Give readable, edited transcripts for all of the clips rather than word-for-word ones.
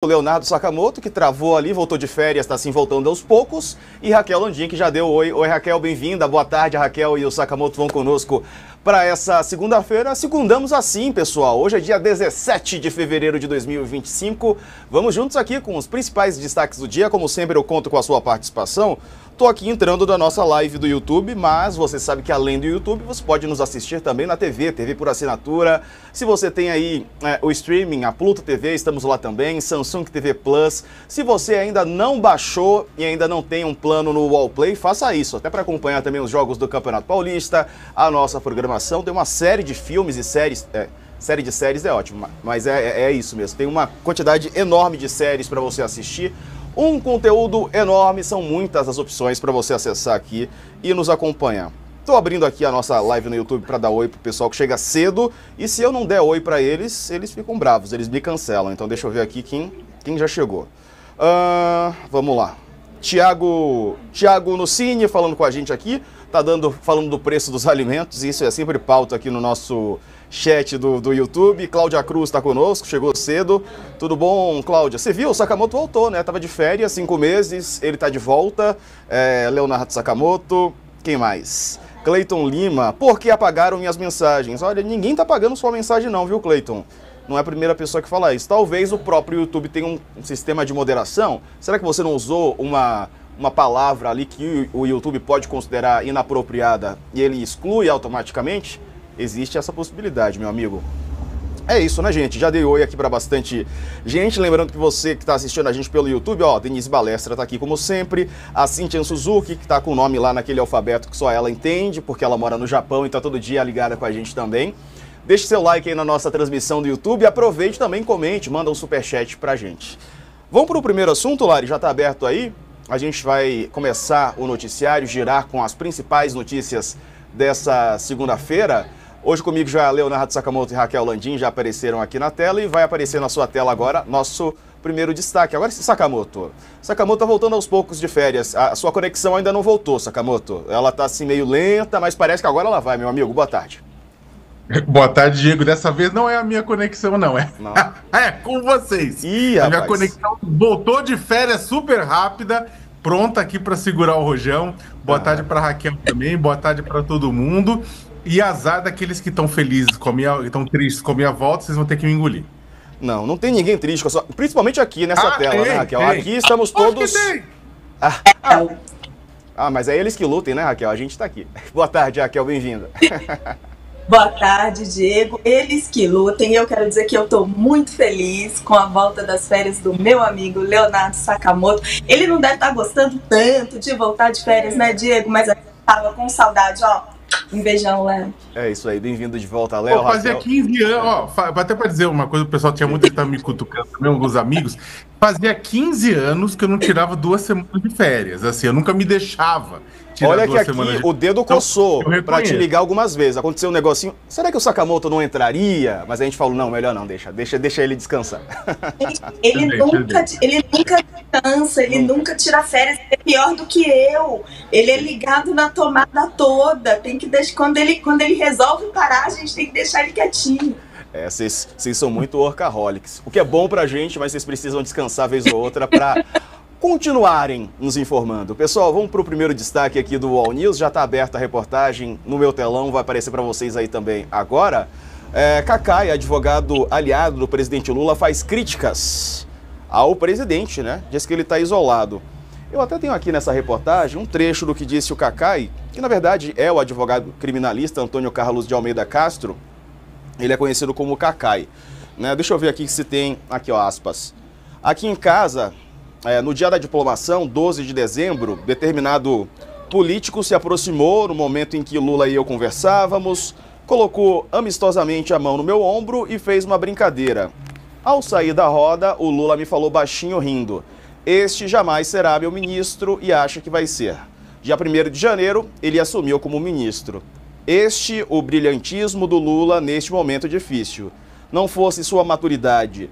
O Leonardo Sakamoto, que travou ali, voltou de férias, está assim voltando aos poucos. E Raquel Landim, que já deu oi. Oi, Raquel, bem-vinda. Boa tarde, a Raquel e o Sakamoto vão conosco para essa segunda-feira. Segundamos assim, pessoal. Hoje é dia 17 de fevereiro de 2025. Vamos juntos aqui com os principais destaques do dia. Como sempre, eu conto com a sua participação. Tô aqui entrando da nossa live do YouTube, mas você sabe que além do YouTube, você pode nos assistir também na TV por assinatura. Se você tem aí o streaming, a Pluto TV, estamos lá também, Samsung TV Plus. Se você ainda não baixou e ainda não tem um plano no Wallplay, faça isso, até para acompanhar também os jogos do Campeonato Paulista, a nossa programação. Tem uma série de filmes e séries... série de séries é ótimo, mas é isso mesmo. Tem uma quantidade enorme de séries para você assistir. Um conteúdo enorme, são muitas as opções para você acessar aqui e nos acompanhar. Estou abrindo aqui a nossa live no YouTube para dar oi pro pessoal que chega cedo, e se eu não der oi para eles, eles ficam bravos, eles me cancelam. Então deixa eu ver aqui quem já chegou. Vamos lá. Tiago Nucini falando com a gente aqui, falando do preço dos alimentos, e isso é sempre pauta aqui no nosso chat do YouTube. Cláudia Cruz está conosco, chegou cedo. Tudo bom, Cláudia? Você viu, o Sakamoto voltou, né? Tava de férias, 5 meses, ele tá de volta. Leonardo Sakamoto, quem mais? Cleiton Lima, por que apagaram minhas mensagens? Olha, ninguém tá apagando sua mensagem não, viu, Cleiton? Não é a primeira pessoa que fala isso. Talvez o próprio YouTube tenha um sistema de moderação. Será que você não usou uma palavra ali que o YouTube pode considerar inapropriada e ele exclui automaticamente? Existe essa possibilidade, meu amigo. É isso, né, gente? Já dei oi aqui para bastante gente. Lembrando que você que está assistindo a gente pelo YouTube, ó, Denise Balestra tá aqui como sempre. A Cynthia Suzuki, que tá com o nome lá naquele alfabeto que só ela entende, porque ela mora no Japão e tá todo dia ligada com a gente também. Deixe seu like aí na nossa transmissão do YouTube. Aproveite também, comente, manda um superchat pra gente. Vamos para o primeiro assunto, Lari? Já tá aberto aí? A gente vai começar o noticiário, girar com as principais notícias dessa segunda-feira. Hoje comigo já Leonardo Sakamoto e Raquel Landim já apareceram aqui na tela, e vai aparecer na sua tela agora nosso primeiro destaque. Agora, Sakamoto tá voltando aos poucos de férias. A sua conexão ainda não voltou, Sakamoto. Ela tá assim meio lenta, mas parece que agora ela vai, meu amigo. Boa tarde. Boa tarde, Diego. Dessa vez não é a minha conexão, não. Não. É com vocês. Ih, a rapaz. minha conexão voltou de férias super rápida, pronta aqui para segurar o rojão. Boa tarde para Raquel também, boa tarde para todo mundo. E azar daqueles que estão felizes, estão tristes com a minha volta, vocês vão ter que me engolir. Não tem ninguém triste, principalmente aqui nessa tela, tem, né, Raquel? tem. Aqui estamos todos... Tem. Mas é eles que lutem, né, Raquel? A gente tá aqui. Boa tarde, Raquel, bem-vinda. Boa tarde, Diego. Eles que lutem. Eu quero dizer que eu estou muito feliz com a volta das férias do meu amigo Leonardo Sakamoto. Ele não deve estar gostando tanto de voltar de férias, né, Diego? Mas eu estava com saudade, ó. Um beijão, Léo. É isso aí, bem-vindo de volta, Léo. Fazia 15 anos, ó, até para dizer uma coisa, o pessoal tinha muito que estar me cutucando também, alguns amigos. Fazia 15 anos que eu não tirava 2 semanas de férias, assim, eu nunca me deixava tirar. Olha 2 que semanas aqui de... o dedo coçou pra te ligar algumas vezes. Aconteceu um negocinho. Será que o Sakamoto não entraria? Mas a gente falou, não, melhor não, deixa ele descansar. Ele nunca descansa, ele nunca tira férias. É pior do que eu. Ele é ligado na tomada toda. Tem que deixar, quando ele resolve parar, a gente tem que deixar ele quietinho. Vocês são muito workaholics. O que é bom pra gente, mas vocês precisam descansar vez ou outra pra continuarem nos informando. Pessoal, vamos para o primeiro destaque aqui do All News. Já está aberta a reportagem no meu telão, vai aparecer para vocês aí também agora. Cacai, advogado aliado do presidente Lula, faz críticas ao presidente, né? Diz que ele está isolado. Eu até tenho aqui nessa reportagem um trecho do que disse o Cacai, que na verdade é o advogado criminalista Antônio Carlos de Almeida Castro. Ele é conhecido como Cacai, né? Deixa eu ver aqui se tem, aqui ó, aspas. Aqui em casa... no dia da diplomação, 12 de dezembro, determinado político se aproximou no momento em que Lula e eu conversávamos, colocou amistosamente a mão no meu ombro e fez uma brincadeira. Ao sair da roda, o Lula me falou baixinho rindo: "Este jamais será meu ministro", e acha que vai ser. Dia 1º de janeiro, ele assumiu como ministro. Este o brilhantismo do Lula neste momento difícil. Não fosse sua maturidade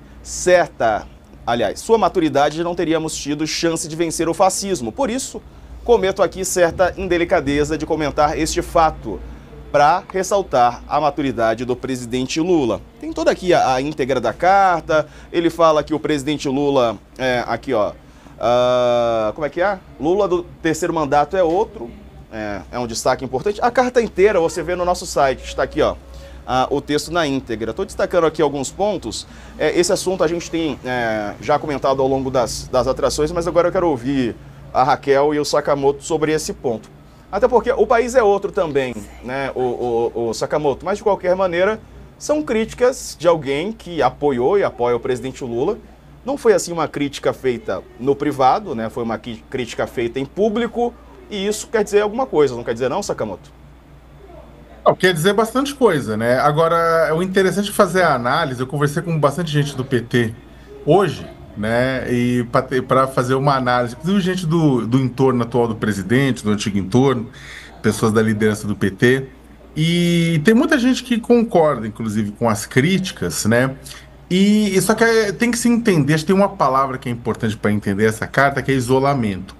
sua maturidade, não teríamos tido chance de vencer o fascismo. Por isso, cometo aqui certa indelicadeza de comentar este fato. para ressaltar a maturidade do presidente Lula. Tem toda aqui a íntegra da carta, ele fala que o presidente Lula, aqui ó, como é que é? Lula do terceiro mandato é outro, é um destaque importante. A carta inteira você vê no nosso site, está aqui ó, o texto na íntegra. Estou destacando aqui alguns pontos, esse assunto a gente tem já comentado ao longo das atrações, mas agora eu quero ouvir a Raquel e o Sakamoto sobre esse ponto. Até porque o país é outro também, né, o Sakamoto, mas de qualquer maneira são críticas de alguém que apoiou e apoia o presidente Lula. Não foi assim uma crítica feita no privado, né, foi uma crítica feita em público e isso quer dizer alguma coisa, não quer dizer não, Sakamoto? Não, quer dizer bastante coisa, né? Agora, o interessante é fazer a análise, eu conversei com bastante gente do PT hoje, né, e para fazer uma análise, inclusive gente do entorno atual do presidente, do antigo entorno, pessoas da liderança do PT, e tem muita gente que concorda, inclusive, com as críticas, né, e só que tem que se entender, acho que tem uma palavra que é importante para entender essa carta, que é isolamento,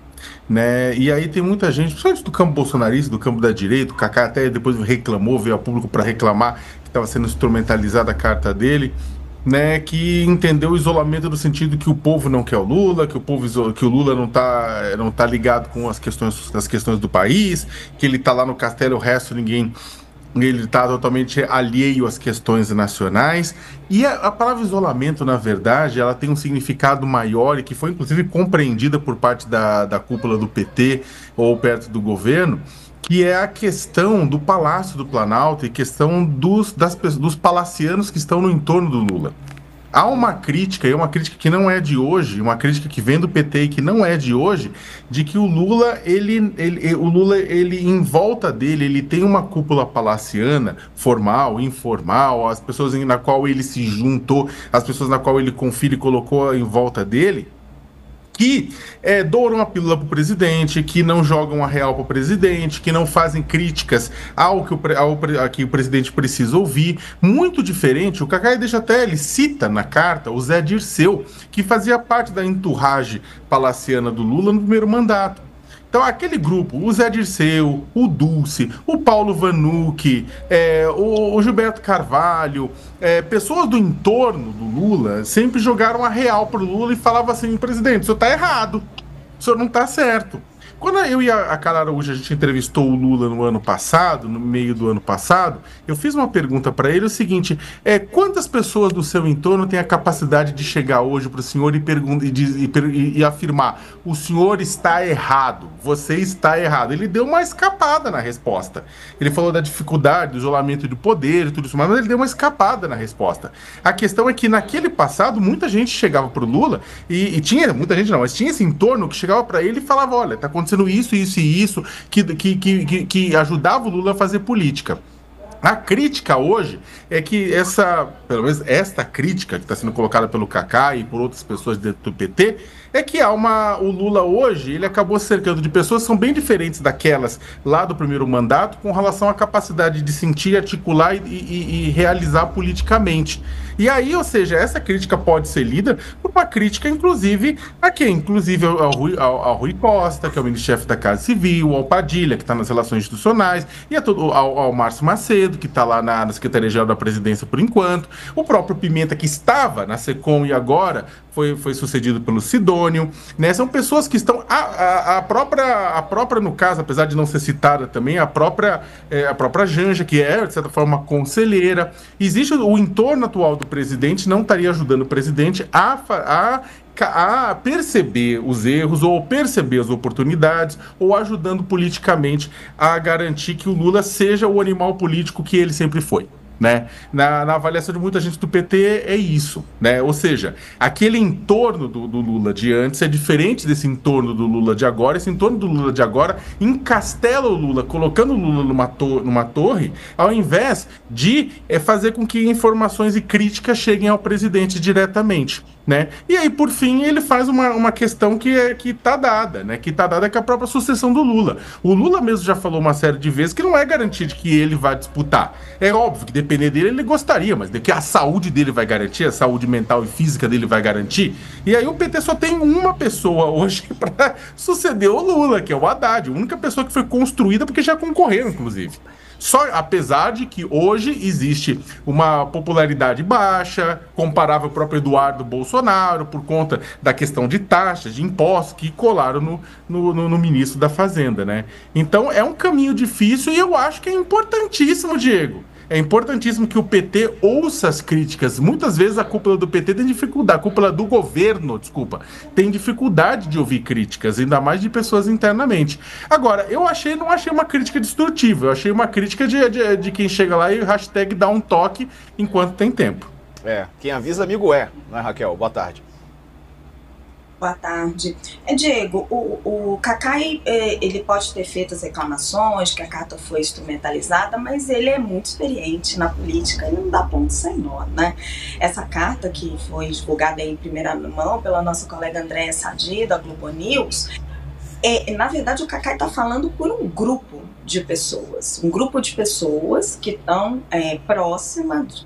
né, e aí tem muita gente, principalmente do campo bolsonarista, do campo da direita, o Kaká até depois reclamou, veio a público para reclamar que estava sendo instrumentalizada a carta dele, né, que entendeu o isolamento no sentido que o povo não quer o Lula, que o Lula não tá ligado com as questões do país, que ele tá lá no castelo, o resto ninguém, ele tá totalmente alheio às questões nacionais. E a palavra isolamento, na verdade, ela tem um significado maior e que foi inclusive compreendida por parte da cúpula do PT ou perto do governo, que é a questão do Palácio do Planalto e questão dos palacianos que estão no entorno do Lula. Há uma crítica, e uma crítica que não é de hoje, uma crítica que vem do PT e que não é de hoje, de que o Lula, ele em volta dele, ele tem uma cúpula palaciana, formal, informal, as pessoas na qual ele se juntou, as pessoas na qual ele confia e colocou em volta dele, que douram a pílula para o presidente, que não jogam a real para o presidente, que não fazem críticas ao que o presidente precisa ouvir. Muito diferente, o Kaká deixa até, ele cita na carta o Zé Dirceu, que fazia parte da entourage palaciana do Lula no primeiro mandato. Então, aquele grupo, o Zé Dirceu, o Dulce, o Paulo Vanucci, o Gilberto Carvalho, pessoas do entorno do Lula sempre jogaram a real pro Lula e falavam assim: presidente, o senhor tá errado, o senhor não tá certo. Quando eu e a Carla Araújo, a gente entrevistou o Lula no ano passado, no meio do ano passado, eu fiz uma pergunta para ele, o seguinte, quantas pessoas do seu entorno têm a capacidade de chegar hoje para o senhor e afirmar: o senhor está errado, você está errado? Ele deu uma escapada na resposta. Ele falou da dificuldade, do isolamento de poder e tudo isso, mas ele deu uma escapada na resposta. A questão é que naquele passado, muita gente chegava para o Lula e tinha, muita gente não, mas tinha esse entorno que chegava para ele e falava: olha, tá acontecendo isso, isso e isso, que ajudava o Lula a fazer política. A crítica hoje é que pelo menos esta crítica que está sendo colocada pelo Kaká e por outras pessoas dentro do PT, é que o Lula hoje, ele acabou cercando de pessoas que são bem diferentes daquelas lá do primeiro mandato com relação à capacidade de sentir, articular e realizar politicamente. E aí, ou seja, essa crítica pode ser lida por uma crítica, inclusive, a quem? Inclusive ao Rui Costa, que é o ministro-chefe da Casa Civil, ao Padilha, que está nas relações institucionais, e ao Márcio Macedo, que está lá na Secretaria-Geral da Presidência por enquanto, o próprio Pimenta, que estava na SECOM e agora foi sucedido pelo Sidônio, né? São pessoas que estão... A própria, no caso, apesar de não ser citada também, a própria Janja, que é, de certa forma, conselheira. Existe o entorno atual do presidente, não estaria ajudando o presidente a perceber os erros ou perceber as oportunidades ou ajudando politicamente a garantir que o Lula seja o animal político que ele sempre foi. Né? Na avaliação de muita gente do PT é isso, né? Ou seja, aquele entorno do Lula de antes é diferente desse entorno do Lula de agora. Esse entorno do Lula de agora encastela o Lula, colocando o Lula numa torre, ao invés de fazer com que informações e críticas cheguem ao presidente diretamente, né? E aí, por fim, ele faz uma questão que está dada, né? Que está dada com a própria sucessão do Lula. O Lula mesmo já falou uma série de vezes que não é garantia de que ele vai disputar. É óbvio que depender dele, ele gostaria, mas de que a saúde dele vai garantir, a saúde mental e física dele vai garantir. E aí o PT só tem uma pessoa hoje para suceder o Lula, que é o Haddad. A única pessoa que foi construída porque já concorreu, inclusive. Só apesar de que hoje existe uma popularidade baixa, comparável ao próprio Eduardo Bolsonaro, por conta da questão de taxas, de impostos, que colaram no ministro da Fazenda, né? Então é um caminho difícil e eu acho que é importantíssimo, Diego. É importantíssimo que o PT ouça as críticas. Muitas vezes a cúpula do PT tem dificuldade, a cúpula do governo, desculpa, tem dificuldade de ouvir críticas, ainda mais de pessoas internamente. Agora, não achei uma crítica destrutiva, eu achei uma crítica de quem chega lá e hashtag dá um toque enquanto tem tempo. Quem avisa amigo né, Raquel? Boa tarde. Boa tarde. Diego, o Cacai, ele pode ter feito as reclamações, que a carta foi instrumentalizada, mas ele é muito experiente na política, ele não dá ponto sem nó, né? Essa carta que foi divulgada em primeira mão pela nossa colega Andréa Sadi, da Globo News, na verdade o Cacai está falando por um grupo de pessoas que estão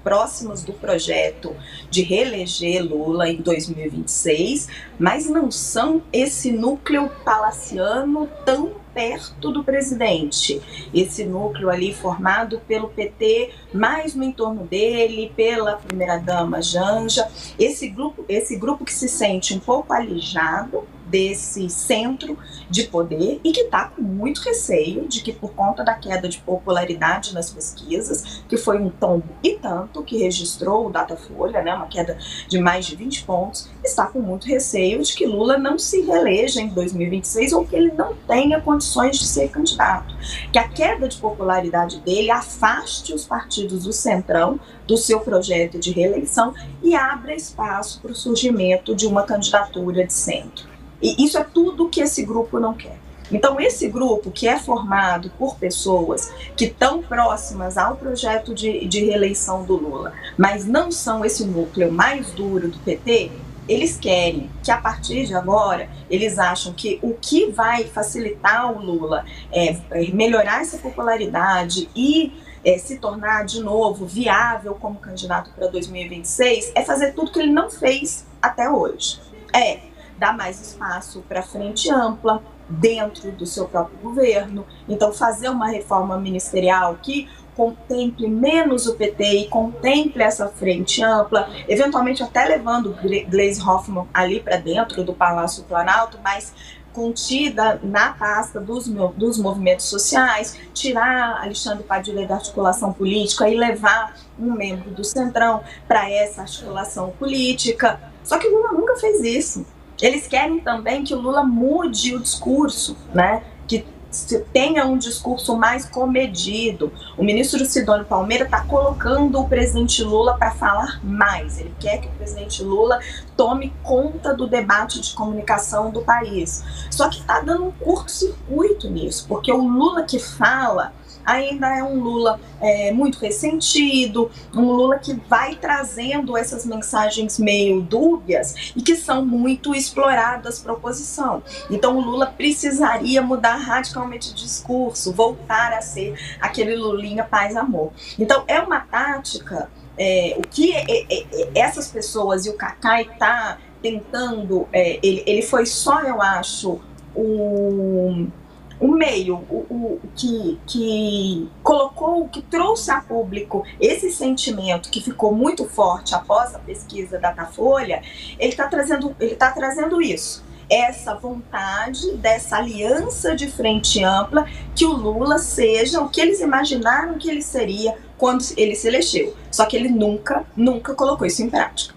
próximas do projeto de reeleger Lula em 2026, mas não são esse núcleo palaciano tão perto do presidente. Esse núcleo ali formado pelo PT, mais no entorno dele, pela primeira-dama Janja, esse grupo que se sente um pouco alijado desse centro de poder e que está com muito receio de que, por conta da queda de popularidade nas pesquisas, que foi um tombo e tanto que registrou o Datafolha, né, uma queda de mais de 20 pontos, está com muito receio de que Lula não se reeleja em 2026 ou que ele não tenha condições de ser candidato. Que a queda de popularidade dele afaste os partidos do Centrão do seu projeto de reeleição e abra espaço para o surgimento de uma candidatura de centro. E isso é tudo que esse grupo não quer. Então, esse grupo, que é formado por pessoas que estão próximas ao projeto de reeleição do Lula, mas não são esse núcleo mais duro do PT, eles querem que, a partir de agora, eles acham que o que vai facilitar o Lula é melhorar essa popularidade e se tornar de novo viável como candidato para 2026, é fazer tudo que ele não fez até hoje. Dar mais espaço para a frente ampla dentro do seu próprio governo. Então, fazer uma reforma ministerial que contemple menos o PT e contemple essa frente ampla, eventualmente até levando Gleisi Hoffmann ali para dentro do Palácio Planalto, mas contida na pasta dos movimentos sociais, tirar Alexandre Padilha da articulação política e levar um membro do Centrão para essa articulação política. Só que o Lula nunca fez isso. Eles querem também que o Lula mude o discurso, né? Que tenha um discurso mais comedido. O ministro Sidônio Palmeira está colocando o presidente Lula para falar mais. Ele quer que o presidente Lula tome conta do debate de comunicação do país. Só que está dando um curto-circuito nisso, porque o Lula que fala ainda é um Lula muito ressentido, um Lula que vai trazendo essas mensagens meio dúbias e que são muito exploradas para a oposição. Então o Lula precisaria mudar radicalmente de discurso, voltar a ser aquele Lulinha paz-amor. Então é uma tática, o que essas pessoas e o Cacai está tentando, ele foi só, eu acho, o meio, que colocou, que trouxe a público esse sentimento que ficou muito forte após a pesquisa da Datafolha. Ele está trazendo isso, essa vontade dessa aliança de frente ampla, que o Lula seja o que eles imaginaram que ele seria quando ele se elegeu. Só que ele nunca colocou isso em prática.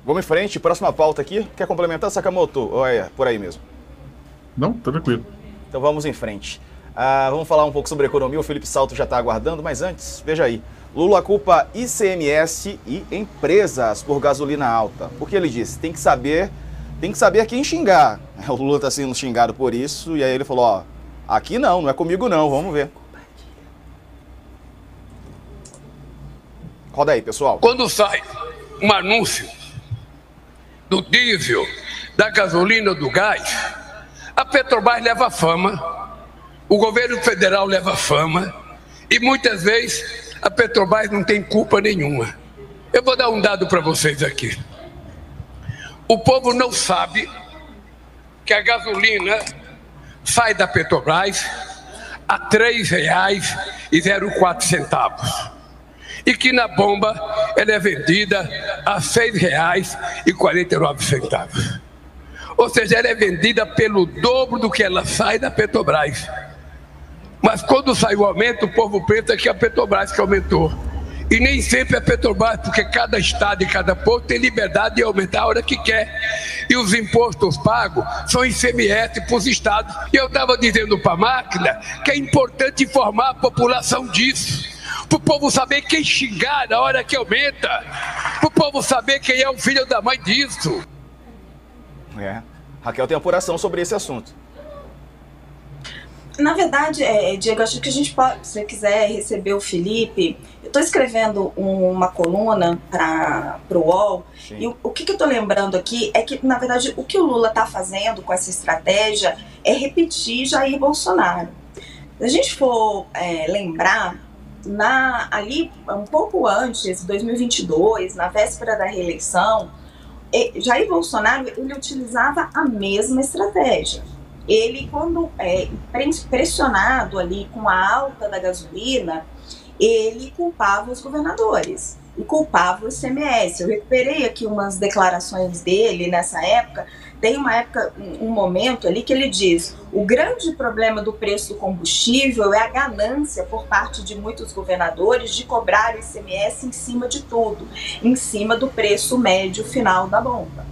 Vamos em frente, próxima pauta aqui. Quer complementar, Sakamoto? Ou é por aí mesmo? Não, tá tranquilo. Então vamos em frente. Vamos falar um pouco sobre economia, o Felipe Salto já está aguardando, mas antes, veja aí. Lula culpa ICMS e empresas por gasolina alta. Porque ele disse, tem que saber quem xingar. O Lula está sendo xingado por isso, e aí ele falou, aqui não é comigo não, vamos ver. Roda aí, pessoal. Quando sai um anúncio do diesel, da gasolina, do gás, a Petrobras leva fama, o governo federal leva fama e muitas vezes a Petrobras não tem culpa nenhuma. Eu vou dar um dado para vocês aqui. O povo não sabe que a gasolina sai da Petrobras, a R$ 3,04. E que na bomba ela é vendida a R$ 6,49. Ou seja, ela é vendida pelo dobro do que ela sai da Petrobras. Mas quando sai o aumento, o povo pensa que é a Petrobras que aumentou. E nem sempre é a Petrobras, porque cada estado e cada povo tem liberdade de aumentar a hora que quer. E os impostos pagos são ICMS para os estados. E eu estava dizendo para a máquina que é importante informar a população disso. Para o povo saber quem xingar na hora que aumenta. Para o povo saber quem é o filho da mãe disso. Raquel tem apuração sobre esse assunto. Na verdade, Diego, acho que a gente pode, se você quiser receber o Felipe, eu estou escrevendo uma coluna para o UOL. Sim. E o que eu estou lembrando aqui é que, na verdade, o que o Lula está fazendo com essa estratégia é repetir Jair Bolsonaro. Se a gente for lembrar, ali um pouco antes, 2022, na véspera da reeleição, Jair Bolsonaro ele utilizava a mesma estratégia. Ele, quando pressionado ali com a alta da gasolina, ele culpava os governadores e culpava o ICMS. Eu recuperei aqui umas declarações dele nessa época. Tem um momento ali que ele diz: o grande problema do preço do combustível é a ganância por parte de muitos governadores de cobrar o ICMS em cima de tudo, em cima do preço médio final da bomba.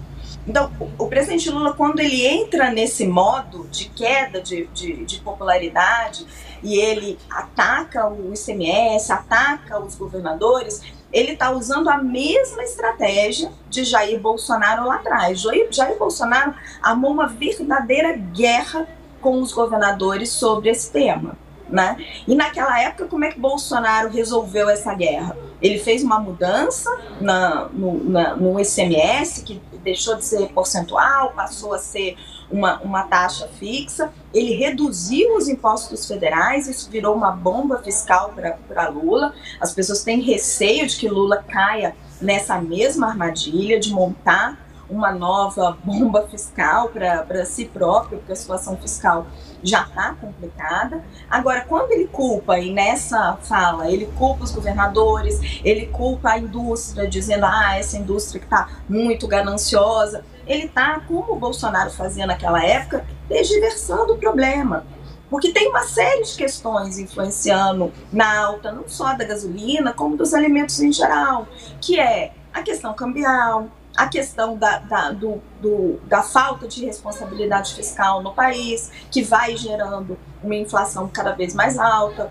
Então, o presidente Lula, quando ele entra nesse modo de queda de popularidade e ele ataca o ICMS, ataca os governadores, ele está usando a mesma estratégia de Jair Bolsonaro lá atrás. Jair Bolsonaro armou uma verdadeira guerra com os governadores sobre esse tema, né? E naquela época, como é que Bolsonaro resolveu essa guerra? Ele fez uma mudança no ICMS, que deixou de ser percentual, passou a ser uma taxa fixa. Ele reduziu os impostos federais, isso virou uma bomba fiscal para Lula. As pessoas têm receio de que Lula caia nessa mesma armadilha de montar uma nova bomba fiscal para si próprio, porque a situação fiscal já está complicada. Agora, quando ele culpa, e nessa fala, ele culpa os governadores, ele culpa a indústria, dizendo, essa indústria que está muito gananciosa, ele está, como o Bolsonaro fazia naquela época, desdiversando o problema. Porque tem uma série de questões influenciando na alta, não só da gasolina, como dos alimentos em geral, que é a questão cambial, a questão da falta de responsabilidade fiscal no país, que vai gerando uma inflação cada vez mais alta,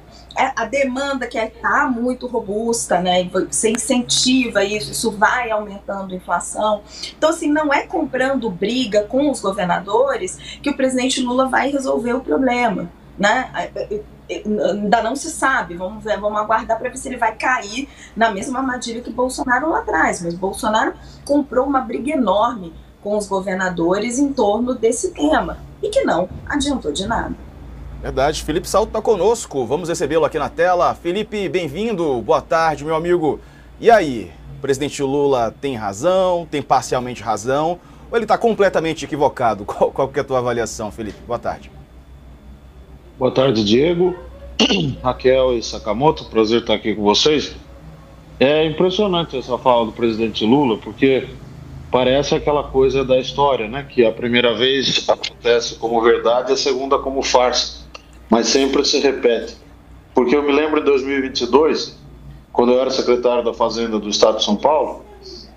a demanda que está muito robusta, né? Você incentiva isso vai aumentando a inflação. Então, assim, não é comprando briga com os governadores que o presidente Lula vai resolver o problema, né? Ainda não se sabe, vamos aguardar para ver se ele vai cair na mesma armadilha que Bolsonaro lá atrás, mas Bolsonaro comprou uma briga enorme com os governadores em torno desse tema, e que não adiantou de nada. Verdade, Felipe Salto está conosco, vamos recebê-lo aqui na tela. Felipe, bem-vindo, boa tarde, meu amigo. E aí, o presidente Lula tem razão, tem parcialmente razão, ou ele está completamente equivocado? Qual que é a tua avaliação, Felipe? Boa tarde. Boa tarde, Diego, Raquel e Sakamoto, prazer estar aqui com vocês. É impressionante essa fala do presidente Lula, porque parece aquela coisa da história, né? Que a primeira vez acontece como verdade, a segunda como farsa, mas sempre se repete. Porque eu me lembro em 2022, quando eu era secretário da Fazenda do Estado de São Paulo,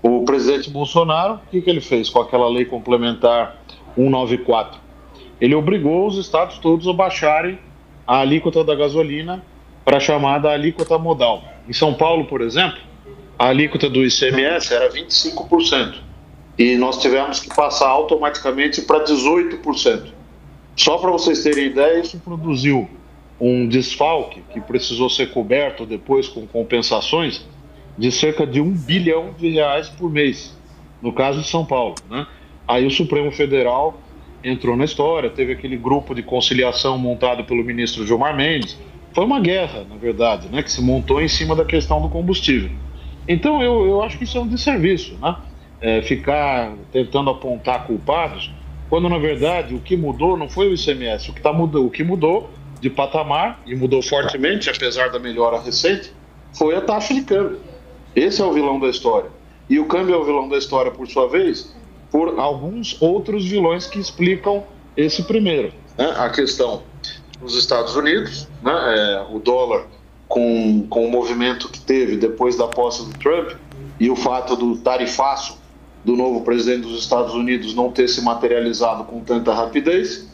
o presidente Bolsonaro, o que ele fez com aquela lei complementar 194? Ele obrigou os estados todos a baixarem a alíquota da gasolina para a chamada alíquota modal. Em São Paulo, por exemplo, a alíquota do ICMS era 25%. E nós tivemos que passar automaticamente para 18%. Só para vocês terem ideia, isso produziu um desfalque que precisou ser coberto depois com compensações de cerca de R$1 bilhão por mês, no caso de São Paulo, né? Aí o Supremo Federal entrou na história, teve aquele grupo de conciliação montado pelo ministro Gilmar Mendes. Foi uma guerra, na verdade, né, que se montou em cima da questão do combustível. Então eu acho que isso é um desserviço, né? Ficar tentando apontar culpados, quando na verdade o que mudou não foi o ICMS, o que mudou de patamar, e mudou fortemente, apesar da melhora recente, foi a taxa de câmbio. Esse é o vilão da história. E o câmbio é o vilão da história, por sua vez, por alguns outros vilões que explicam esse primeiro, né? A questão dos Estados Unidos, né? O dólar com o movimento que teve depois da posse do Trump e o fato do tarifaço do novo presidente dos Estados Unidos não ter se materializado com tanta rapidez,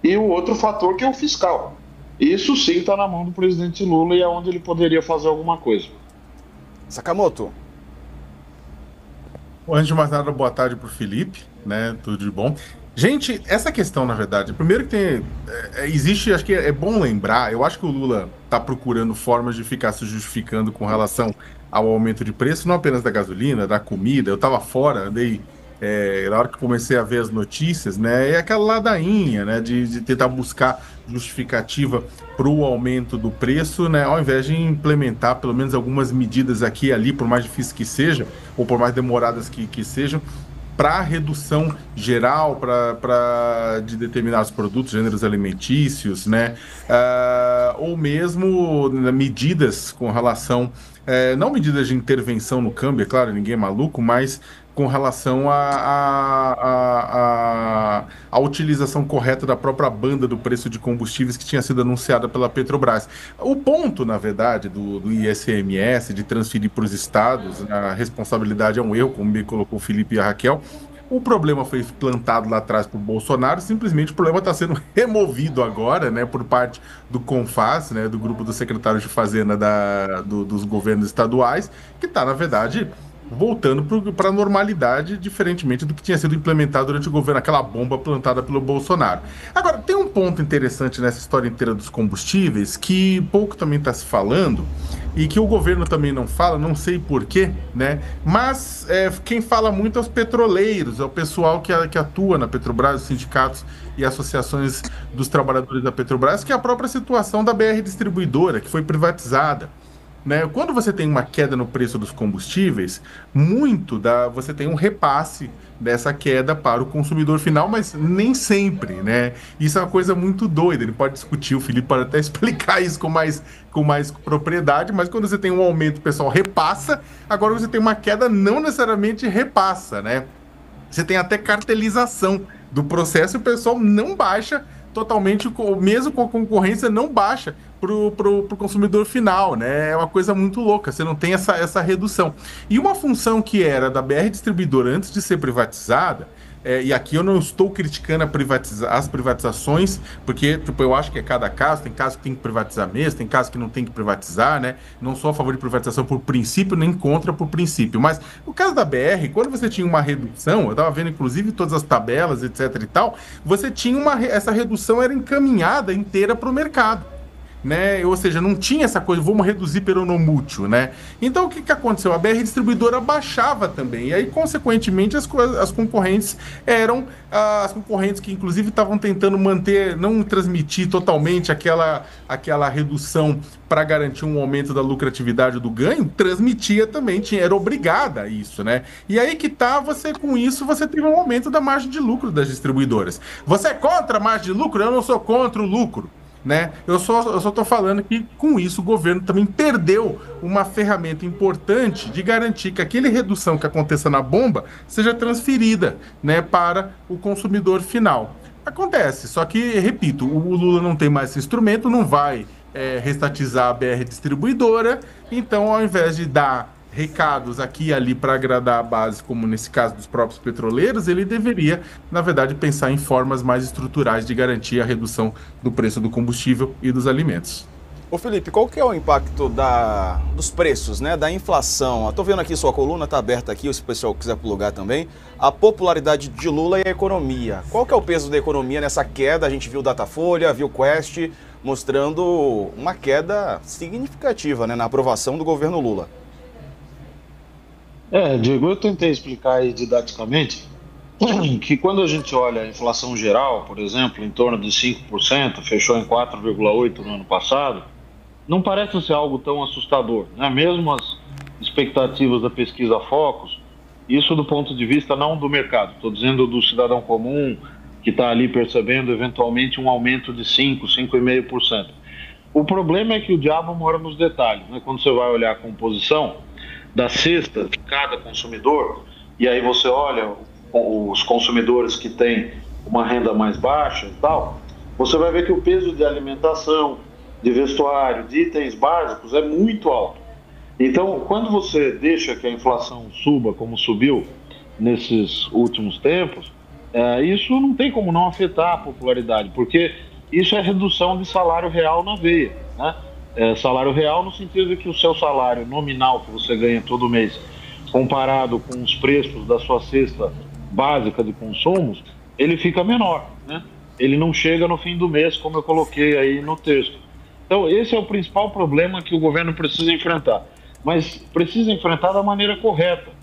e o outro fator que é o fiscal. Isso sim está na mão do presidente Lula e é onde ele poderia fazer alguma coisa. Sakamoto. Antes de mais nada, boa tarde para o Felipe, né? Tudo de bom. Gente, essa questão, na verdade, primeiro que tem, existe, acho que é bom lembrar, eu acho que o Lula está procurando formas de ficar se justificando com relação ao aumento de preço, não apenas da gasolina, da comida. Eu estava fora, andei, na hora que comecei a ver as notícias, né, é aquela ladainha, né, de tentar buscar justificativa para o aumento do preço, né, ao invés de implementar pelo menos algumas medidas aqui e ali, por mais difíceis que sejam, ou por mais demoradas que sejam, para redução geral de determinados produtos, gêneros alimentícios, né? Ou mesmo medidas com relação, não medidas de intervenção no câmbio, é claro, ninguém é maluco, mas com relação à utilização correta da própria banda do preço de combustíveis que tinha sido anunciada pela Petrobras. O ponto, na verdade, do ICMS, de transferir para os estados, a responsabilidade é um erro, como me colocou o Felipe e a Raquel. O problema foi plantado lá atrás por Bolsonaro, simplesmente o problema está sendo removido agora, né, por parte do CONFAS, né, do grupo dos secretários de Fazenda dos governos estaduais, que está, na verdade, voltando para a normalidade, diferentemente do que tinha sido implementado durante o governo, aquela bomba plantada pelo Bolsonaro. Agora, tem um ponto interessante nessa história inteira dos combustíveis, que pouco também está se falando, e que o governo também não fala, não sei porquê, né? Mas quem fala muito é os petroleiros, é o pessoal que atua na Petrobras, os sindicatos e associações dos trabalhadores da Petrobras, que é a própria situação da BR Distribuidora, que foi privatizada. Né? Quando você tem uma queda no preço dos combustíveis, você tem um repasse dessa queda para o consumidor final, mas nem sempre, né? Isso é uma coisa muito doida, ele pode discutir, o Felipe pode até explicar isso com mais propriedade, mas quando você tem um aumento, o pessoal repassa, agora você tem uma queda, não necessariamente repassa, né? Você tem até cartelização do processo e o pessoal não baixa totalmente, mesmo com a concorrência, não baixa pro consumidor final, né? É uma coisa muito louca, você não tem essa redução. E uma função que era da BR Distribuidora antes de ser privatizada, e aqui eu não estou criticando as privatizações, porque eu acho que é cada caso, tem casos que tem que privatizar mesmo, tem casos que não tem que privatizar, né? Não sou a favor de privatização por princípio, nem contra por princípio, mas no caso da BR, quando você tinha uma redução, eu estava vendo inclusive todas as tabelas, etc e tal, você tinha essa redução era encaminhada inteira para o mercado. Né? Ou seja, não tinha essa coisa, vamos reduzir peronomútil, né? Então o que aconteceu? A BR Distribuidora baixava também, e aí, consequentemente, as concorrentes eram as concorrentes que, inclusive, estavam tentando manter, não transmitir totalmente aquela redução para garantir um aumento da lucratividade do ganho, transmitia também, era obrigada a isso, né? E aí que tá, com isso, você teve um aumento da margem de lucro das distribuidoras. Você é contra a margem de lucro? Eu não sou contra o lucro. Né? Eu só estou falando que, com isso, o governo também perdeu uma ferramenta importante de garantir que aquela redução que aconteça na bomba seja transferida, né, para o consumidor final. Acontece, só que, repito, o Lula não tem mais esse instrumento, não vai restatizar a BR Distribuidora, então, ao invés de dar recados aqui e ali para agradar a base, como nesse caso dos próprios petroleiros, ele deveria, na verdade, pensar em formas mais estruturais de garantir a redução do preço do combustível e dos alimentos. Ô Felipe, qual que é o impacto dos preços, né, da inflação? Estou vendo aqui sua coluna, está aberta aqui, se o pessoal quiser plugar também. A popularidade de Lula e a economia. Qual que é o peso da economia nessa queda? A gente viu o Datafolha, viu o Quest, mostrando uma queda significativa, né, na aprovação do governo Lula. Diego, eu tentei explicar aí didaticamente que quando a gente olha a inflação geral, por exemplo, em torno de 5%, fechou em 4,8% no ano passado, não parece ser algo tão assustador, né? Mesmo as expectativas da pesquisa Focus, isso do ponto de vista não do mercado, estou dizendo do cidadão comum, que está ali percebendo eventualmente um aumento de 5%, 5,5%. O problema é que o diabo mora nos detalhes, né? Quando você vai olhar a composição da cesta de cada consumidor, e aí você olha os consumidores que têm uma renda mais baixa e tal, você vai ver que o peso de alimentação, de vestuário, de itens básicos é muito alto. Então, quando você deixa que a inflação suba como subiu nesses últimos tempos, isso não tem como não afetar a popularidade, porque isso é redução de salário real na veia, né? Salário real no sentido de que o seu salário nominal que você ganha todo mês, comparado com os preços da sua cesta básica de consumos, ele fica menor, né? Ele não chega no fim do mês, como eu coloquei aí no texto. Então, esse é o principal problema que o governo precisa enfrentar, mas precisa enfrentar da maneira correta.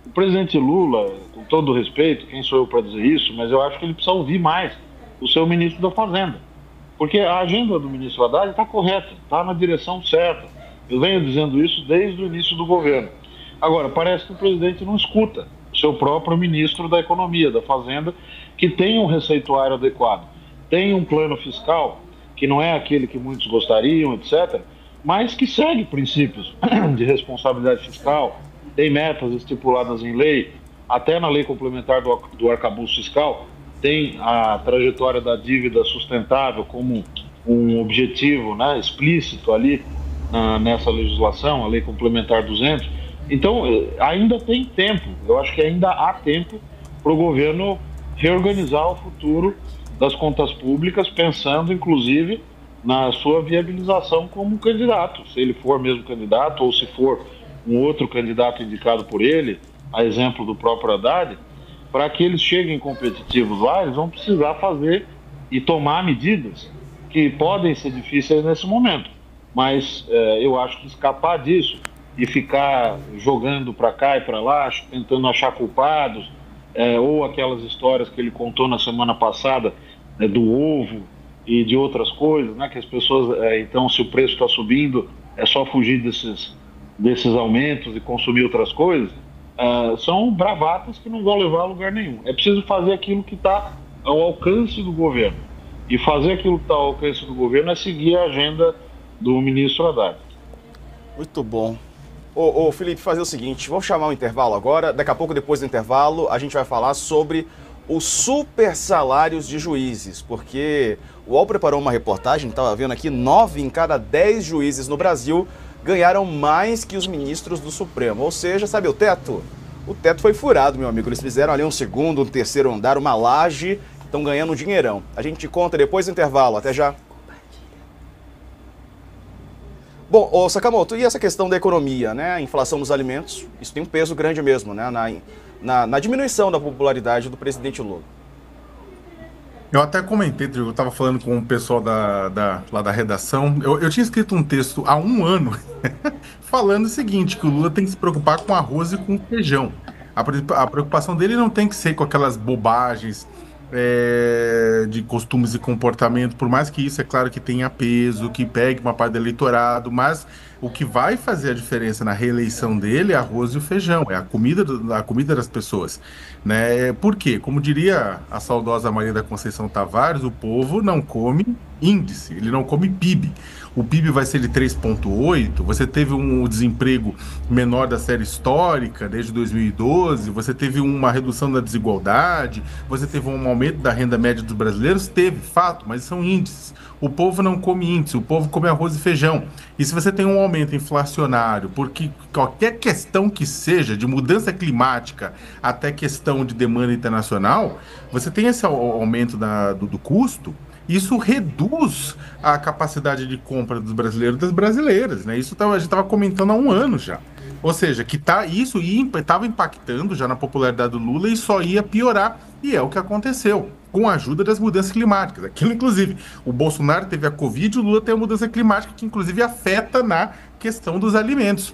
O presidente Lula, com todo respeito, quem sou eu para dizer isso, mas eu acho que ele precisa ouvir mais o seu ministro da Fazenda, porque a agenda do ministro Haddad está correta, está na direção certa. Eu venho dizendo isso desde o início do governo. Agora, parece que o presidente não escuta o seu próprio ministro da Economia, da Fazenda, que tem um receituário adequado, tem um plano fiscal, que não é aquele que muitos gostariam, etc., mas que segue princípios de responsabilidade fiscal, tem metas estipuladas em lei, até na lei complementar do arcabouço fiscal, tem a trajetória da dívida sustentável como um objetivo, né, explícito ali nessa legislação, a lei complementar 200. Então, ainda tem tempo, eu acho que ainda há tempo para o governo reorganizar o futuro das contas públicas, pensando, inclusive, na sua viabilização como candidato, se ele for mesmo candidato ou se for um outro candidato indicado por ele, a exemplo do próprio Haddad. Para que eles cheguem competitivos lá, eles vão precisar fazer e tomar medidas que podem ser difíceis nesse momento. Mas eu acho que escapar disso e ficar jogando para cá e para lá, tentando achar culpados, ou aquelas histórias que ele contou na semana passada, do ovo e de outras coisas, né, que as pessoas, então, se o preço está subindo, é só fugir desses aumentos e consumir outras coisas. São bravatas que não vão levar a lugar nenhum. É preciso fazer aquilo que está ao alcance do governo. E fazer aquilo que está ao alcance do governo é seguir a agenda do ministro Haddad. Muito bom. Ô Felipe, fazer o seguinte, vamos chamar um intervalo agora. Daqui a pouco, depois do intervalo, a gente vai falar sobre os super salários de juízes, porque o UOL preparou uma reportagem, estava vendo aqui, 9 em cada 10 juízes no Brasil ganharam mais que os ministros do Supremo. Ou seja, sabe o teto? O teto foi furado, meu amigo. Eles fizeram ali um segundo, um terceiro andar, uma laje, estão ganhando um dinheirão. A gente conta depois do intervalo. Até já. Bom, ô Sakamoto, e essa questão da economia, né? A inflação dos alimentos, isso tem um peso grande mesmo, né? Na diminuição da popularidade do presidente Lula. Eu até comentei, eu estava falando com o pessoal lá da redação, eu tinha escrito um texto há um ano falando o seguinte, que o Lula tem que se preocupar com arroz e com feijão. A preocupação dele não tem que ser com aquelas bobagens de costumes e comportamento, por mais que isso, é claro, que tenha peso, que pegue uma parte do eleitorado, mas o que vai fazer a diferença na reeleição dele é arroz e o feijão, é a comida das pessoas, né? Por quê? Como diria a saudosa Maria da Conceição Tavares, o povo não come índice, ele não come PIB. O PIB vai ser de 3,8, você teve um desemprego menor da série histórica desde 2012, você teve uma redução da desigualdade, você teve um aumento da renda média dos brasileiros, teve, fato, mas são índices. O povo não come índice, o povo come arroz e feijão. E se você tem um aumento inflacionário, porque qualquer questão que seja, de mudança climática até questão de demanda internacional, você tem esse aumento do custo. Isso reduz a capacidade de compra dos brasileiros e das brasileiras, né? Isso a gente estava comentando há um ano já. Ou seja, que isso estava impactando já na popularidade do Lula e só ia piorar. E é o que aconteceu, com a ajuda das mudanças climáticas. Aquilo, inclusive, o Bolsonaro teve a Covid, o Lula tem a mudança climática, que inclusive afeta na questão dos alimentos,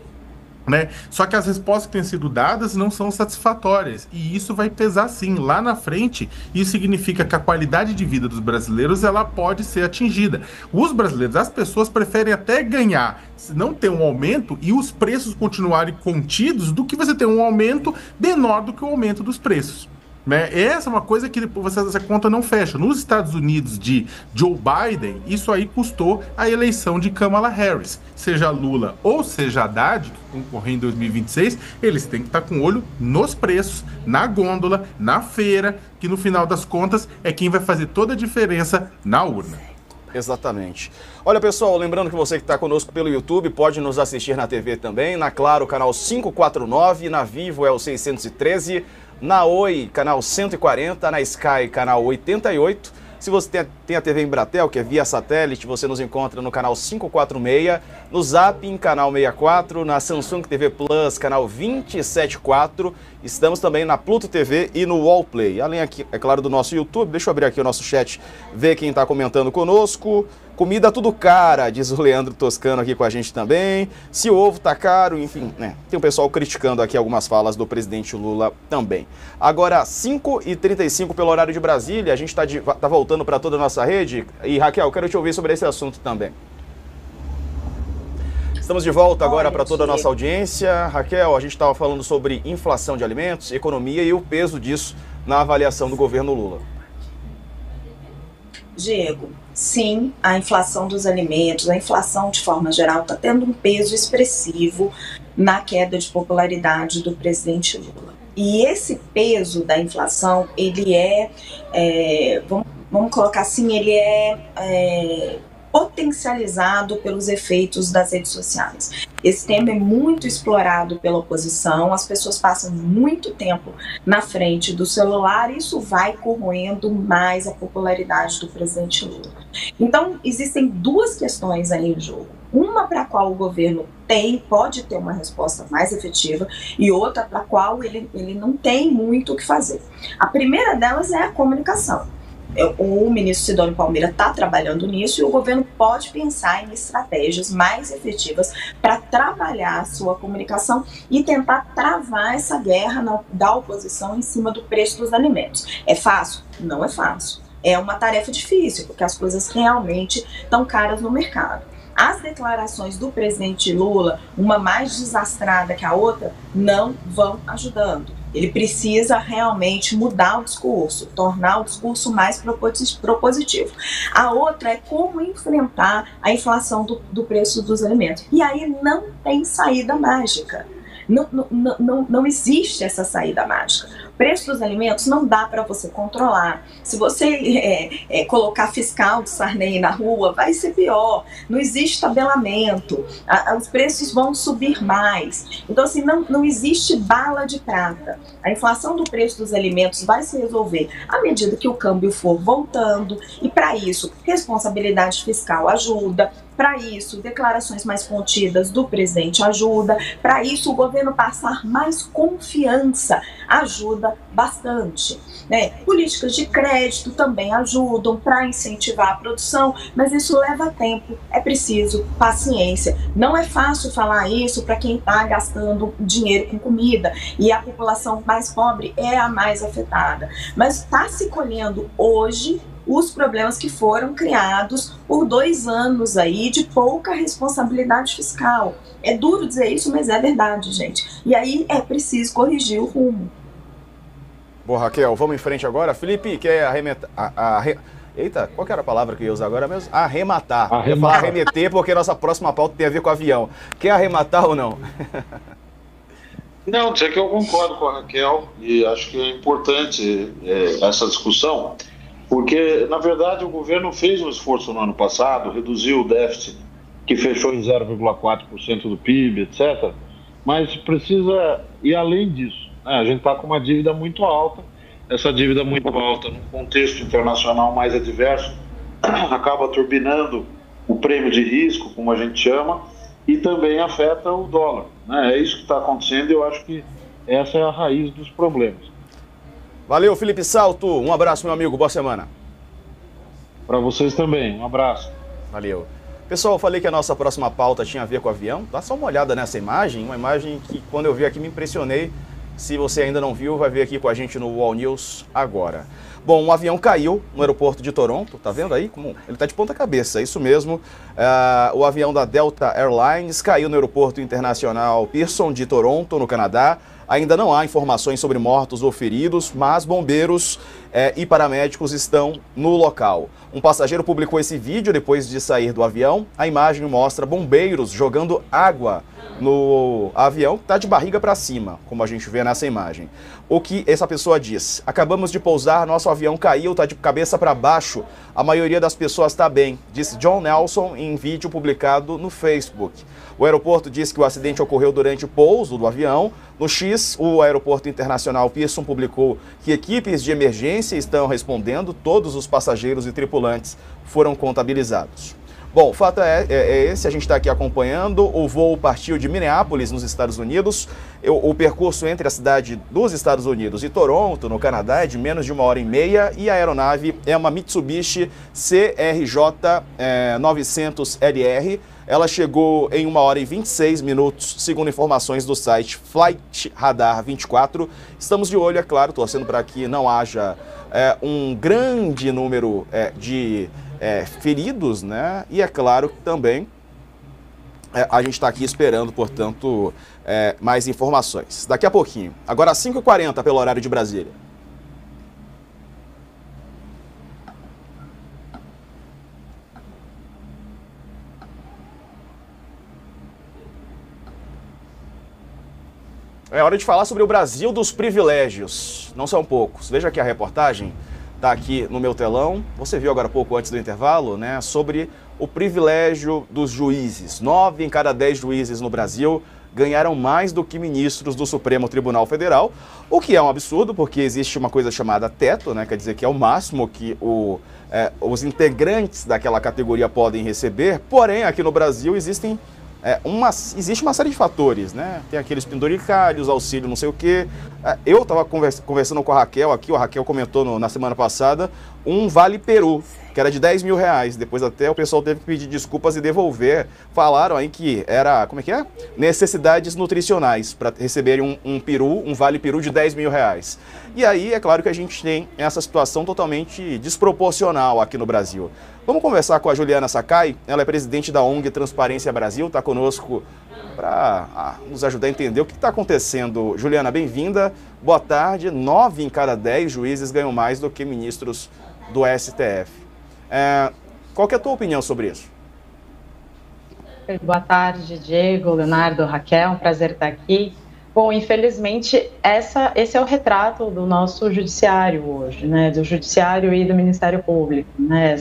né? Só que as respostas que têm sido dadas não são satisfatórias, e isso vai pesar sim lá na frente. Isso significa que a qualidade de vida dos brasileiros ela pode ser atingida. Os brasileiros, as pessoas preferem até ganhar, não ter um aumento e os preços continuarem contidos, do que você ter um aumento menor do que o aumento dos preços. Né? Essa é uma coisa que essa conta não fecha. Nos Estados Unidos de Joe Biden, isso aí custou a eleição de Kamala Harris. Seja Lula ou seja Haddad, que concorrer em 2026, eles têm que estar com o olho nos preços, na gôndola, na feira, que no final das contas é quem vai fazer toda a diferença na urna. Exatamente. Olha, pessoal, lembrando que você que está conosco pelo YouTube pode nos assistir na TV também, na Claro, canal 549, na Vivo é o 613, na Oi, canal 140, na Sky, canal 88. Se você tem a TV Embratel, que é via satélite, você nos encontra no canal 546, no Zapping, canal 64, na Samsung TV Plus, canal 274. Estamos também na Pluto TV e no Wallplay. Além aqui, é claro, do nosso YouTube. Deixa eu abrir aqui o nosso chat, ver quem está comentando conosco. Comida tudo cara, diz o Leandro Toscano aqui com a gente também. Se o ovo tá caro, enfim, né? Tem um pessoal criticando aqui algumas falas do presidente Lula também. Agora, 5h35 pelo horário de Brasília, a gente tá voltando para toda a nossa rede. E Raquel, quero te ouvir sobre esse assunto também. Estamos de volta agora para toda a nossa audiência. Raquel, a gente estava falando sobre inflação de alimentos, economia e o peso disso na avaliação do governo Lula. Diego, sim, a inflação dos alimentos, a inflação de forma geral está tendo um peso expressivo na queda de popularidade do presidente Lula. E esse peso da inflação, ele vamos colocar assim, ele é potencializado pelos efeitos das redes sociais. Esse tema é muito explorado pela oposição, as pessoas passam muito tempo na frente do celular e isso vai corroendo mais a popularidade do presidente Lula. Então, existem duas questões aí em jogo. Uma para a qual o governo pode ter uma resposta mais efetiva e outra para a qual ele não tem muito o que fazer. A primeira delas é a comunicação. O ministro Sidônio Palmeira está trabalhando nisso e o governo pode pensar em estratégias mais efetivas para trabalhar a sua comunicação e tentar travar essa guerra da oposição em cima do preço dos alimentos. É fácil? Não é fácil. É uma tarefa difícil, porque as coisas realmente estão caras no mercado. As declarações do presidente Lula, uma mais desastrada que a outra, não vão ajudando. Ele precisa realmente mudar o discurso, tornar o discurso mais propositivo. A outra é como enfrentar a inflação do preço dos alimentos. E aí não tem saída mágica. Não existe essa saída mágica. O preço dos alimentos não dá para você controlar. Se você colocar fiscal de Sarney na rua, vai ser pior. Não existe tabelamento. Os preços vão subir mais. Então, assim, não existe bala de prata. A inflação do preço dos alimentos vai se resolver à medida que o câmbio for voltando. E, para isso, responsabilidade fiscal ajuda. Para isso, declarações mais contidas do presidente ajuda. Para isso, o governo passar mais confiança ajuda bastante. Né? Políticas de crédito também ajudam para incentivar a produção, mas isso leva tempo, é preciso paciência. Não é fácil falar isso para quem está gastando dinheiro com comida e a população mais pobre é a mais afetada. Mas está se colhendo hoje os problemas que foram criados por 2 anos aí de pouca responsabilidade fiscal. É duro dizer isso, mas é verdade, gente. E aí é preciso corrigir o rumo. Boa, Raquel, vamos em frente agora. Felipe, quer arremeter... Eita, qual que era a palavra que eu ia usar agora mesmo? Arrematar. Eu ia falar arremeter porque nossa próxima pauta tem a ver com avião. Quer arrematar ou não? Não, dizer que eu concordo com a Raquel e acho que é importante essa discussão. Porque, na verdade, o governo fez um esforço no ano passado, reduziu o déficit, que fechou em 0,4% do PIB, etc. Mas precisa ir além disso. Né? A gente está com uma dívida muito alta. Essa dívida muito alta, num contexto internacional mais adverso, acaba turbinando o prêmio de risco, como a gente chama, e também afeta o dólar. Né? É isso que está acontecendo e eu acho que essa é a raiz dos problemas. Valeu, Felipe Salto. Um abraço, meu amigo. Boa semana. Para vocês também. Um abraço. Valeu. Pessoal, eu falei que a nossa próxima pauta tinha a ver com o avião. Dá só uma olhada nessa imagem. Uma imagem que, quando eu vi aqui, me impressionei. Se você ainda não viu, vai ver aqui com a gente no Wall News agora. Bom, um avião caiu no aeroporto de Toronto. Tá vendo aí? Como ele tá de ponta cabeça, é isso mesmo. O avião da Delta Airlines caiu no aeroporto internacional Pearson de Toronto, no Canadá, Ainda não há informações sobre mortos ou feridos, mas bombeiros e paramédicos estão no local. Um passageiro publicou esse vídeo depois de sair do avião. A imagem mostra bombeiros jogando água no avião, que está de barriga para cima, como a gente vê nessa imagem. O que essa pessoa diz? Acabamos de pousar, nosso avião caiu, está de cabeça para baixo. A maioria das pessoas está bem, disse John Nelson em vídeo publicado no Facebook. O aeroporto diz que o acidente ocorreu durante o pouso do avião. No X, o aeroporto internacional Pearson publicou que equipes de emergência estão respondendo, todos os passageiros e tripulantes foram contabilizados. Bom, o fato é esse, a gente está aqui acompanhando. O voo partiu de Minneapolis, nos Estados Unidos. O percurso entre a cidade dos Estados Unidos e Toronto, no Canadá, é de menos de 1h30 e a aeronave é uma Mitsubishi CRJ-900LR. Ela chegou em 1h26, segundo informações do site Flight Radar 24. Estamos de olho, é claro, torcendo para que não haja um grande número de feridos, né? E é claro que também a gente está aqui esperando, portanto, mais informações. Daqui a pouquinho. Agora às 5h40 pelo horário de Brasília. É hora de falar sobre o Brasil dos privilégios. Não são poucos. Veja aqui a reportagem. Está aqui no meu telão. Você viu agora há pouco, antes do intervalo, né, sobre o privilégio dos juízes. 9 em cada 10 juízes no Brasil ganharam mais do que ministros do Supremo Tribunal Federal, o que é um absurdo, porque existe uma coisa chamada teto, né, quer dizer que é o máximo que os integrantes daquela categoria podem receber. Porém, aqui no Brasil existe uma série de fatores, né? Tem aqueles penduricalhos, auxílio não sei o quê. Eu estava conversando com a Raquel aqui, a Raquel comentou na semana passada, um Vale Peru, que era de R$10.000. Depois até o pessoal teve que pedir desculpas e devolver. Falaram aí que era, como é que é? Necessidades nutricionais, para receberem um Vale Peru de R$10.000. E aí, é claro que a gente tem essa situação totalmente desproporcional aqui no Brasil. Vamos conversar com a Juliana Sakai, ela é presidente da ONG Transparência Brasil, está conosco para nos ajudar a entender o que está acontecendo. Juliana, bem-vinda, boa tarde. 9 em cada 10 juízes ganham mais do que ministros do STF. Qual que é a tua opinião sobre isso? Boa tarde, Diego, Leonardo, Raquel, um prazer estar aqui. Bom, infelizmente, esse é o retrato do nosso judiciário hoje, né, do judiciário e do Ministério Público, né,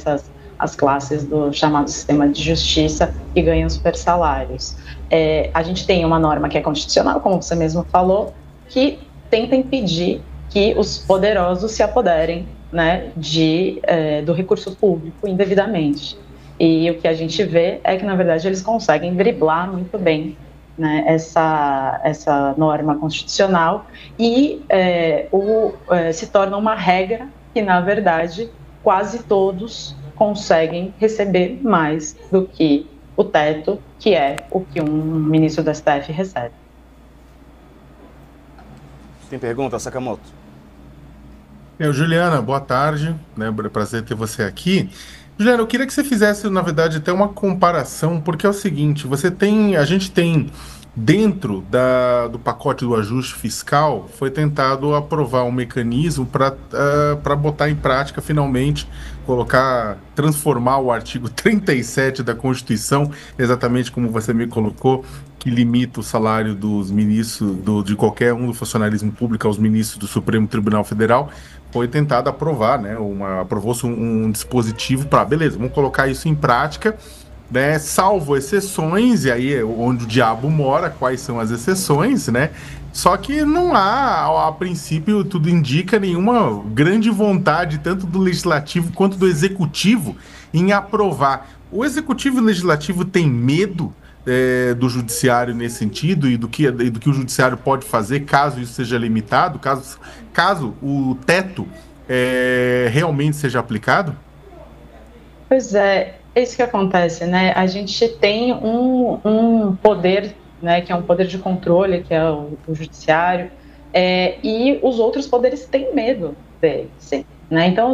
as classes do chamado sistema de justiça que ganham super salários. A gente tem uma norma que é constitucional, como você mesmo falou, que tenta impedir que os poderosos se apoderem, né, do recurso público indevidamente. E o que a gente vê é que, na verdade, eles conseguem driblar muito bem, né, essa norma constitucional e se torna uma regra que, na verdade, quase todos conseguem receber mais do que o teto, que é o que um ministro do STF recebe. Tem pergunta, Sakamoto? Juliana, boa tarde, né? Prazer ter você aqui. Juliana, eu queria que você fizesse, na verdade, até uma comparação, porque é o seguinte, a gente tem, dentro do pacote do ajuste fiscal, foi tentado aprovar um mecanismo para botar em prática, finalmente, transformar o artigo 37 da Constituição, exatamente como você me colocou, que limita o salário dos ministros, de qualquer um do funcionalismo público aos ministros do Supremo Tribunal Federal. Foi tentado aprovar, né? Aprovou-se um dispositivo para, beleza, vamos colocar isso em prática, né? Salvo exceções, e aí é onde o diabo mora, quais são as exceções, né? Só que não há, a princípio, tudo indica nenhuma grande vontade, tanto do Legislativo quanto do Executivo, em aprovar. O Executivo e o Legislativo têm medo do Judiciário nesse sentido e do que o Judiciário pode fazer caso isso seja limitado, caso o teto realmente seja aplicado? Pois é isso que acontece, né? A gente tem um poder, né, que é um poder de controle, que é o Judiciário, e os outros poderes têm medo dele, sim, né? Então,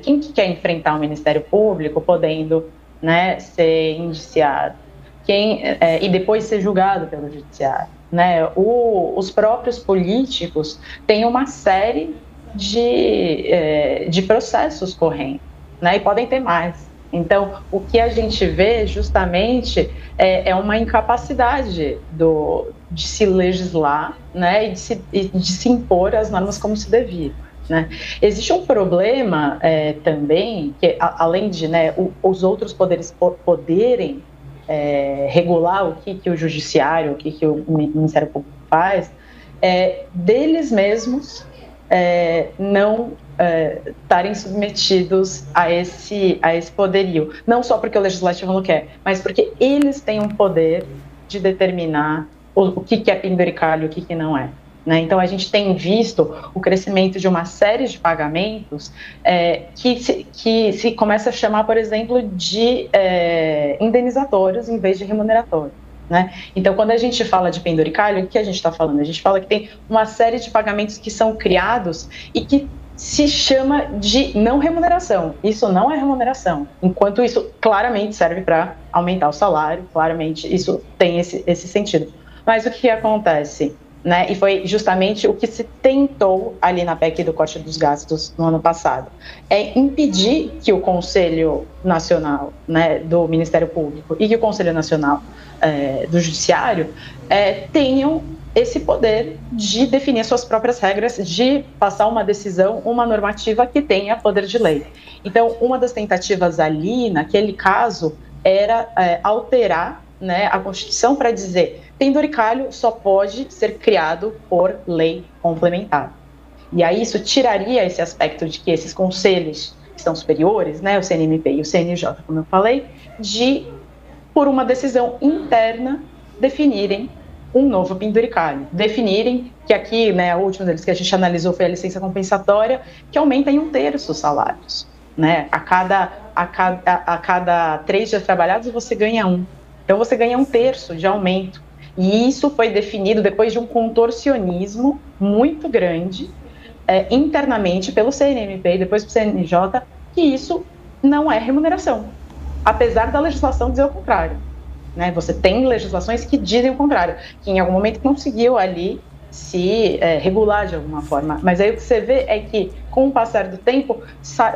quem que quer enfrentar o Ministério Público podendo, né, ser indiciado? E depois ser julgado pelo Judiciário, né? Os próprios políticos têm uma série de processos correndo, né? E podem ter mais. Então, o que a gente vê justamente é uma incapacidade de se legislar, né? E de se impor as normas como se devia. Né? Existe um problema também, que além de, né, os outros poderes poderem regular o que o judiciário, o que o Ministério Público faz, deles mesmos não estarem submetidos a esse poderio. Não só porque o legislativo não quer, mas porque eles têm um poder de determinar o que é penduricalho e o que não é. Né? Então, a gente tem visto o crescimento de uma série de pagamentos que se começa a chamar, por exemplo, de indenizatórios em vez de remuneratórios. Né? Então, quando a gente fala de penduricalho, o que a gente está falando? A gente fala que tem uma série de pagamentos que são criados e que se chama de não remuneração. Isso não é remuneração, enquanto isso claramente serve para aumentar o salário, claramente isso tem esse sentido. Mas o que acontece? Né? E foi justamente o que se tentou ali na PEC do corte dos gastos no ano passado, impedir que o Conselho Nacional, né, do Ministério Público e que o Conselho Nacional do Judiciário tenham esse poder de definir suas próprias regras, de passar uma decisão, uma normativa que tenha poder de lei. Então, uma das tentativas ali, naquele caso, era alterar, né, a Constituição para dizer penduricalho só pode ser criado por lei complementar. E aí isso tiraria esse aspecto de que esses conselhos que são superiores, né, o CNMP e o CNJ, como eu falei, por uma decisão interna, definirem um novo penduricalho. Definirem que aqui, né, o último deles que a gente analisou foi a licença compensatória, que aumenta em 1/3 os salários. Né? A cada 3 dias trabalhados você ganha 1. Então você ganha 1/3 de aumento. E isso foi definido depois de um contorcionismo muito grande internamente pelo CNMP e depois pelo CNJ, que isso não é remuneração, apesar da legislação dizer o contrário. Né? Você tem legislações que dizem o contrário, que em algum momento conseguiu ali se regular de alguma forma. Mas aí o que você vê é que, com o passar do tempo,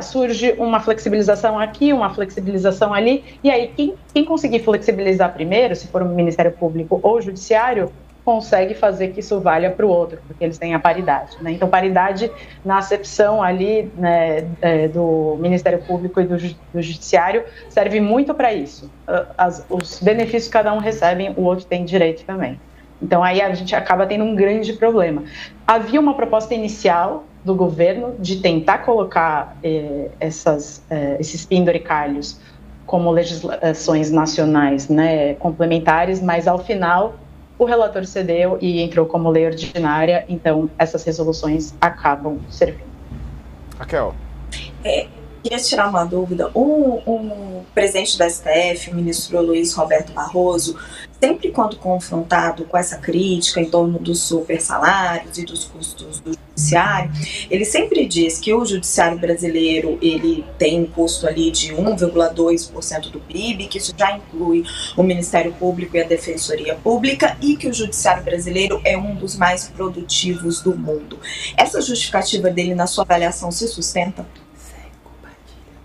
surge uma flexibilização aqui, uma flexibilização ali, e aí quem conseguir flexibilizar primeiro, se for o Ministério Público ou o Judiciário, consegue fazer que isso valha para o outro, porque eles têm a paridade. Né? Então, paridade na acepção ali, né, do Ministério Público e do Judiciário serve muito para isso. Os benefícios que cada um recebe, o outro tem direito também. Então, aí a gente acaba tendo um grande problema. Havia uma proposta inicial do governo de tentar colocar esses penduricalhos como legislações nacionais, né, complementares, mas, ao final, o relator cedeu e entrou como lei ordinária, então essas resoluções acabam servindo. Raquel. Queria tirar uma dúvida. O presidente da STF, o ministro Luiz Roberto Barroso, sempre quando confrontado com essa crítica em torno dos super salários e dos custos do judiciário, ele sempre diz que o judiciário brasileiro ele tem um custo ali de 1,2% do PIB, que isso já inclui o Ministério Público e a Defensoria Pública, e que o judiciário brasileiro é um dos mais produtivos do mundo. Essa justificativa dele, na sua avaliação, se sustenta?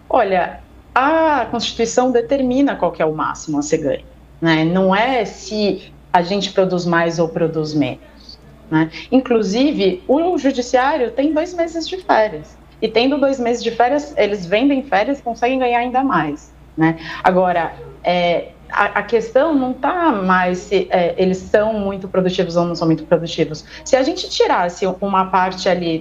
Olha, a Constituição determina qual que é o máximo a ser ganho, né? Não é se a gente produz mais ou produz menos, né? Inclusive, o Judiciário tem 2 meses de férias. E tendo 2 meses de férias, eles vendem férias e conseguem ganhar ainda mais, né? Agora, a questão não está mais se eles são muito produtivos ou não são muito produtivos. Se a gente tirasse uma parte ali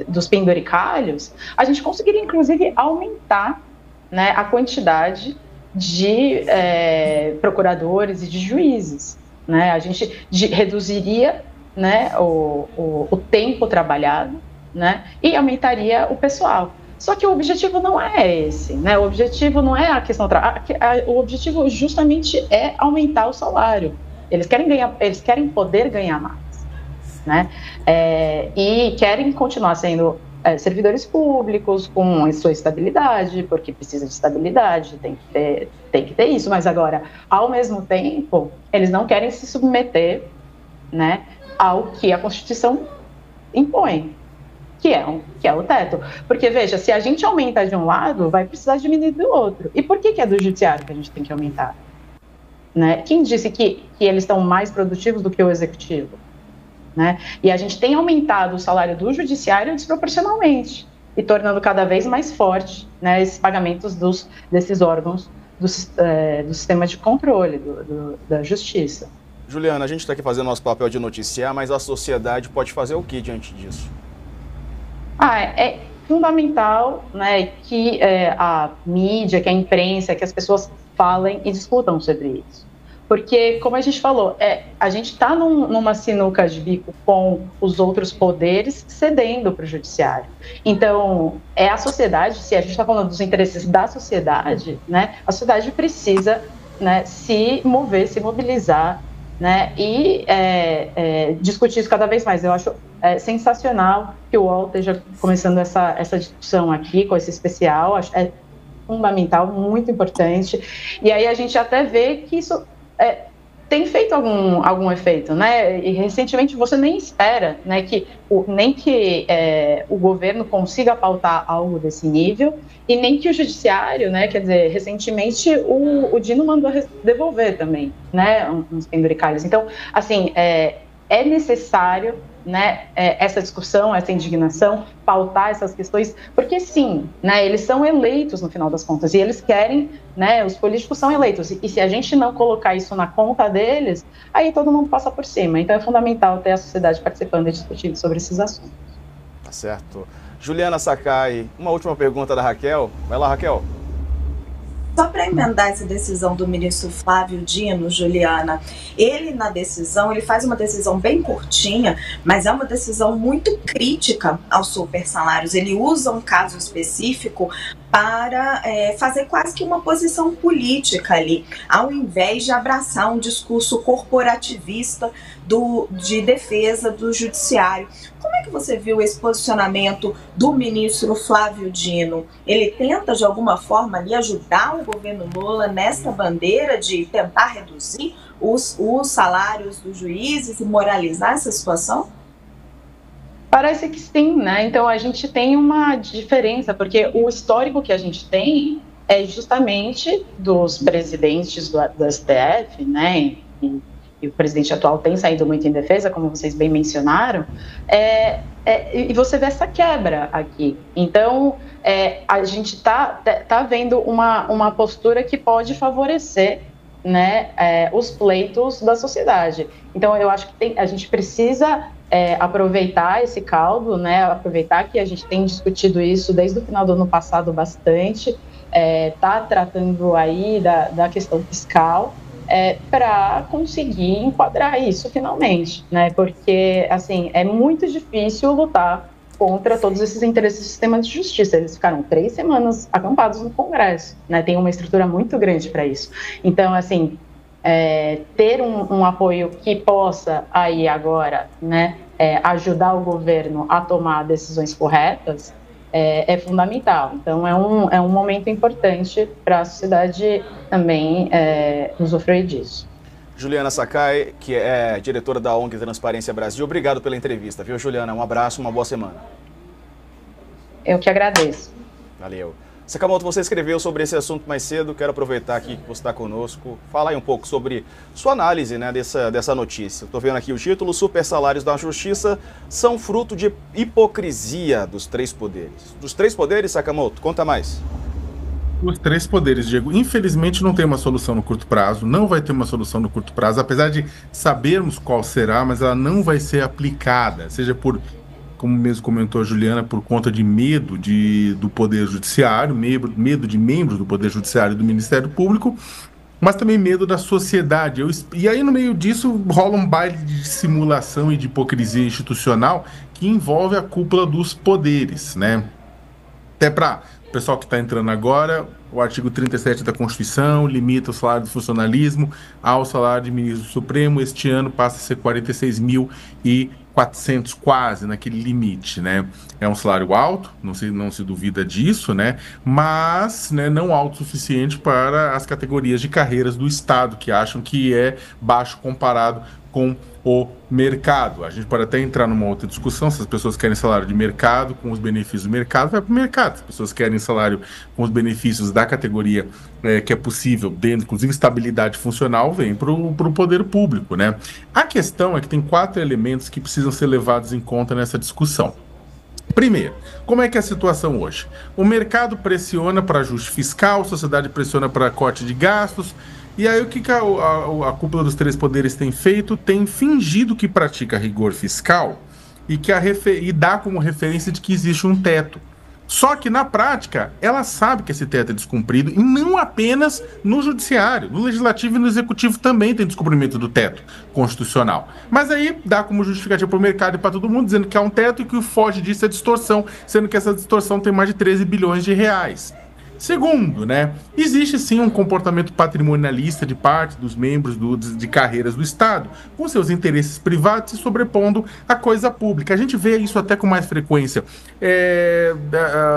dos penduricalhos, a gente conseguiria, inclusive, aumentar, né, a quantidade de procuradores e de juízes. Né? A gente reduziria, né, o tempo trabalhado, né, e aumentaria o pessoal. Só que o objetivo não é esse, né? O objetivo não é a questão... O objetivo justamente é aumentar o salário. Eles querem poder ganhar mais. Né? E querem continuar sendo servidores públicos com a sua estabilidade, porque precisa de estabilidade, tem que ter isso, mas agora, ao mesmo tempo, eles não querem se submeter, né, ao que a Constituição impõe, que é o teto. Porque, veja, se a gente aumenta de um lado, vai precisar diminuir do outro. E por que é do judiciário que a gente tem que aumentar? Né? Quem disse que eles estão mais produtivos do que o executivo? Né? E a gente tem aumentado o salário do judiciário desproporcionalmente e tornando cada vez mais forte, né, esses pagamentos desses órgãos do sistema de controle da justiça. Juliana, a gente está aqui fazendo nosso papel de noticiar, mas a sociedade pode fazer o que diante disso? É fundamental, né, que a mídia, que a imprensa, que as pessoas falem e discutam sobre isso. Porque, como a gente falou, a gente está numa sinuca de bico com os outros poderes cedendo para o judiciário. Então, a sociedade, se a gente está falando dos interesses da sociedade, né, a sociedade precisa, né, se mover, se mobilizar, né, e discutir isso cada vez mais. Eu acho sensacional que o UOL esteja começando essa discussão aqui, com esse especial. Acho fundamental, muito importante. E aí a gente até vê que isso tem feito algum efeito, né? E recentemente você nem espera, né, que o governo consiga pautar algo desse nível e nem que o judiciário, né? Quer dizer, recentemente o Dino mandou devolver também, né, uns penduricalhos. Então, assim, é necessário, né, essa discussão, essa indignação, pautar essas questões, porque sim, né, eles são eleitos no final das contas e eles querem, né, os políticos são eleitos e se a gente não colocar isso na conta deles, aí todo mundo passa por cima. Então é fundamental ter a sociedade participando e discutindo sobre esses assuntos. Tá certo. Juliana Sakai, uma última pergunta da Raquel. Vai lá, Raquel. Só para emendar essa decisão do ministro Flávio Dino, Juliana, ele na decisão, ele faz uma decisão bem curtinha, mas é uma decisão muito crítica aos supersalários. Ele usa um caso específico para fazer quase que uma posição política ali, ao invés de abraçar um discurso corporativista de defesa do judiciário. Como é que você viu esse posicionamento do ministro Flávio Dino? Ele tenta, de alguma forma, ali, ajudar o governo Lula nessa bandeira de tentar reduzir os salários dos juízes e moralizar essa situação? Parece que sim, né? Então a gente tem uma diferença, porque o histórico que a gente tem é justamente dos presidentes do STF, né? E o presidente atual tem saído muito em defesa, como vocês bem mencionaram, e você vê essa quebra aqui. Então, a gente está vendo uma postura que pode favorecer, né, os pleitos da sociedade. Então, eu acho que a gente precisa aproveitar esse caldo, né, aproveitar que a gente tem discutido isso desde o final do ano passado bastante, tá tratando aí da questão fiscal, para conseguir enquadrar isso finalmente, né? Porque, assim, é muito difícil lutar contra todos esses interesses do sistema de justiça. Eles ficaram 3 semanas acampados no Congresso, né? Tem uma estrutura muito grande para isso. Então, assim, ter um apoio que possa aí agora, né, ajudar o governo a tomar decisões corretas é fundamental. Então, é um momento importante para a sociedade também usufruir disso. Juliana Sakai, que é diretora da ONG Transparência Brasil, obrigado pela entrevista, viu, Juliana? Um abraço, uma boa semana. Eu que agradeço. Valeu. Sakamoto, você escreveu sobre esse assunto mais cedo, quero aproveitar aqui que você está conosco. Fala aí um pouco sobre sua análise, né, dessa notícia. Estou vendo aqui o título: Supersalários da Justiça são fruto de hipocrisia dos 3 poderes. Dos 3 poderes, Sakamoto, conta mais. Os 3 poderes, Diego. Infelizmente não tem uma solução no curto prazo, não vai ter uma solução no curto prazo, apesar de sabermos qual será, mas ela não vai ser aplicada, seja por, como mesmo comentou a Juliana, por conta de medo do Poder Judiciário, medo de membros do Poder Judiciário e do Ministério Público, mas também medo da sociedade. E aí, no meio disso, rola um baile de simulação e de hipocrisia institucional que envolve a cúpula dos poderes, né? Até para pessoal que está entrando agora, o artigo 37 da Constituição limita o salário do funcionalismo ao salário de ministro supremo. Este ano passa a ser 46.400, quase naquele limite, né? É um salário alto, não se duvida disso, né? Mas, né, não alto o suficiente para as categorias de carreiras do Estado, que acham que é baixo comparado com o mercado. A gente pode até entrar numa outra discussão, se as pessoas querem salário de mercado com os benefícios do mercado, vai para o mercado. Se as pessoas querem salário com os benefícios da categoria que é possível, dentro, inclusive estabilidade funcional, vem para o poder público, né? A questão é que tem 4 elementos que precisam ser levados em conta nessa discussão. Primeiro, como é que é a situação hoje? O mercado pressiona para ajuste fiscal, a sociedade pressiona para corte de gastos. E aí o que a cúpula dos 3 poderes tem feito? Tem fingido que pratica rigor fiscal e dá como referência de que existe um teto. Só que na prática, ela sabe que esse teto é descumprido, e não apenas no judiciário, no legislativo e no executivo também tem descumprimento do teto constitucional. Mas aí dá como justificativa para o mercado e para todo mundo, dizendo que há um teto e que o foge disso é distorção, sendo que essa distorção tem mais de 13 bilhões de reais. Segundo, né, existe sim um comportamento patrimonialista de parte dos membros de carreiras do Estado, com seus interesses privados se sobrepondo à coisa pública. A gente vê isso até com mais frequência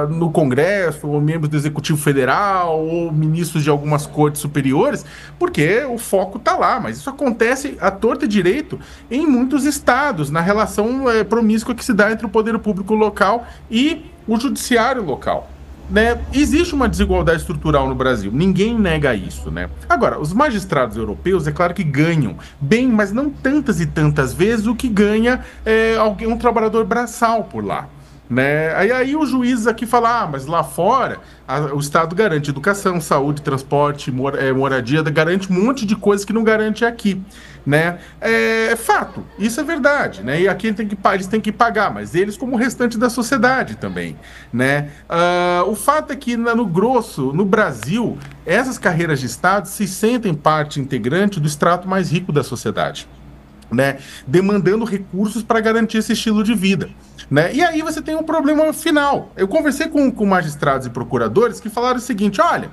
no Congresso, ou membros do Executivo Federal, ou ministros de algumas cortes superiores, porque o foco está lá, mas isso acontece à torta e direito em muitos estados, na relação promíscua que se dá entre o poder público local e o judiciário local. Né? Existe uma desigualdade estrutural no Brasil, ninguém nega isso, né? Agora, os magistrados europeus, é claro que ganham bem, mas não tantas e tantas vezes o que ganha um trabalhador braçal por lá, né? Aí os juízes aqui falam, mas lá fora o Estado garante educação, saúde, transporte, moradia, garante um monte de coisas que não garante aqui, né? É fato, isso é verdade, né? E aqui eles têm que pagar, mas eles como o restante da sociedade também, né? O fato é que no grosso, no Brasil, essas carreiras de Estado se sentem parte integrante do extrato mais rico da sociedade, né? Demandando recursos para garantir esse estilo de vida, né? E aí você tem um problema final. Eu conversei com magistrados e procuradores que falaram o seguinte, olha,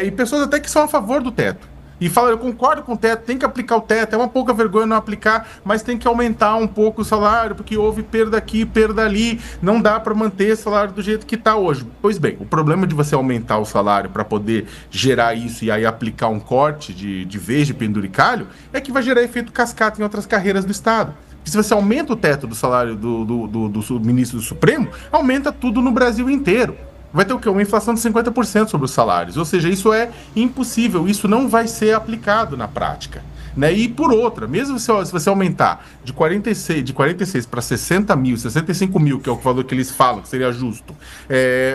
e pessoas até que são a favor do teto, e falaram, eu concordo com o teto, tem que aplicar o teto, é uma pouca vergonha não aplicar, mas tem que aumentar um pouco o salário, porque houve perda aqui, perda ali, não dá para manter o salário do jeito que está hoje. Pois bem, o problema de você aumentar o salário para poder gerar isso e aí aplicar um corte de vez de penduricalho, é que vai gerar efeito cascata em outras carreiras do Estado. Se você aumenta o teto do salário do ministro do Supremo, aumenta tudo no Brasil inteiro. Vai ter o quê? Uma inflação de 50% sobre os salários. Ou seja, isso é impossível, isso não vai ser aplicado na prática, né? E por outra, mesmo se você aumentar de 46 para 60 mil, 65 mil, que é o valor que eles falam que seria justo,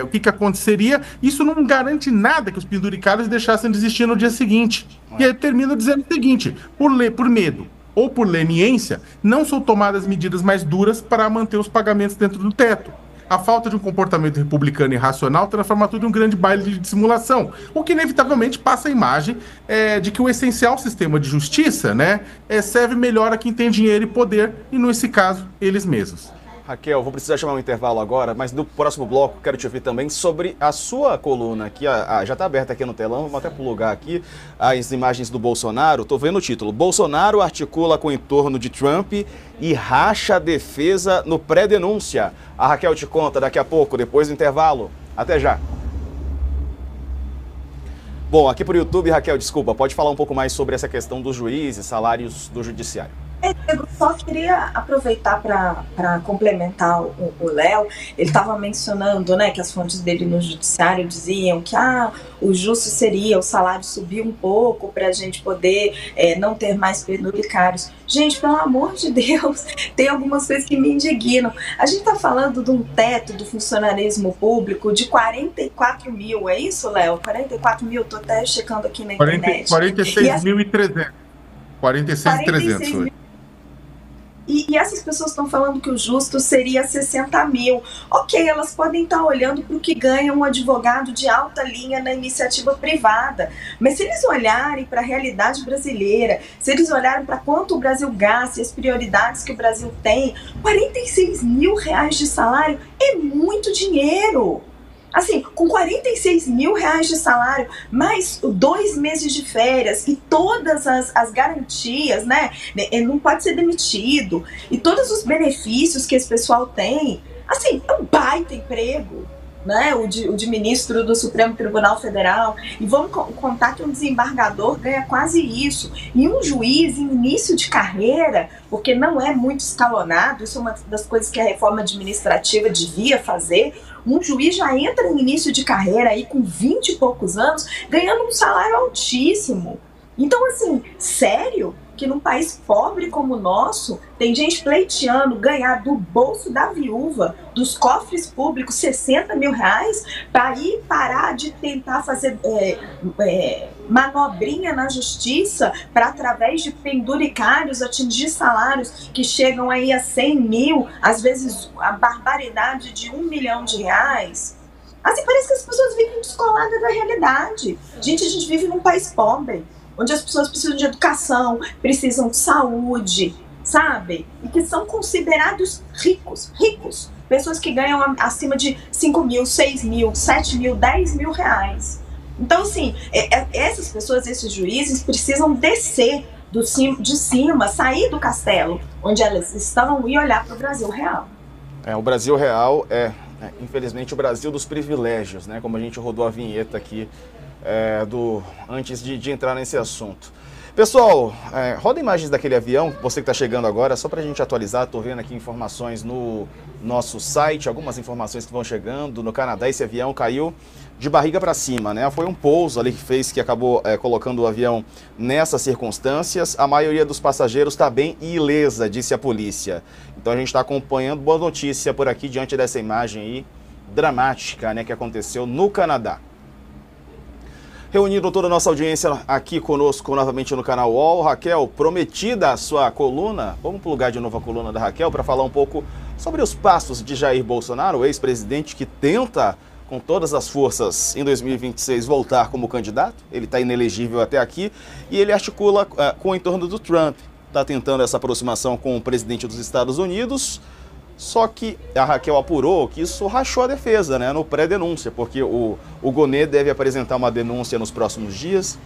o que aconteceria? Isso não garante nada que os penduricalhos deixassem de existir no dia seguinte. E aí termina dizendo o seguinte, por medo ou por leniência, não são tomadas medidas mais duras para manter os pagamentos dentro do teto. A falta de um comportamento republicano e racional transforma tudo em um grande baile de dissimulação, o que inevitavelmente passa a imagem de que o essencial sistema de justiça, né, serve melhor a quem tem dinheiro e poder, e nesse caso, eles mesmos. Raquel, vou precisar chamar um intervalo agora, mas no próximo bloco quero te ouvir também sobre a sua coluna, que já está aberta aqui no telão, vamos até plugar aqui as imagens do Bolsonaro. Estou vendo o título, Bolsonaro articula com o entorno de Trump e racha a defesa no pré-denúncia. A Raquel te conta daqui a pouco, depois do intervalo. Até já. Bom, aqui para o YouTube, Raquel, desculpa, pode falar um pouco mais sobre essa questão dos juízes, salários do judiciário. Eu só queria aproveitar para complementar o Léo. Ele estava mencionando, né, que as fontes dele no judiciário diziam que o justo seria o salário subir um pouco para a gente poder não ter mais penduricários. Gente, pelo amor de Deus, tem algumas coisas que me indignam. A gente está falando de um teto do funcionalismo público de 44 mil, é isso, Léo? 44 mil, estou até checando aqui na internet. 46.300. 46.300 hoje. E essas pessoas estão falando que o justo seria 60 mil. Ok, elas podem estar olhando para o que ganha um advogado de alta linha na iniciativa privada. Mas se eles olharem para a realidade brasileira, se eles olharem para quanto o Brasil gasta e as prioridades que o Brasil tem, 46 mil reais de salário é muito dinheiro. Assim, com 46 mil reais de salário, mais 2 meses de férias e todas as garantias, né? Não pode ser demitido. E todos os benefícios que esse pessoal tem. Assim, é um baita emprego, né? O de ministro do Supremo Tribunal Federal. E vamos contar que um desembargador ganha quase isso. E um juiz em início de carreira, porque não é muito escalonado, isso é uma das coisas que a reforma administrativa devia fazer. Um juiz já entra no início de carreira aí com 20 e poucos anos, ganhando um salário altíssimo. Então, assim, sério que num país pobre como o nosso, tem gente pleiteando ganhar do bolso da viúva, dos cofres públicos, 60 mil reais, para ir parar de tentar fazer manobrinha na justiça para, através de penduricários, atingir salários que chegam aí a 100 mil, às vezes a barbaridade de 1 milhão de reais. Assim, parece que as pessoas vivem descoladas da realidade. Gente, a gente vive num país pobre, onde as pessoas precisam de educação, precisam de saúde, sabe? E que são considerados ricos. Pessoas que ganham acima de 5 mil, 6 mil, 7 mil, 10 mil reais. Então, assim, essas pessoas, esses juízes, precisam descer de cima, sair do castelo onde elas estão e olhar para o Brasil real. O Brasil real infelizmente, o Brasil dos privilégios, né? Como a gente rodou a vinheta aqui antes de entrar nesse assunto. Pessoal, roda imagens daquele avião, você que está chegando agora, só para a gente atualizar. Estou vendo aqui informações no nosso site, algumas informações que vão chegando. No Canadá, esse avião caiu de barriga para cima, né? Foi um pouso ali que acabou colocando o avião nessas circunstâncias. A maioria dos passageiros está bem e ilesa, disse a polícia. Então a gente está acompanhando, boa notícia por aqui, diante dessa imagem aí dramática, né, que aconteceu no Canadá. Reunindo toda a nossa audiência aqui conosco novamente no canal UOL. Raquel, prometida a sua coluna, vamos plugar de novo a coluna da Raquel para falar um pouco sobre os passos de Jair Bolsonaro, o ex-presidente que tenta, com todas as forças, em 2026 voltar como candidato. Ele está inelegível até aqui e ele articula com o entorno do Trump. Está tentando essa aproximação com o presidente dos Estados Unidos. Só que a Raquel apurou que isso rachou a defesa, né, no pré-denúncia, porque o Gonê deve apresentar uma denúncia nos próximos dias.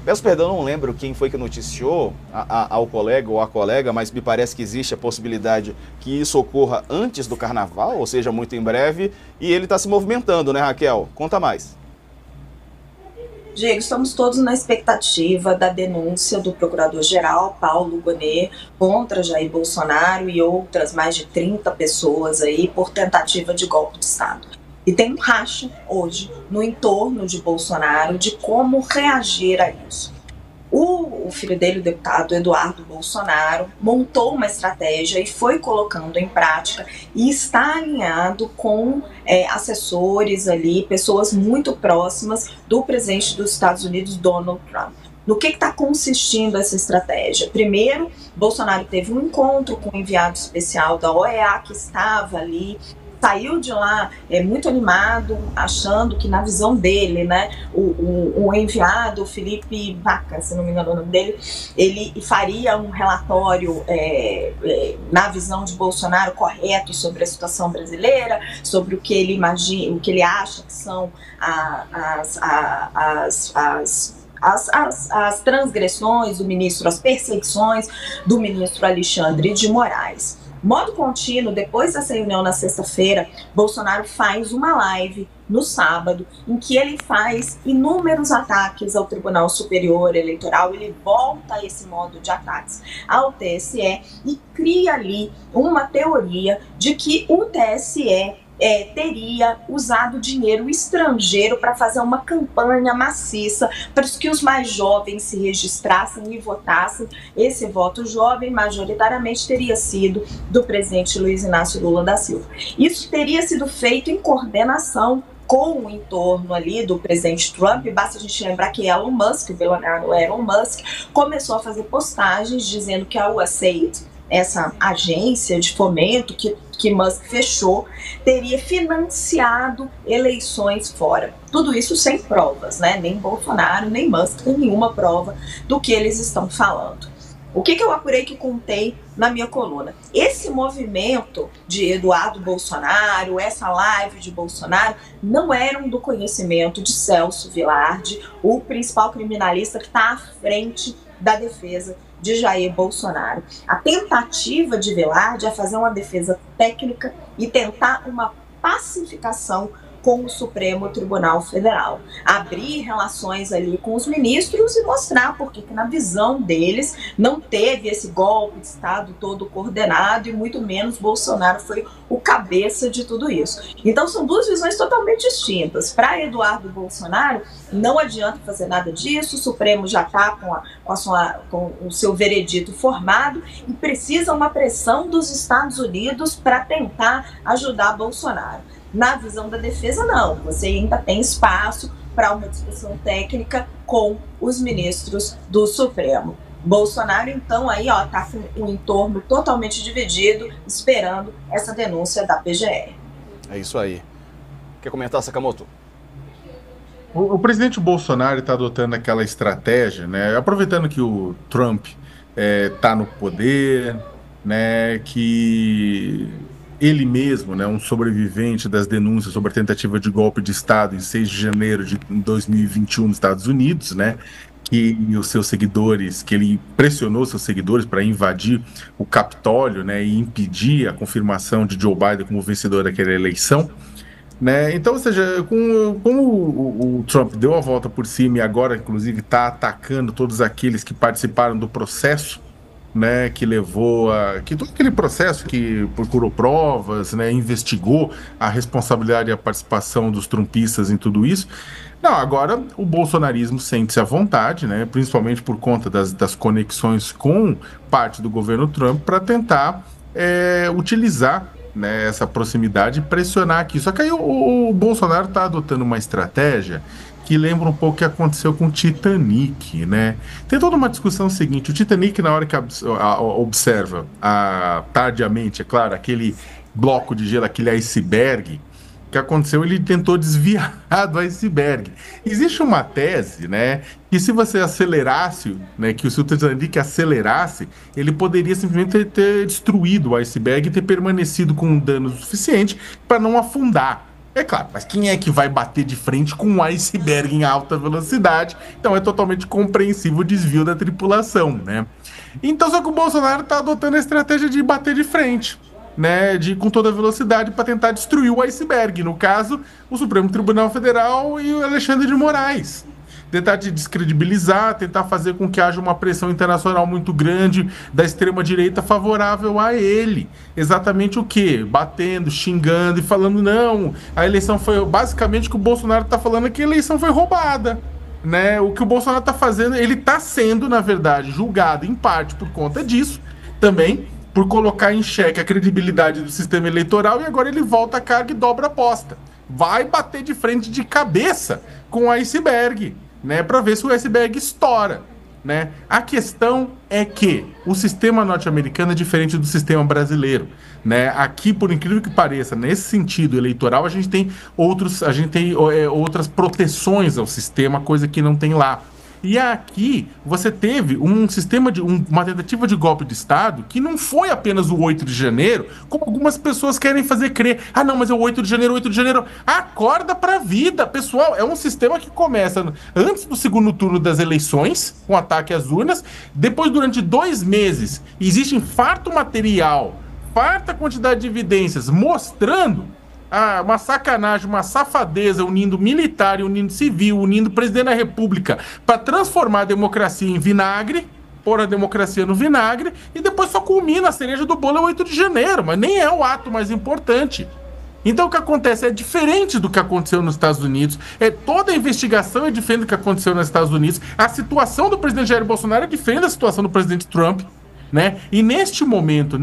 Peço perdão, não lembro quem foi que noticiou ao colega ou à colega, mas me parece que existe a possibilidade que isso ocorra antes do carnaval, ou seja, muito em breve, e ele está se movimentando, né, Raquel? Conta mais. Diego, estamos todos na expectativa da denúncia do procurador-geral Paulo Gonê contra Jair Bolsonaro e outras mais de 30 pessoas aí por tentativa de golpe de Estado. E tem um racha hoje no entorno de Bolsonaro de como reagir a isso. O filho dele, o deputado Eduardo Bolsonaro, montou uma estratégia e foi colocando em prática e está alinhado com assessores ali, pessoas muito próximas do presidente dos Estados Unidos, Donald Trump. No que está consistindo essa estratégia? Primeiro, Bolsonaro teve um encontro com o enviado especial da OEA que estava ali, saiu de lá muito animado, achando que na visão dele, né, o enviado, o Felipe Vaca, se não me engano o nome dele, ele faria um relatório na visão de Bolsonaro correto sobre a situação brasileira, sobre o que ele imagina, o que ele acha que são as transgressões do ministro, as perseguições do ministro Alexandre de Moraes. Modo contínuo, depois dessa reunião na sexta-feira, Bolsonaro faz uma live no sábado, em que ele faz inúmeros ataques ao Tribunal Superior Eleitoral. Ele volta a esse modo de ataques ao TSE e cria ali uma teoria de que o TSE teria usado dinheiro estrangeiro para fazer uma campanha maciça para que os mais jovens se registrassem e votassem. Esse voto jovem majoritariamente teria sido do presidente Luiz Inácio Lula da Silva. Isso teria sido feito em coordenação com o entorno ali do presidente Trump. Basta a gente lembrar que Elon Musk, o bilionário Elon Musk, começou a fazer postagens dizendo que a USAID, essa agência de fomento que Musk fechou, teria financiado eleições fora. Tudo isso sem provas, né? Nem Bolsonaro, nem Musk tem nenhuma prova do que eles estão falando. O que eu apurei que contei na minha coluna? Esse movimento de Eduardo Bolsonaro, essa live de Bolsonaro, não eram do conhecimento de Celso Vilardi, o principal criminalista que está à frente da defesa de Jair Bolsonaro. A tentativa de Vilardi é fazer uma defesa técnica e tentar uma pacificação com o Supremo Tribunal Federal. Abrir relações ali com os ministros e mostrar porque que na visão deles não teve esse golpe de Estado todo coordenado e muito menos Bolsonaro foi o cabeça de tudo isso. Então são duas visões totalmente distintas. Para Eduardo Bolsonaro, não adianta fazer nada disso, o Supremo já está com o seu veredito formado e precisa uma pressão dos Estados Unidos para tentar ajudar Bolsonaro. Na visão da defesa, não. Você ainda tem espaço para uma discussão técnica com os ministros do Supremo. Bolsonaro, então, aí está com o entorno totalmente dividido, esperando essa denúncia da PGR. É isso aí. Quer comentar, Sakamoto? O presidente Bolsonaro está adotando aquela estratégia, né? Aproveitando que o Trump está no poder, né? Que ele mesmo, né, um sobrevivente das denúncias sobre a tentativa de golpe de Estado em 6 de janeiro de 2021 nos Estados Unidos, né, que os seus seguidores, que ele pressionou seus seguidores para invadir o Capitólio, né, e impedir a confirmação de Joe Biden como vencedor daquela eleição, né? Então, ou seja, como o Trump deu a volta por cima e agora, inclusive, está atacando todos aqueles que participaram do processo, né, que levou que todo aquele processo que procurou provas, né, investigou a responsabilidade e a participação dos trumpistas em tudo isso. Não, agora o bolsonarismo sente-se à vontade, né, principalmente por conta das conexões com parte do governo Trump, para tentar utilizar, né, essa proximidade e pressionar aqui. Só que aí o Bolsonaro está adotando uma estratégia que lembra um pouco o que aconteceu com o Titanic, né? Tem toda uma discussão seguinte, o Titanic, na hora que observa tardiamente, é claro, aquele bloco de gelo, aquele iceberg, que aconteceu, ele tentou desviar do iceberg. Existe uma tese, né, que se você acelerasse, né, que se o Titanic acelerasse, ele poderia simplesmente ter destruído o iceberg e ter permanecido com um dano suficiente para não afundar. É claro, mas quem é que vai bater de frente com um iceberg em alta velocidade? Então é totalmente compreensível o desvio da tripulação, né? Então só que o Bolsonaro está adotando a estratégia de bater de frente, né? Com toda a velocidade para tentar destruir o iceberg. No caso, o Supremo Tribunal Federal e o Alexandre de Moraes. Tentar descredibilizar, tentar fazer com que haja uma pressão internacional muito grande da extrema-direita favorável a ele. Exatamente o quê? Batendo, xingando e falando, não, a eleição foi... Basicamente o que o Bolsonaro está falando é que a eleição foi roubada, né? O que o Bolsonaro está fazendo, ele está sendo, na verdade, julgado em parte por conta disso, também por colocar em xeque a credibilidade do sistema eleitoral, e agora ele volta a carga e dobra a aposta. Vai bater de frente de cabeça com o iceberg, né, para ver se o iceberg estoura, né? A questão é que o sistema norte-americano é diferente do sistema brasileiro, né? Aqui, por incrível que pareça, nesse sentido eleitoral, a gente tem outras proteções ao sistema, coisa que não tem lá. E aqui você teve um sistema uma tentativa de golpe de Estado que não foi apenas o 8 de janeiro, como algumas pessoas querem fazer crer. Ah, não, mas é o 8 de janeiro, 8 de janeiro. Acorda pra vida, pessoal. É um sistema que começa antes do segundo turno das eleições, com ataque às urnas. Depois, durante 2 meses, existe farto material, farta quantidade de evidências mostrando uma sacanagem, uma safadeza, unindo militar, unindo civil, unindo presidente da república para transformar a democracia em vinagre, pôr a democracia no vinagre, e depois só culmina a cereja do bolo é 8 de janeiro, mas nem é o ato mais importante. Então o que acontece é diferente do que aconteceu nos Estados Unidos, toda a investigação é diferente do que aconteceu nos Estados Unidos, a situação do presidente Jair Bolsonaro é diferente da situação do presidente Trump, né? E neste momento,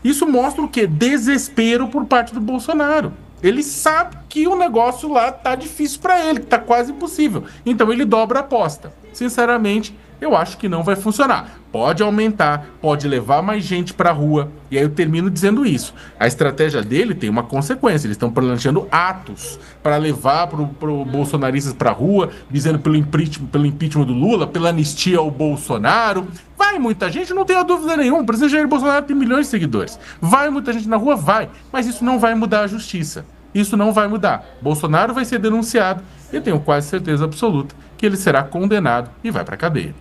isso mostra o quê? Desespero por parte do Bolsonaro. Ele sabe que o negócio lá tá difícil para ele, que tá quase impossível. Então ele dobra a aposta. Sinceramente, Eu acho que não vai funcionar. Pode aumentar, pode levar mais gente para a rua. E aí eu termino dizendo isso. A estratégia dele tem uma consequência. Eles estão planejando atos para levar pro bolsonaristas para a rua, dizendo pelo impeachment do Lula, pela anistia ao Bolsonaro. Vai muita gente, não tenho dúvida nenhuma. O presidente Jair Bolsonaro tem milhões de seguidores. Vai muita gente na rua? Vai. Mas isso não vai mudar a justiça. Isso não vai mudar. Bolsonaro vai ser denunciado e eu tenho quase certeza absoluta que ele será condenado e vai para a cadeia.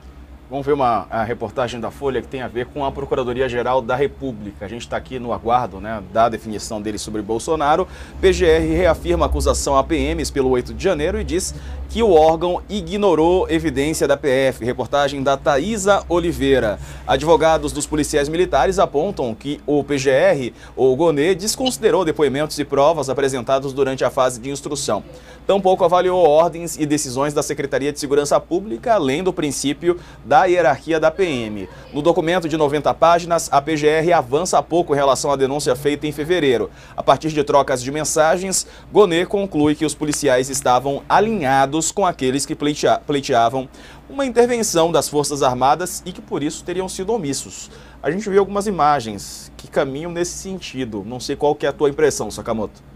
Vamos ver a reportagem da Folha que tem a ver com a Procuradoria-Geral da República. A gente está aqui no aguardo, né, da definição dele sobre Bolsonaro. PGR reafirma a acusação a PMs pelo 8 de janeiro e diz que o órgão ignorou evidência da PF. Reportagem da Thaisa Oliveira. Advogados dos policiais militares apontam que o PGR, ou Gonê, desconsiderou depoimentos e provas apresentados durante a fase de instrução. Tampouco avaliou ordens e decisões da Secretaria de Segurança Pública, além do princípio da hierarquia da PM. No documento de 90 páginas, a PGR avança pouco em relação à denúncia feita em fevereiro. A partir de trocas de mensagens, Gonê conclui que os policiais estavam alinhados com aqueles que pleiteavam uma intervenção das Forças Armadas e que por isso teriam sido omissos. A gente viu algumas imagens que caminham nesse sentido. Não sei qual que é a tua impressão, Sakamoto.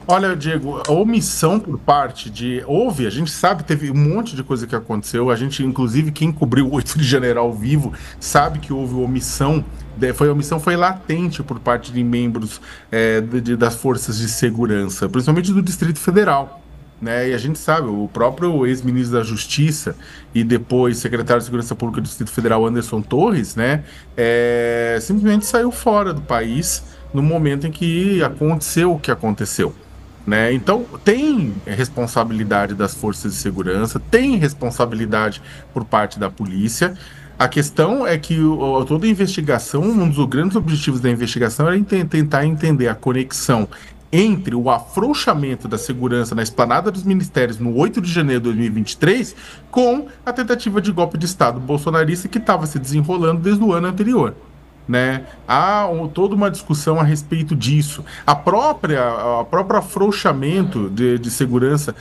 Olha, Diego, a omissão por parte de... a gente sabe, teve um monte de coisa que aconteceu. A gente, inclusive, quem cobriu o 8 de janeiro ao vivo, sabe que houve omissão. A omissão foi latente por parte de membros das forças de segurança, principalmente do Distrito Federal. Né? E a gente sabe, o próprio ex-ministro da Justiça e depois secretário de Segurança Pública do Distrito Federal, Anderson Torres, né, simplesmente saiu fora do país no momento em que aconteceu o que aconteceu. Né? Então, tem responsabilidade das forças de segurança, tem responsabilidade por parte da polícia. A questão é que toda a investigação, um dos grandes objetivos da investigação era tentar entender a conexão entre o afrouxamento da segurança na esplanada dos ministérios no 8 de janeiro de 2023 com a tentativa de golpe de Estado bolsonarista que estava se desenrolando desde o ano anterior. Né? Há toda uma discussão a respeito disso. A próprio afrouxamento de segurança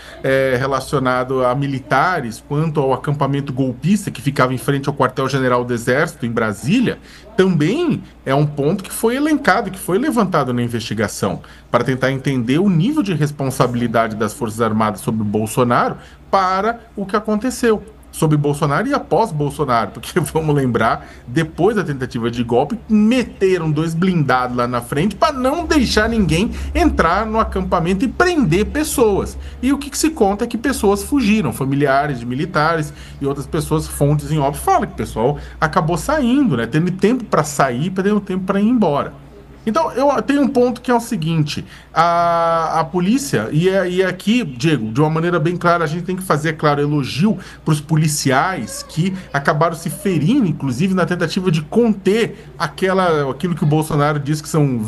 relacionado a militares quanto ao acampamento golpista que ficava em frente ao quartel-general do Exército em Brasília também é um ponto que foi elencado, que foi levantado na investigação para tentar entender o nível de responsabilidade das Forças Armadas sobre o Bolsonaro para o que aconteceu. Sobre Bolsonaro e após Bolsonaro, porque vamos lembrar, depois da tentativa de golpe, meteram 2 blindados lá na frente para não deixar ninguém entrar no acampamento e prender pessoas. E o que se conta é que pessoas fugiram, familiares de militares e outras pessoas, fontes em off, falam que o pessoal acabou saindo, né, tendo tempo para sair, perdendo tempo para ir embora. Então, eu tenho um ponto que é o seguinte, a polícia, e aqui, Diego, de uma maneira bem clara, a gente tem que fazer, claro, elogio para os policiais que acabaram se ferindo, inclusive, na tentativa de conter aquilo que o Bolsonaro diz que são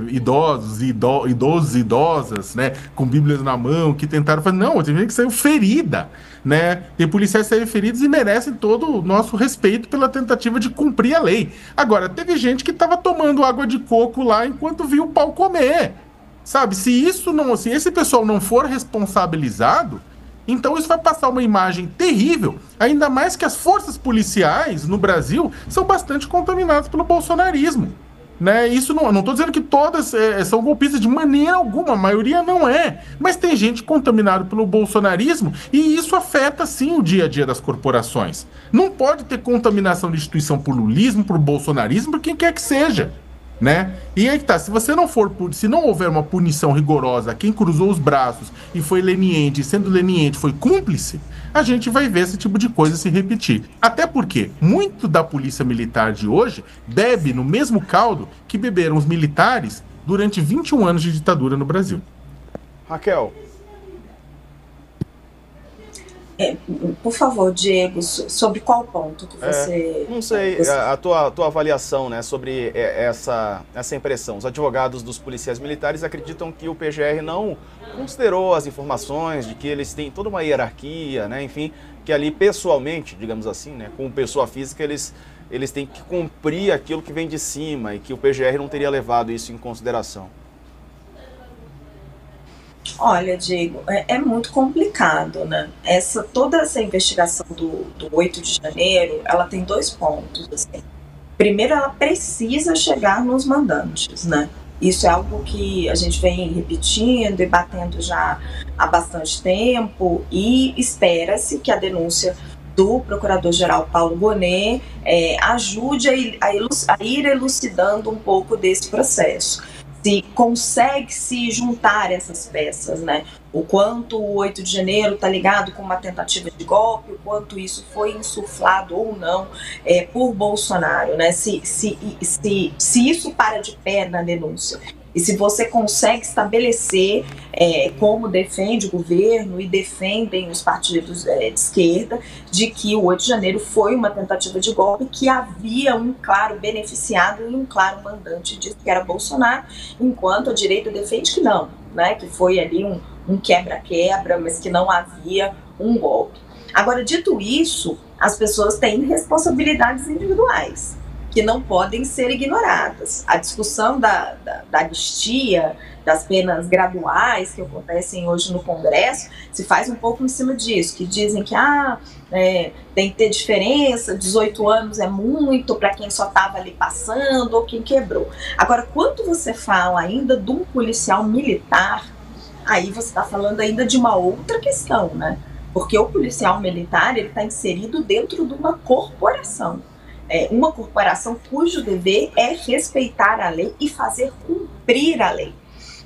idosos e idosas, né, com bíblias na mão, que tentaram fazer, não, tem gente que saiu ferida, né? Tem policiais que saíram feridos e merecem todo o nosso respeito pela tentativa de cumprir a lei. Agora, teve gente que estava tomando água de coco lá enquanto viu o pau comer. Sabe, se esse pessoal não for responsabilizado, então isso vai passar uma imagem terrível, ainda mais que as forças policiais no Brasil são bastante contaminadas pelo bolsonarismo. Né? Isso não estou dizendo que todas são golpistas de maneira alguma, a maioria não é, mas tem gente contaminada pelo bolsonarismo e isso afeta sim o dia a dia das corporações. Não pode ter contaminação de instituição por lulismo, por bolsonarismo, por quem quer que seja. Né? E aí que tá, se não houver uma punição rigorosa a quem cruzou os braços e foi leniente, e sendo leniente foi cúmplice, a gente vai ver esse tipo de coisa se repetir. Até porque muito da polícia militar de hoje bebe no mesmo caldo que beberam os militares durante 21 anos de ditadura no Brasil. Raquel. Por favor, Diego, sobre qual ponto que você... Não sei, a tua avaliação, né, sobre essa impressão. Os advogados dos policiais militares acreditam que o PGR não considerou as informações de que eles têm toda uma hierarquia, né, enfim, que ali pessoalmente, digamos assim, né, como pessoa física, eles têm que cumprir aquilo que vem de cima e que o PGR não teria levado isso em consideração. Olha, Diego, é muito complicado, né? Toda essa investigação do 8 de janeiro, ela tem 2 pontos, assim. Primeiro, ela precisa chegar nos mandantes, né? Isso é algo que a gente vem repetindo e batendo já há bastante tempo, e espera-se que a denúncia do Procurador-Geral Paulo Gonet ajude a ir elucidando um pouco desse processo. Se consegue se juntar essas peças, né? O quanto o 8 de janeiro está ligado com uma tentativa de golpe, o quanto isso foi insuflado ou não por Bolsonaro, né? Se isso para de pé na denúncia, e se você consegue estabelecer, como defende o governo e defendem os partidos de esquerda, de que o 8 de janeiro foi uma tentativa de golpe, que havia um claro beneficiado e um claro mandante disso, que era Bolsonaro, enquanto a direita defende que não, né, que foi ali um quebra-quebra, mas que não havia um golpe. Agora, dito isso, as pessoas têm responsabilidades individuais, que não podem ser ignoradas. A discussão da anistia, das penas graduais que acontecem hoje no Congresso, se faz um pouco em cima disso, que dizem que tem que ter diferença, 18 anos é muito para quem só estava ali passando ou quem quebrou. Agora, quando você fala ainda de um policial militar, aí você está falando ainda de uma outra questão, né? Porque o policial militar, ele está inserido dentro de uma corporação. Uma corporação cujo dever é respeitar a lei e fazer cumprir a lei.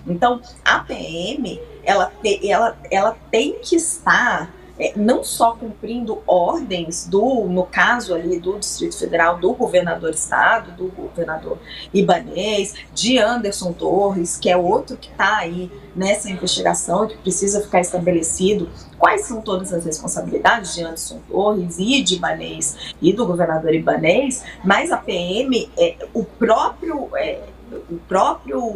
Então, a PM, ela tem que estar não só cumprindo ordens no caso ali do Distrito Federal, do governador Estado, do governador Ibanez, de Anderson Torres, que é outro que está aí nessa investigação, que precisa ficar estabelecido quais são todas as responsabilidades de Anderson Torres e de Ibanez e do governador Ibanez, mas a PM, o próprio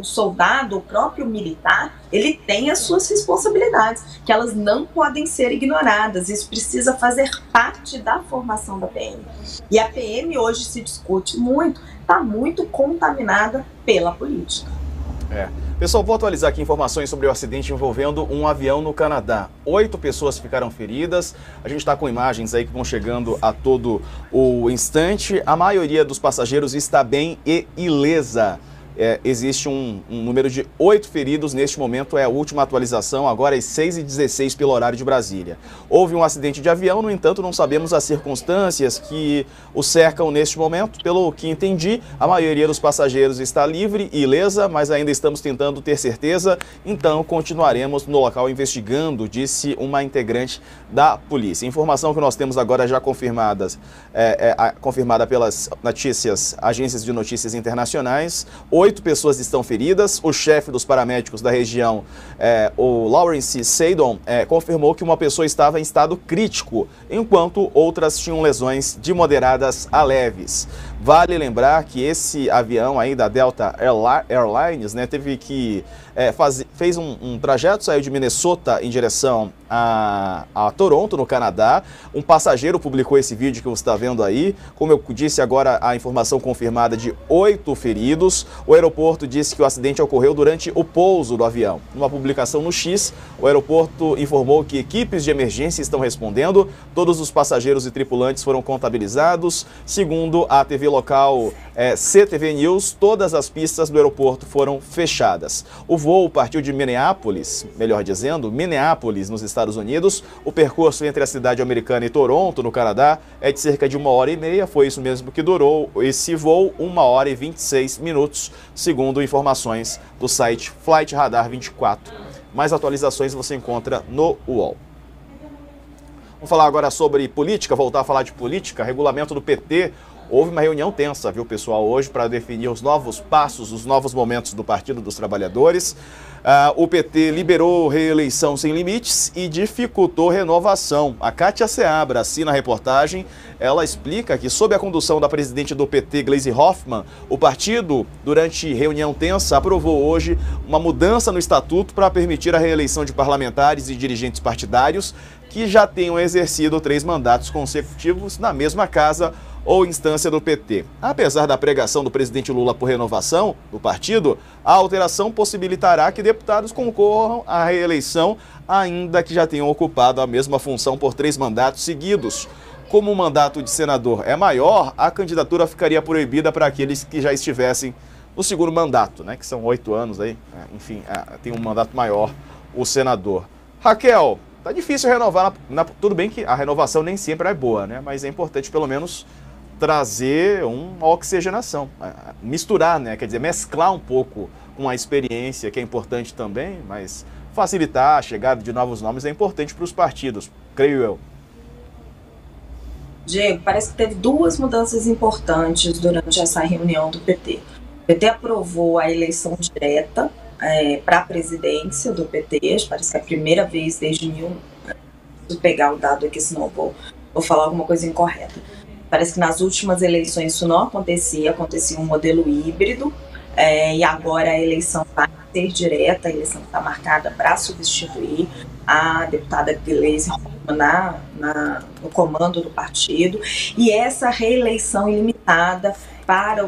soldado, o próprio militar, ele tem as suas responsabilidades, que elas não podem ser ignoradas. Isso precisa fazer parte da formação da PM. E a PM hoje se discute muito, está muito contaminada pela política. Pessoal, vou atualizar aqui informações sobre o acidente envolvendo um avião no Canadá. 8 pessoas ficaram feridas. A gente está com imagens aí que vão chegando a todo o instante. A maioria dos passageiros está bem e ilesa. Existe um número de 8 feridos neste momento, é a última atualização, agora às 6h16 pelo horário de Brasília. Houve um acidente de avião, no entanto, não sabemos as circunstâncias que o cercam neste momento. Pelo que entendi, a maioria dos passageiros está livre e ilesa, mas ainda estamos tentando ter certeza, então continuaremos no local investigando, disse uma integrante da polícia. Informação que nós temos agora já confirmada pelas agências de notícias internacionais. 8 pessoas estão feridas. O chefe dos paramédicos da região, o Lawrence Seydon, confirmou que uma pessoa estava em estado crítico, enquanto outras tinham lesões de moderadas a leves. Vale lembrar que esse avião aí da Delta Airlines, né, fez um trajeto, saiu de Minnesota em direção a Toronto, no Canadá. Um passageiro publicou esse vídeo que você está vendo aí. Como eu disse agora, a informação confirmada de 8 feridos. O aeroporto disse que o acidente ocorreu durante o pouso do avião. Numa publicação no X, o aeroporto informou que equipes de emergência estão respondendo. Todos os passageiros e tripulantes foram contabilizados. Segundo a TV local CTV News, todas as pistas do aeroporto foram fechadas. O voo partiu de Minneapolis, Minneapolis, nos Estados Unidos. O percurso entre a cidade americana e Toronto, no Canadá, é de cerca de 1h30. Foi isso mesmo que durou esse voo, 1h e 26 minutos, segundo informações do site Flight Radar 24. Mais atualizações você encontra no UOL. Vamos falar agora sobre política, voltar a falar de política, regulamento do PT. Houve uma reunião tensa, viu, pessoal, hoje para definir os novos passos, os novos momentos do Partido dos Trabalhadores. O PT liberou reeleição sem limites e dificultou renovação. A Kátia Seabra assina a reportagem. Ela explica que, sob a condução da presidente do PT, Gleisi Hoffmann, o partido, durante reunião tensa, aprovou hoje uma mudança no estatuto para permitir a reeleição de parlamentares e dirigentes partidários que já tenham exercido 3 mandatos consecutivos na mesma casa ou instância do PT. Apesar da pregação do presidente Lula por renovação do partido, a alteração possibilitará que deputados concorram à reeleição, ainda que já tenham ocupado a mesma função por 3 mandatos seguidos. Como o mandato de senador é maior, a candidatura ficaria proibida para aqueles que já estivessem no segundo mandato, né, que são 8 anos aí, enfim, tem um mandato maior o senador. Raquel, tá difícil renovar, tudo bem que a renovação nem sempre é boa, né, mas é importante pelo menos trazer uma oxigenação, misturar, né, quer dizer, mesclar um pouco com a experiência, que é importante também, mas facilitar a chegada de novos nomes é importante para os partidos, creio eu. Diego, parece que teve 2 mudanças importantes durante essa reunião do PT. O PT aprovou a eleição direta para a presidência do PT, parece que é a primeira vez desde Vou pegar o dado aqui, senão vou falar alguma coisa incorreta. Parece que nas últimas eleições isso não acontecia um modelo híbrido, e agora a eleição vai ser direta, a eleição está marcada para substituir a deputada Gleisi Hoffmann no comando do partido, e essa reeleição ilimitada para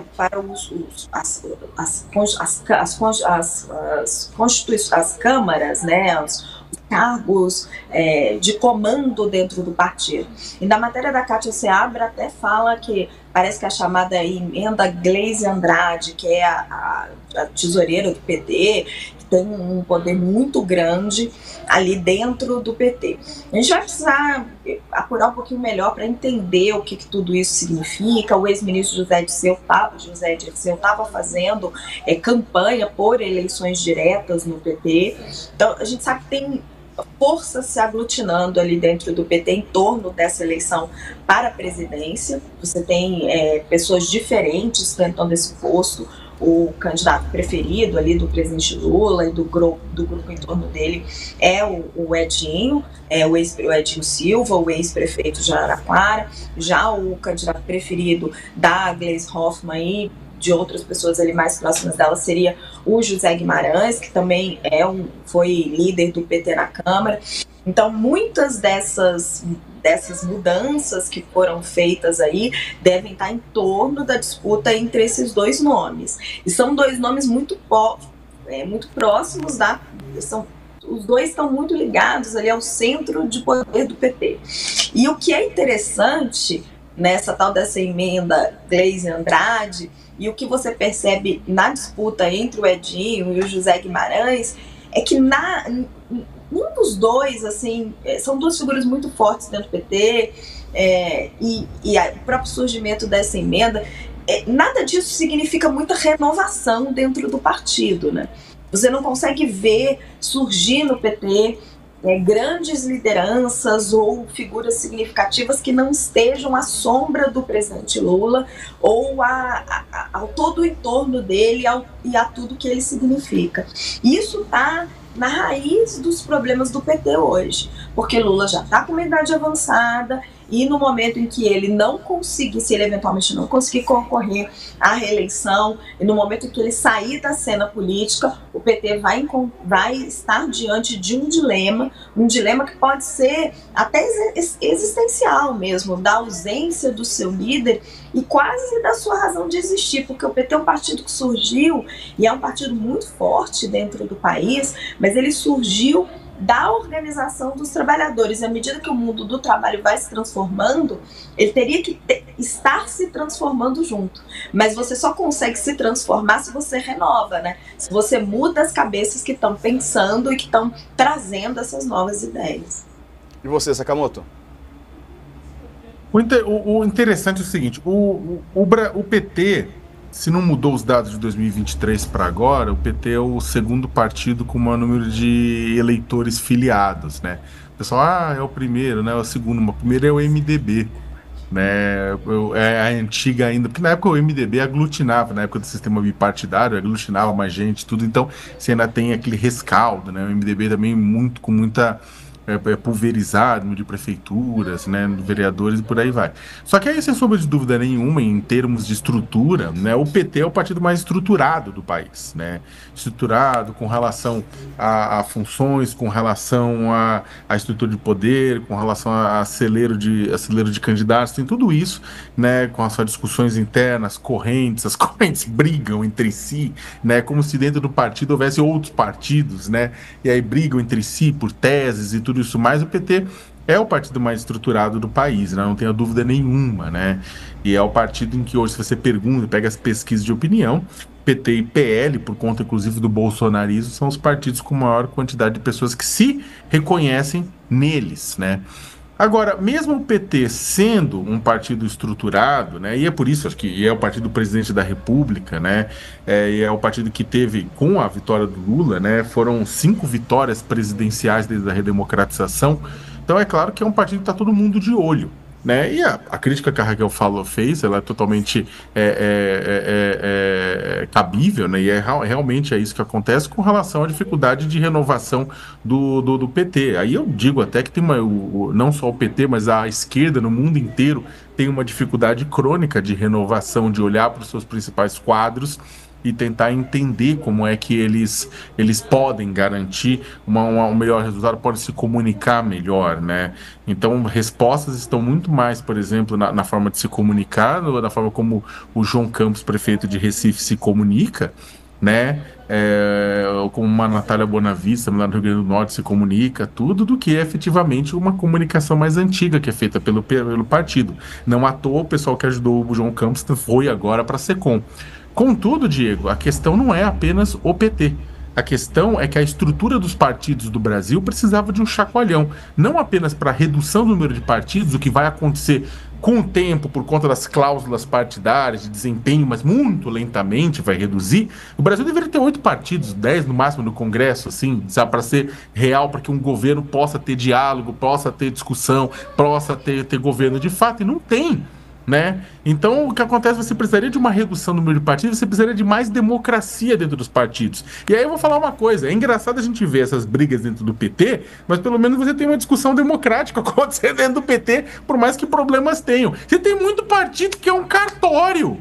as câmaras, né, os cargos de comando dentro do partido. E na matéria da Kátia Seabra até fala que parece que a chamada emenda Gleisi Andrade, que é a tesoureira do PT, que tem um poder muito grande ali dentro do PT. A gente vai precisar apurar um pouquinho melhor para entender o que tudo isso significa. O ex-ministro José Dirceu estava fazendo campanha por eleições diretas no PT. Então a gente sabe que tem forças se aglutinando ali dentro do PT em torno dessa eleição para a presidência. Você tem pessoas diferentes tentando esse posto. O candidato preferido ali do presidente Lula e do grupo em torno dele é o Edinho, o Edinho Silva, o ex-prefeito de Araraquara. Já o candidato preferido da Gleisi Hoffmann e de outras pessoas ali mais próximas dela seria o José Guimarães, que também foi líder do PT na Câmara. Então, muitas dessas mudanças que foram feitas aí devem estar em torno da disputa entre esses 2 nomes. E são 2 nomes muito próximos os 2 estão muito ligados ali ao centro de poder do PT. E o que é interessante nessa tal dessa emenda Gleisi Andrade, e o que você percebe na disputa entre o Edinho e o José Guimarães, é que um dos 2, assim, são 2 figuras muito fortes dentro do PT, e o próprio surgimento dessa emenda, nada disso significa muita renovação dentro do partido, né? Você não consegue ver surgir no PT grandes lideranças ou figuras significativas que não estejam à sombra do presidente Lula ou ao todo o entorno dele e a tudo que ele significa. Isso está na raiz dos problemas do PT hoje, porque Lula já está com uma idade avançada e no momento em que ele não conseguir, se ele eventualmente não conseguir concorrer à reeleição, e no momento em que ele sair da cena política, o PT vai estar diante de um dilema que pode ser até existencial mesmo, da ausência do seu líder e quase da sua razão de existir, porque o PT é um partido que surgiu e é um partido muito forte dentro do país, mas ele surgiu da organização dos trabalhadores. E à medida que o mundo do trabalho vai se transformando, ele teria que estar se transformando junto. Mas você só consegue se transformar se você renova, né? Se você muda as cabeças que estão pensando e que estão trazendo essas novas ideias. E você, Sakamoto? O interessante é o seguinte, o PT, se não mudou os dados de 2023 para agora, o PT é o segundo partido com o maior número de eleitores filiados, né? O pessoal, é o primeiro, né? É o segundo, mas o primeiro é o MDB, né? É a antiga ainda, porque na época o MDB aglutinava, na época do sistema bipartidário, aglutinava mais gente, tudo, então você ainda tem aquele rescaldo, né? O MDB também com muita pulverizado, número de prefeituras, né, vereadores e por aí vai. Só que aí, sem sombra de dúvida nenhuma, em termos de estrutura, né, o PT é o partido mais estruturado do país, né, estruturado com relação a funções, com relação a estrutura de poder, com relação a acelero de candidatos, tem tudo isso, né, com as suas discussões internas, correntes, as correntes brigam entre si, né, como se dentro do partido houvesse outros partidos, né, e aí brigam entre si por teses e tudo isso mais. O PT é o partido mais estruturado do país, né? Não tenha dúvida nenhuma, né? E é o partido em que hoje, se você pergunta, pega as pesquisas de opinião, PT e PL, por conta inclusive do bolsonarismo, são os partidos com maior quantidade de pessoas que se reconhecem neles, né? Agora, mesmo o PT sendo um partido estruturado, né, e é por isso, acho que é o partido do presidente da República, né, e é o partido que teve, com a vitória do Lula, né, foram 5 vitórias presidenciais desde a redemocratização, então é claro que é um partido que está todo mundo de olho. Né? E a crítica que a Raquel fez, ela é totalmente cabível, né? E realmente é isso que acontece com relação à dificuldade de renovação do PT. Aí eu digo até que tem não só o PT, mas a esquerda no mundo inteiro tem uma dificuldade crônica de renovação, de olhar para os seus principais quadros e tentar entender como é que eles podem garantir um melhor resultado, podem se comunicar melhor, né? Então, respostas estão muito mais, por exemplo, na forma de se comunicar, na forma como o João Campos, prefeito de Recife, se comunica, né? Como uma Natália Bonavista, lá no Rio Grande do Norte, se comunica, tudo do que é efetivamente uma comunicação mais antiga que é feita pelo partido. Não à toa, o pessoal que ajudou o João Campos foi agora para a SECOM. Contudo, Diego, a questão não é apenas o PT. A questão é que a estrutura dos partidos do Brasil precisava de um chacoalhão. Não apenas para a redução do número de partidos, o que vai acontecer com o tempo por conta das cláusulas partidárias de desempenho, mas muito lentamente vai reduzir. O Brasil deveria ter 8 partidos, 10 no máximo no Congresso, assim, sabe, para ser real, para que um governo possa ter diálogo, possa ter discussão, possa ter governo de fato, e não tem. Né? Então, o que acontece, você precisaria de uma redução do número de partidos, você precisaria de mais democracia dentro dos partidos. E aí eu vou falar uma coisa, é engraçado a gente ver essas brigas dentro do PT, mas pelo menos você tem uma discussão democrática acontecendo dentro do PT, por mais que problemas tenham. Você tem muito partido que é um cartório,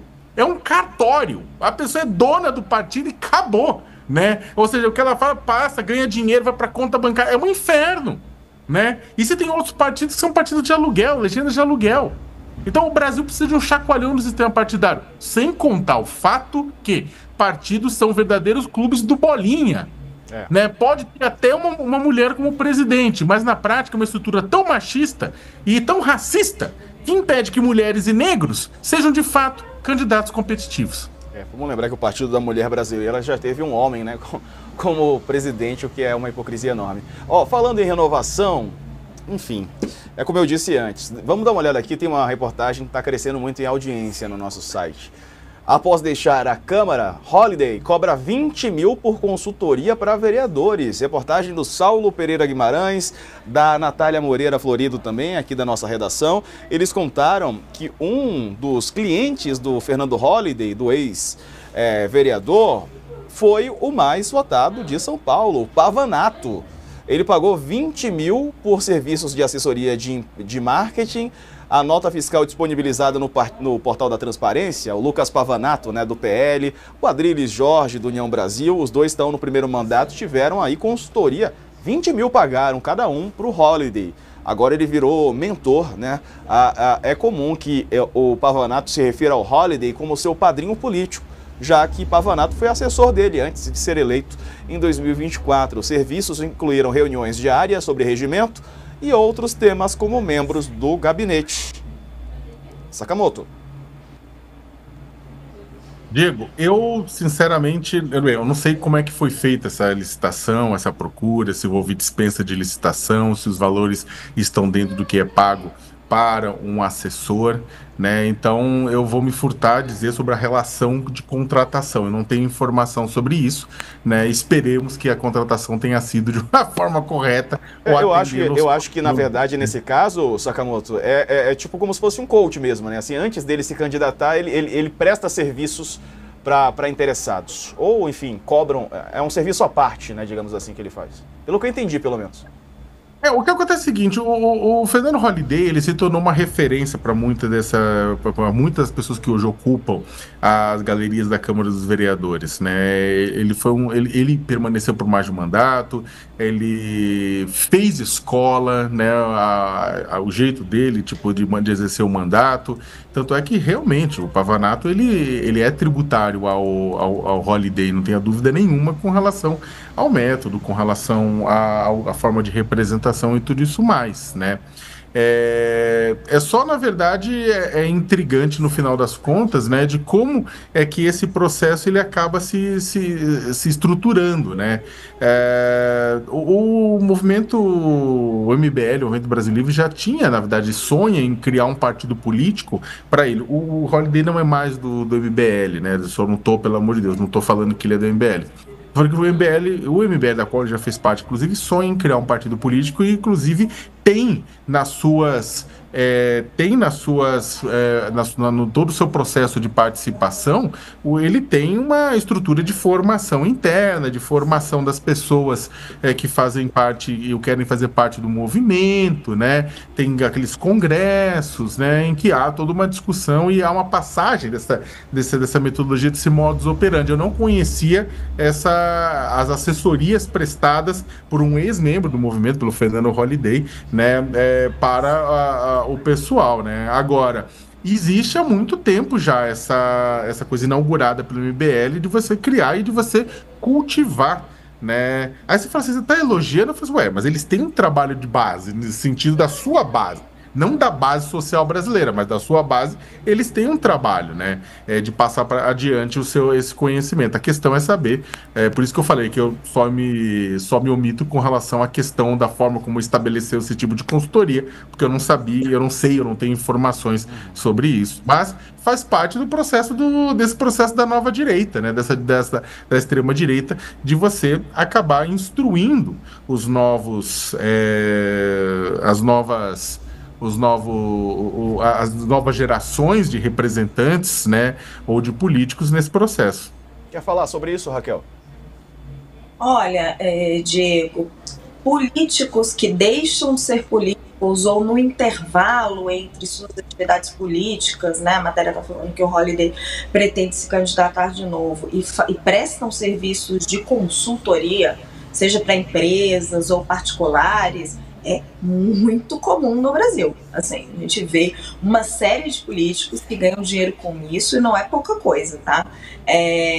a pessoa é dona do partido e acabou, né? Ou seja, o que ela fala, passa, ganha dinheiro, vai pra conta bancária, é um inferno, né? E você tem outros partidos que são partidos de aluguel, legendas de aluguel. Então o Brasil precisa de um chacoalhão no sistema partidário, sem contar o fato que partidos são verdadeiros clubes do Bolinha. Né? Pode ter até uma mulher como presidente, mas na prática é uma estrutura tão machista e tão racista que impede que mulheres e negros sejam de fato candidatos competitivos. Vamos lembrar que o Partido da Mulher Brasileira já teve um homem, né, como presidente, o que é uma hipocrisia enorme. Falando em renovação, enfim, é como eu disse antes, vamos dar uma olhada aqui, tem uma reportagem que está crescendo muito em audiência no nosso site. Após deixar a Câmara, Holliday cobra 20 mil por consultoria para vereadores. Reportagem do Saulo Pereira Guimarães, da Natália Moreira Florido também, aqui da nossa redação. Eles contaram que um dos clientes do Fernando Holliday, do ex-vereador, foi o mais votado de São Paulo, o Pavanato. Ele pagou 20 mil por serviços de assessoria de marketing. A nota fiscal disponibilizada no portal da Transparência, o Lucas Pavanato, né, do PL, o Adriles Jorge, do União Brasil, os dois estão no primeiro mandato, tiveram aí consultoria, 20 mil pagaram cada um para o Holliday. Agora ele virou mentor, né? É comum que o Pavanato se refira ao Holliday como seu padrinho político, já que Pavanato foi assessor dele antes de ser eleito em 2024. Os serviços incluíram reuniões diárias sobre regimento e outros temas como membros do gabinete. Sakamoto. Diego, eu sinceramente, eu não sei como é que foi feita essa licitação, essa procura, se houve dispensa de licitação, se os valores estão dentro do que é pago para um assessor, né? Então eu vou me furtar a dizer sobre a relação de contratação. Eu não tenho informação sobre isso, né? Esperemos que a contratação tenha sido de uma forma correta. Eu acho que na verdade nesse caso, Sakamoto, é tipo como se fosse um coach mesmo, né? Assim, antes dele se candidatar, ele presta serviços para interessados, ou enfim, cobram, é um serviço à parte, né? Digamos assim que ele faz. Pelo que eu entendi, pelo menos. O que acontece é o seguinte, o Fernando Holliday, ele se tornou uma referência para muitas pessoas que hoje ocupam as galerias da Câmara dos Vereadores, né? Ele permaneceu por mais de um mandato, ele fez escola, né? O jeito dele, tipo, de exercer o mandato. Tanto é que realmente o Pavanato ele é tributário ao Holliday, não tenha dúvida nenhuma com relação ao método, com relação à forma de representação e tudo isso mais, né? Só, na verdade, intrigante no final das contas, né, de como é que esse processo ele acaba se estruturando, né? O movimento MBL, o Movimento Brasil Livre, já tinha, na verdade, sonha em criar um partido político para ele. O Holliday não é mais do MBL, né? Eu só não tô, pelo amor de Deus, não tô falando que ele é do MBL. Porque o MBL, da qual ele já fez parte, inclusive, sonha em criar um partido político e, inclusive, tem no todo o seu processo de participação, ele tem uma estrutura de formação interna, de formação das pessoas que fazem parte e querem fazer parte do movimento, né? Tem aqueles congressos, né, em que há toda uma discussão e há uma passagem dessa metodologia, desse modus operandi. Eu não conhecia as assessorias prestadas por um ex-membro do movimento, pelo Fernando Holliday, né, para o pessoal, né? Agora, existe há muito tempo já essa coisa inaugurada pelo MBL de você criar e de você cultivar, né? Aí você fala assim, você tá elogiando? Eu falo assim, mas eles têm um trabalho de base, no sentido da sua base. Não da base social brasileira, mas da sua base, eles têm um trabalho, né? De passar adiante esse conhecimento. A questão é saber, por isso que eu falei que eu só me omito com relação à questão da forma como estabeleceu esse tipo de consultoria, porque eu não sabia, eu não tenho informações sobre isso. Mas faz parte do processo desse processo da nova direita, né? Da extrema direita, de você acabar instruindo as novas gerações de representantes, né, ou de políticos nesse processo. Quer falar sobre isso, Raquel? Olha, Diego, políticos que deixam de ser políticos ou no intervalo entre suas atividades políticas, né, a matéria está falando que o Holliday pretende se candidatar de novo e prestam serviços de consultoria, seja para empresas ou particulares, é muito comum no Brasil. Assim, a gente vê uma série de políticos que ganham dinheiro com isso e não é pouca coisa, tá?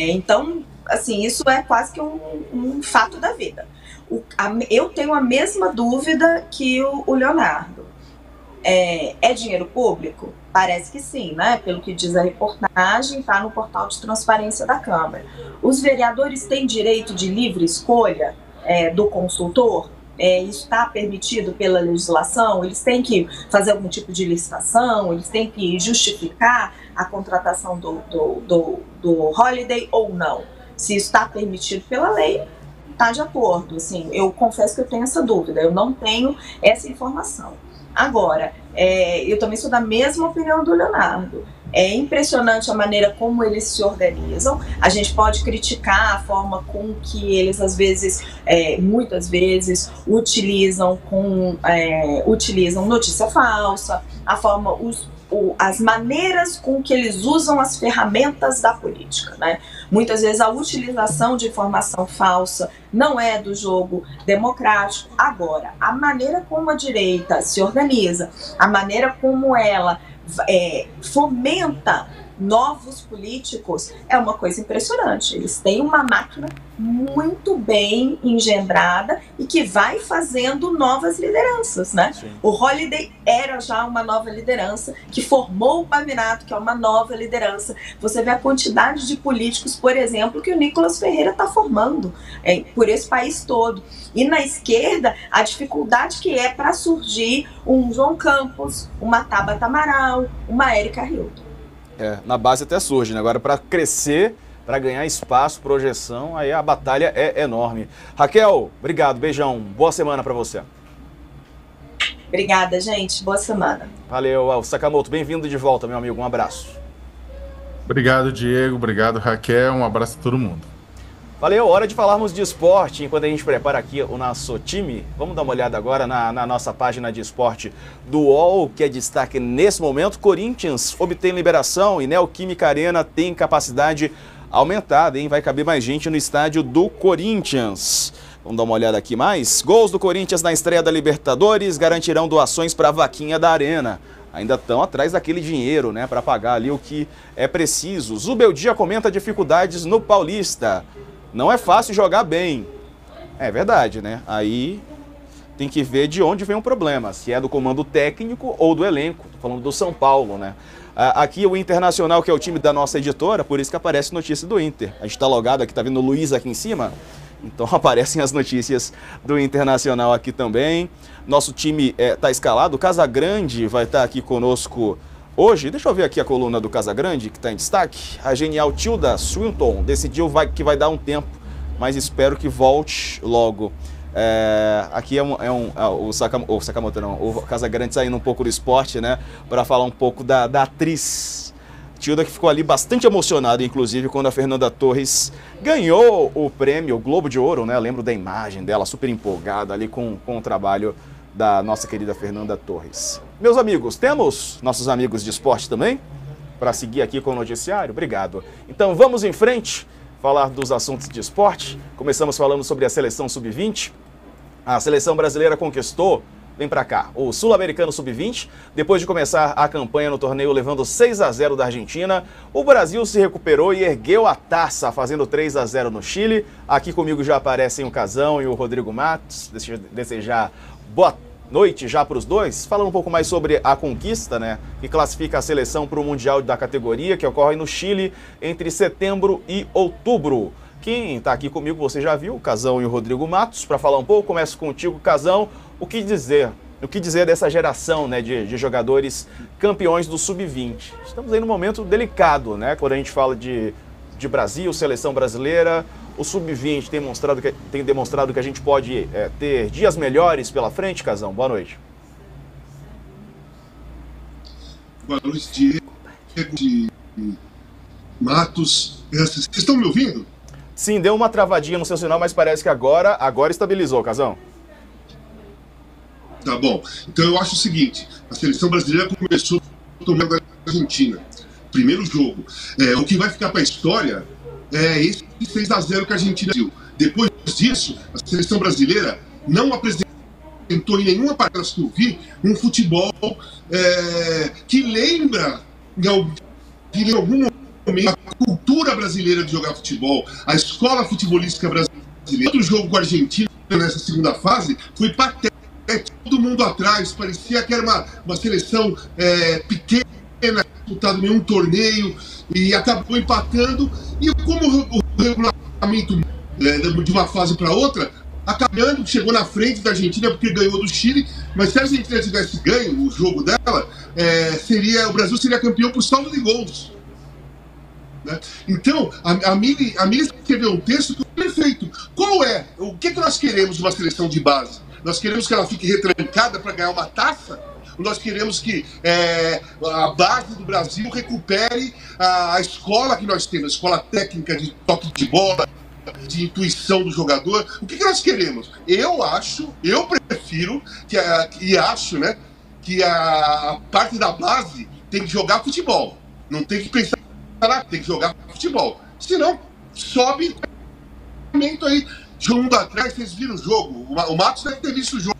Então, assim, isso é quase que um fato da vida. Eu tenho a mesma dúvida que o Leonardo. É dinheiro público? Parece que sim, né? Pelo que diz a reportagem, está no portal de transparência da Câmara. Os vereadores têm direito de livre escolha do consultor? Isso está permitido pela legislação? Eles têm que fazer algum tipo de licitação? Eles têm que justificar a contratação do Holliday ou não? Se isso está permitido pela lei, está de acordo. Assim, eu confesso que eu tenho essa dúvida, eu não tenho essa informação. Agora, eu também sou da mesma opinião do Leonardo. É impressionante a maneira como eles se organizam. A gente pode criticar a forma com que eles, às vezes, muitas vezes, utilizam notícia falsa, as maneiras com que eles usam as ferramentas da política, né? Muitas vezes a utilização de informação falsa não é do jogo democrático. Agora, a maneira como a direita se organiza, a maneira como ela fomenta novos políticos é uma coisa impressionante. Eles têm uma máquina muito bem engendrada e que vai fazendo novas lideranças, né? Sim. O Holliday era já uma nova liderança que formou o Pavinato, que é uma nova liderança. Você vê a quantidade de políticos, por exemplo, que o Nicolas Ferreira está formando por esse país todo. E na esquerda, a dificuldade que é para surgir um João Campos, uma Tabata Amaral, uma Érica Hilton. Na base até surge, né? Agora, para crescer, para ganhar espaço, projeção, aí a batalha é enorme. Raquel, obrigado, beijão, boa semana para você. Obrigada, gente, boa semana. Valeu, Sakamoto, bem-vindo de volta, meu amigo, um abraço. Obrigado, Diego, obrigado, Raquel, um abraço a todo mundo. Valeu, hora de falarmos de esporte. Enquanto a gente prepara aqui o nosso time, vamos dar uma olhada agora na nossa página de esporte do UOL, que é destaque nesse momento. Corinthians obtém liberação e Neoquímica Arena tem capacidade aumentada, hein? Vai caber mais gente no estádio do Corinthians. Vamos dar uma olhada aqui mais. Gols do Corinthians na estreia da Libertadores garantirão doações para a vaquinha da Arena. Ainda estão atrás daquele dinheiro, né, para pagar ali o que é preciso. Zubeldia comenta dificuldades no Paulista. Não é fácil jogar bem. É verdade, né? Aí tem que ver de onde vem o problema. Se é do comando técnico ou do elenco. Tô falando do São Paulo, né? Aqui o Internacional, que é o time da nossa editora, por isso que aparece notícia do Inter. A gente tá logado aqui, tá vendo o Luiz aqui em cima? Então aparecem as notícias do Internacional aqui também. Nosso time tá escalado. O Casagrande vai estar aqui conosco hoje. Deixa eu ver aqui a coluna do Casagrande, que está em destaque. A genial Tilda Swinton decidiu que vai dar um tempo, mas espero que volte logo. Aqui o Sakamoto não, o Casagrande saindo um pouco do esporte, né? Para falar um pouco da atriz Tilda, que ficou ali bastante emocionada, inclusive, quando a Fernanda Torres ganhou o prêmio Globo de Ouro, né? Eu lembro da imagem dela, super empolgada ali com o trabalho da nossa querida Fernanda Torres. Meus amigos, temos nossos amigos de esporte também para seguir aqui com o noticiário? Obrigado. Então vamos em frente, falar dos assuntos de esporte. Começamos falando sobre a seleção sub-20. A seleção brasileira conquistou, vem para cá, o Sul-Americano Sub-20. Depois de começar a campanha no torneio levando 6-0 da Argentina, o Brasil se recuperou e ergueu a taça, fazendo 3-0 no Chile. Aqui comigo já aparecem o Casão e o Rodrigo Matos. Desejar boa noite já para os dois. Falando um pouco mais sobre a conquista, né, que classifica a seleção para o Mundial da categoria, que ocorre no Chile entre setembro e outubro. Quem está aqui comigo, você já viu, o Casão e o Rodrigo Matos. Para falar um pouco, começo contigo, Casão. O que dizer dessa geração, né, de jogadores campeões do Sub-20? Estamos aí num momento delicado, né, quando a gente fala de Brasil, seleção brasileira. O Sub-20 tem demonstrado que a gente pode ter dias melhores pela frente, Casão. Boa noite. Boa noite, Diego, de Matos. Vocês estão me ouvindo? Sim, deu uma travadinha no seu sinal, mas parece que agora estabilizou, Casão. Tá bom. Então eu acho o seguinte, a seleção brasileira começou tomando a Argentina. Primeiro jogo. O que vai ficar para a história é esse 6-0 que a Argentina deu. Depois disso, a seleção brasileira não apresentou em nenhuma partida que eu vi um futebol que lembra em algum momento a cultura brasileira de jogar futebol, a escola futebolística brasileira. Outro jogo com a Argentina nessa segunda fase foi patético. Todo mundo atrás, parecia que era uma seleção pequena, disputada em um torneio, e acabou empatando. E como o regulamento de uma fase para outra, acabando, chegou na frente da Argentina porque ganhou do Chile, mas se a Argentina tivesse ganho o jogo dela, o Brasil seria campeão por saldo de gols. Né? Então, a Mili escreveu um texto que é perfeito. O que nós queremos de uma seleção de base? Nós queremos que ela fique retrancada para ganhar uma taça? Ou nós queremos que a base do Brasil recupere a escola que nós temos, a escola técnica de toque de bola, de intuição do jogador? O que nós queremos? Eu prefiro né, que a parte da base tem que jogar futebol. Não tem que pensar, tem que jogar futebol. Senão, sobe aí. Jogo atrás, vocês viram o jogo. O Matos deve ter visto o jogo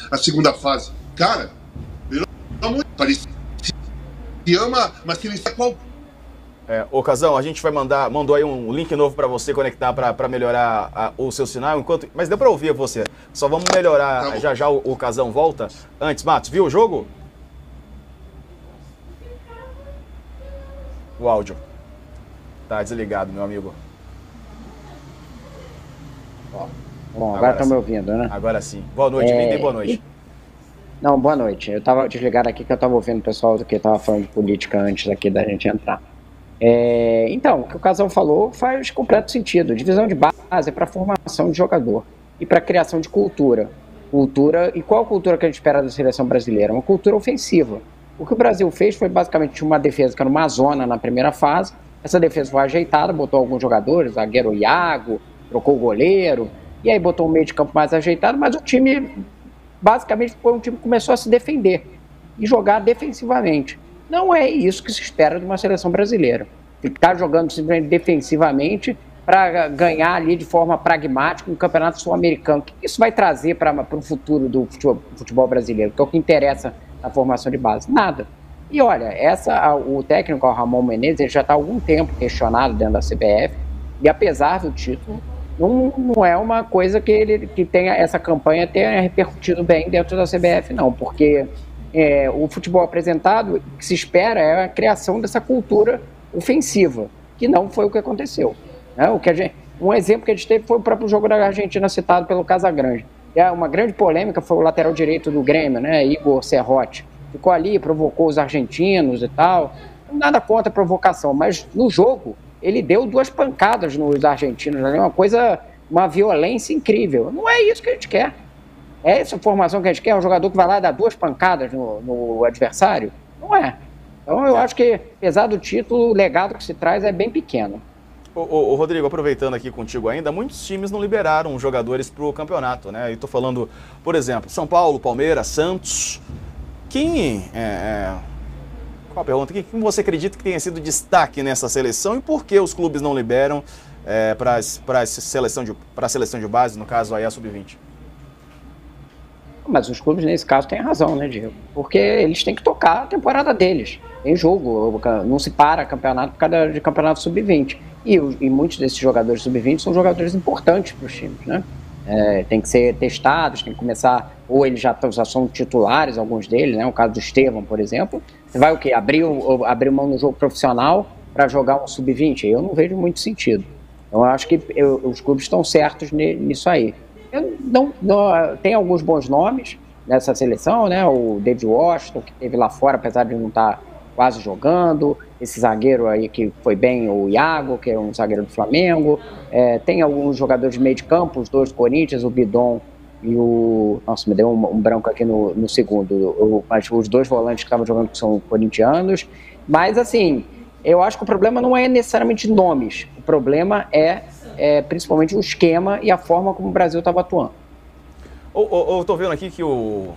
a segunda fase. Cara, parecia que ama uma seleção qual. Ô Casão, a gente mandou aí um link novo para você conectar para melhorar o seu sinal, mas deu para ouvir você. Só vamos melhorar, já o Casão volta. Antes, Matos, viu o jogo? O áudio tá desligado, meu amigo. Bom, agora estão me ouvindo, né? Agora sim. Boa noite, bem boa noite. Não, boa noite. Eu tava desligado aqui que eu tava ouvindo o pessoal que tava falando de política antes aqui da gente entrar. Então, o que o Casão falou faz completo sentido. Divisão de base é para formação de jogador e para criação de cultura. E qual cultura que a gente espera da seleção brasileira? Uma cultura ofensiva. O que o Brasil fez foi basicamente uma defesa que era uma zona na primeira fase. Essa defesa foi ajeitada, botou alguns jogadores, zagueiro Iago, trocou o goleiro, e aí botou um meio de campo mais ajeitado, mas o time, basicamente, foi um time que começou a se defender e jogar defensivamente. Não é isso que se espera de uma seleção brasileira. Ficar jogando simplesmente defensivamente para ganhar ali de forma pragmática um campeonato sul-americano. O que isso vai trazer para o futuro do futebol brasileiro? Que é o que interessa na formação de base? Nada. E olha, o técnico, o Ramon Menezes, ele já está há algum tempo questionado dentro da CBF, e apesar do título, não é uma coisa que tenha essa campanha tenha repercutido bem dentro da CBF, não, porque o futebol apresentado, o que se espera é a criação dessa cultura ofensiva, que não foi o que aconteceu. Né? Um exemplo que a gente teve foi o próprio jogo da Argentina citado pelo Casagrande. Uma grande polêmica foi o lateral direito do Grêmio, né, Igor Serrote. Ficou ali, provocou os argentinos e tal. Nada contra a provocação, mas no jogo ele deu 2 pancadas nos argentinos, né? Uma violência incrível. Não é isso que a gente quer. É essa formação que a gente quer, um jogador que vai lá e dá 2 pancadas no adversário? Não é. Então eu acho que, apesar do título, o legado que se traz é bem pequeno. Ô Rodrigo, aproveitando aqui contigo ainda, muitos times não liberaram jogadores para o campeonato, né? Eu estou falando, por exemplo, São Paulo, Palmeiras, Santos. Qual a pergunta? Quem você acredita que tenha sido destaque nessa seleção e por que os clubes não liberam para a seleção de base, no caso aí a Sub-20? Mas os clubes, nesse caso, têm razão, né, Diego? Porque eles têm que tocar a temporada deles. Tem jogo, não se para campeonato por causa de campeonato Sub-20. E muitos desses jogadores Sub-20 são jogadores importantes para os times, né? Tem que ser testados, tem que começar, ou eles já são titulares, alguns deles, né? O caso do Estevão, por exemplo. Você vai o quê? Abrir mão no jogo profissional para jogar um Sub-20? Eu não vejo muito sentido. Então eu acho que os clubes estão certos nisso aí. Tem alguns bons nomes nessa seleção, né? O David Washington, que esteve lá fora, apesar de não estar quase jogando. Esse zagueiro aí que foi bem, o Iago, que é um zagueiro do Flamengo. Tem alguns jogadores de meio de campo, os 2 do Corinthians, o Bidon e o... Nossa, me deu um branco aqui no segundo. Mas os 2 volantes que estavam jogando que são corintianos. Mas, assim, eu acho que o problema não é necessariamente nomes. O problema é principalmente o esquema e a forma como o Brasil estava atuando. Eu tô vendo aqui que o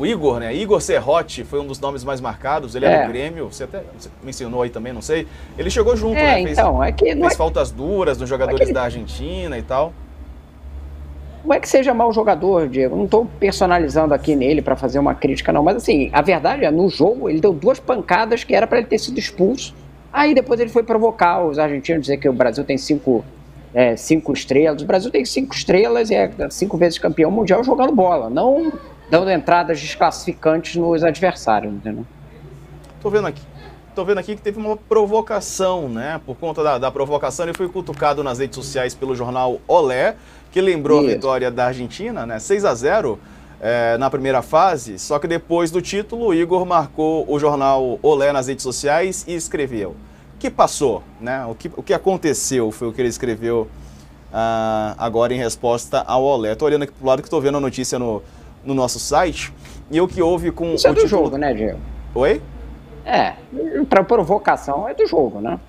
Igor, né? Igor Serrote foi um dos nomes mais marcados. Ele é do Grêmio. Você até mencionou aí também, não sei. Ele chegou junto, né? Fez faltas duras nos jogadores da Argentina e tal. Não é que seja mau jogador, Diego. Não estou personalizando aqui nele para fazer uma crítica, não. Mas, assim, a verdade é, no jogo, ele deu 2 pancadas que era para ele ter sido expulso. Aí depois ele foi provocar os argentinos, dizer que o Brasil tem 5 estrelas. O Brasil tem 5 estrelas e é 5 vezes campeão mundial jogando bola, não dando entradas desclassificantes nos adversários, entendeu? Tô vendo aqui que teve uma provocação, né? Por conta da provocação, ele foi cutucado nas redes sociais pelo jornal Olé, que lembrou a vitória da Argentina, né? 6-0 na primeira fase, só que depois do título, o Igor marcou o jornal Olé nas redes sociais e escreveu: o que passou, né? O que aconteceu foi o que ele escreveu agora em resposta ao Olé. Tô olhando aqui pro lado que tô vendo a notícia no nosso site, e o que houve com Isso o do jogo, né, Diego? Oi? Para provocação é do jogo, né?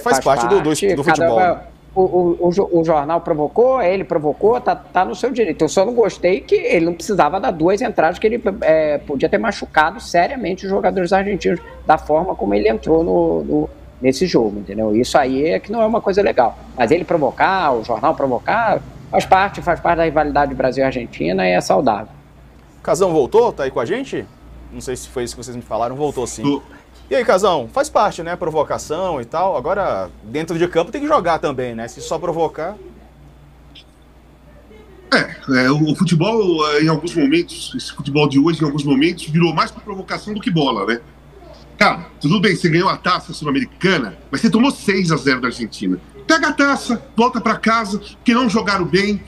Faz parte do futebol. O jornal provocou, ele provocou, tá no seu direito. Eu só não gostei que ele não precisava dar 2 entradas, que ele podia ter machucado seriamente os jogadores argentinos da forma como ele entrou nesse jogo, entendeu? Isso aí é que não é uma coisa legal. Mas ele provocar, o jornal provocar, faz parte da rivalidade Brasil e Argentina e é saudável. Casão voltou? Tá aí com a gente? Não sei se foi isso que vocês me falaram, voltou sim. E aí, Casão, faz parte, né? Provocação e tal. Agora, dentro de campo tem que jogar também, né? Se só provocar... O futebol, em alguns momentos, esse futebol de hoje, em alguns momentos, virou mais para provocação do que bola, né? Cara, tudo bem, você ganhou a taça sul-americana, mas você tomou 6-0 da Argentina. Pega a taça, volta para casa, porque não jogaram bem,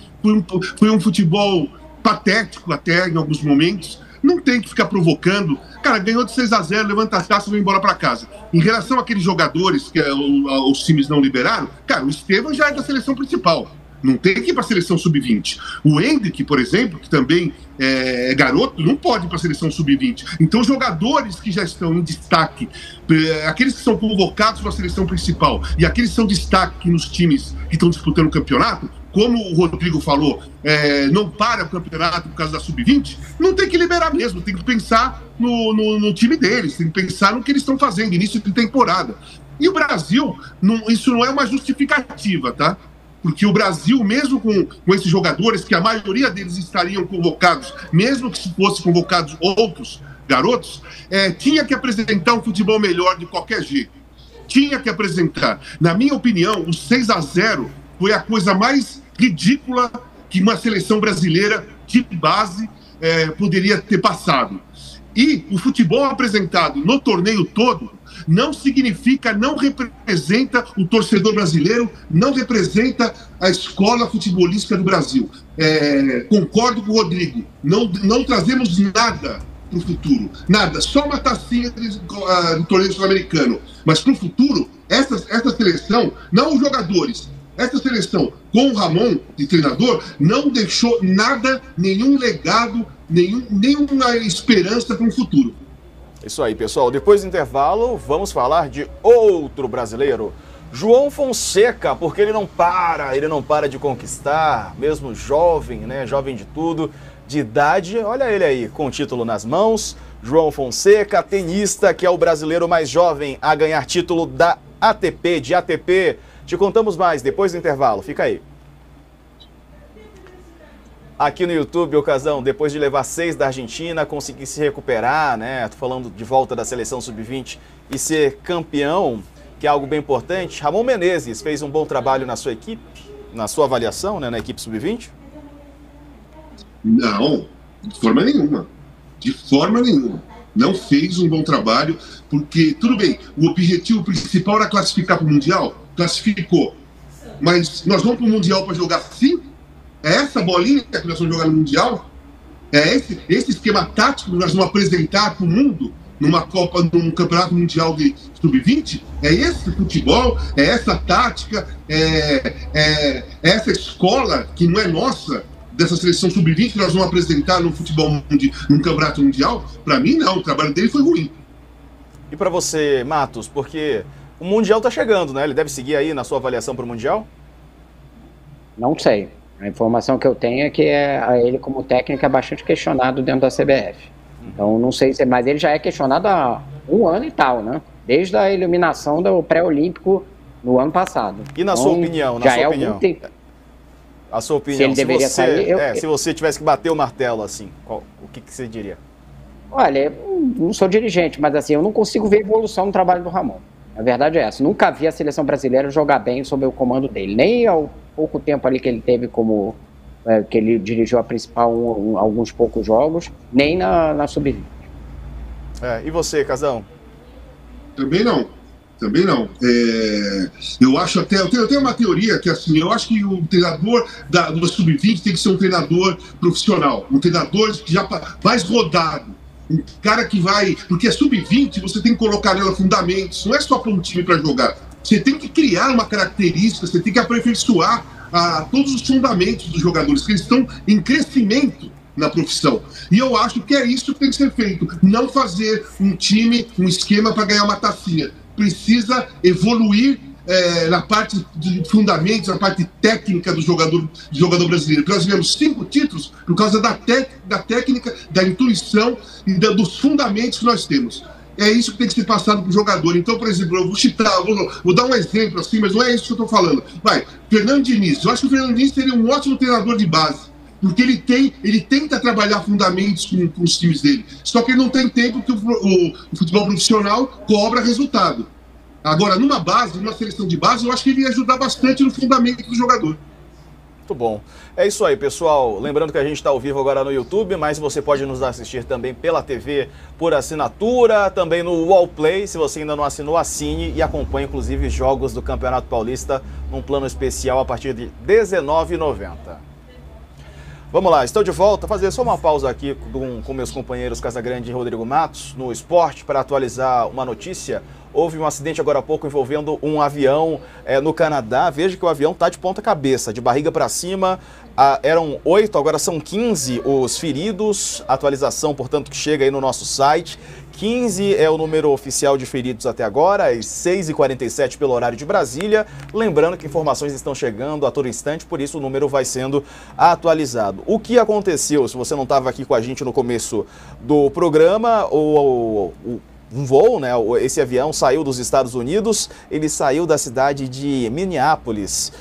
foi um futebol patético até em alguns momentos. Não tem que ficar provocando. Cara, ganhou de 6-0, levanta a taça e vai embora para casa. Em relação àqueles jogadores que os times não liberaram, cara, o Estevão já é da seleção principal. Não tem que ir para a seleção sub-20. O Hendrick, por exemplo, que também é garoto, não pode ir para a seleção sub-20. Então, os jogadores que já estão em destaque, aqueles que são convocados para a seleção principal e aqueles que são destaque nos times que estão disputando o campeonato, como o Rodrigo falou, não para o campeonato por causa da Sub-20, não tem que liberar mesmo, tem que pensar no time deles, tem que pensar no que eles estão fazendo, início de temporada. E o Brasil, isso não é uma justificativa, tá? Porque o Brasil, mesmo com esses jogadores, que a maioria deles estariam convocados, mesmo que se fossem convocados outros garotos, tinha que apresentar um futebol melhor de qualquer jeito. Tinha que apresentar. Na minha opinião, o 6-0 foi a coisa mais ridícula que uma seleção brasileira de base poderia ter passado. E o futebol apresentado no torneio todo não significa, não representa o torcedor brasileiro, não representa a escola futebolística do Brasil. Concordo com o Rodrigo, não trazemos nada para o futuro, nada, só uma tacinha do torneio sul-americano. Mas para o futuro, essa seleção, não os jogadores, essa seleção com o Ramon de treinador não deixou nada, nenhum legado, nenhuma esperança para um futuro. Isso aí, pessoal. Depois do intervalo, vamos falar de outro brasileiro, João Fonseca, porque ele não para de conquistar, mesmo jovem, né? Jovem de tudo, de idade. Olha ele aí, com o título nas mãos. João Fonseca, tenista, que é o brasileiro mais jovem a ganhar título da ATP, de ATP. Te contamos mais depois do intervalo. Fica aí. Aqui no YouTube, Ocasão, depois de levar 6 da Argentina, conseguir se recuperar, né? Tô falando de volta da seleção sub-20 e ser campeão, que é algo bem importante. Ramon Menezes fez um bom trabalho na sua equipe, na sua avaliação, né, na equipe sub-20? Não, de forma nenhuma. De forma nenhuma. Não fez um bom trabalho, porque, tudo bem, o objetivo principal era classificar para o Mundial, classificou. Mas nós vamos para o Mundial para jogar assim? É essa bolinha que nós vamos jogar no Mundial? É esse esquema tático que nós vamos apresentar para o mundo numa Copa, num Campeonato Mundial de Sub-20? É esse futebol? É essa tática? É essa escola que não é nossa, dessa seleção Sub-20 que nós vamos apresentar no futebol, num Campeonato Mundial? Para mim, não. O trabalho dele foi ruim. E para você, Matos, porque o Mundial está chegando, né? Ele deve seguir aí na sua avaliação para o Mundial? Não sei. A informação que eu tenho é que ele, como técnico, é bastante questionado dentro da CBF. Então, não sei se... Mas ele já é questionado há 1 ano e tal, né? Desde a eliminação do pré-olímpico no ano passado. E na sua opinião? A sua opinião, se ele deveria sair... Se você tivesse que bater o martelo, assim, o que você diria? Olha, eu não sou dirigente, mas assim, eu não consigo ver evolução no trabalho do Ramon. A verdade é essa. Nunca vi a seleção brasileira jogar bem sob o comando dele. Nem ao pouco tempo ali que ele teve como... que ele dirigiu a principal alguns poucos jogos, nem na Sub-20. E você, Casão? Também não. Eu acho até... Eu tenho uma teoria que, assim, eu acho que o treinador do Sub-20 tem que ser um treinador profissional, um treinador que já mais rodado, um cara que vai... Porque a Sub-20, você tem que colocar nela fundamentos, não é só para um time para jogar. Você tem que criar uma característica, você tem que aperfeiçoar todos os fundamentos dos jogadores, que eles estão em crescimento na profissão. E eu acho que é isso que tem que ser feito. Não fazer um time, um esquema para ganhar uma tacinha. Precisa evoluir na parte de fundamentos, na parte técnica do jogador brasileiro. Nós tivemos 5 títulos por causa da técnica, da intuição e dos fundamentos que nós temos. É isso que tem que ser passado para o jogador. Então, por exemplo, eu vou citar, vou dar um exemplo assim, mas não é isso que eu estou falando. Fernando Diniz. Eu acho que o Fernando Diniz seria um ótimo treinador de base, porque ele tenta trabalhar fundamentos com os times dele. Só que ele não tem tempo, porque o futebol profissional cobra resultado. Agora, numa seleção de base, eu acho que ele ia ajudar bastante no fundamento do jogador. Muito bom. É isso aí, pessoal. Lembrando que a gente está ao vivo agora no YouTube, mas você pode nos assistir também pela TV por assinatura, também no Wallplay. Se você ainda não assinou, assine e acompanhe, inclusive, jogos do Campeonato Paulista num plano especial a partir de R$19,90. Vamos lá, estou de volta. Fazer só uma pausa aqui com meus companheiros Casagrande e Rodrigo Matos no esporte para atualizar uma notícia. Houve um acidente agora há pouco envolvendo um avião no Canadá. Veja que o avião está de ponta cabeça, de barriga para cima. Eram 8, agora são 15 os feridos. Atualização, portanto, que chega aí no nosso site. 15 é o número oficial de feridos até agora, às 6h47 pelo horário de Brasília. Lembrando que informações estão chegando a todo instante, por isso o número vai sendo atualizado. O que aconteceu, se você não estava aqui com a gente no começo do programa, um voo, né? Esse avião saiu dos Estados Unidos, ele saiu da cidade de Minneapolis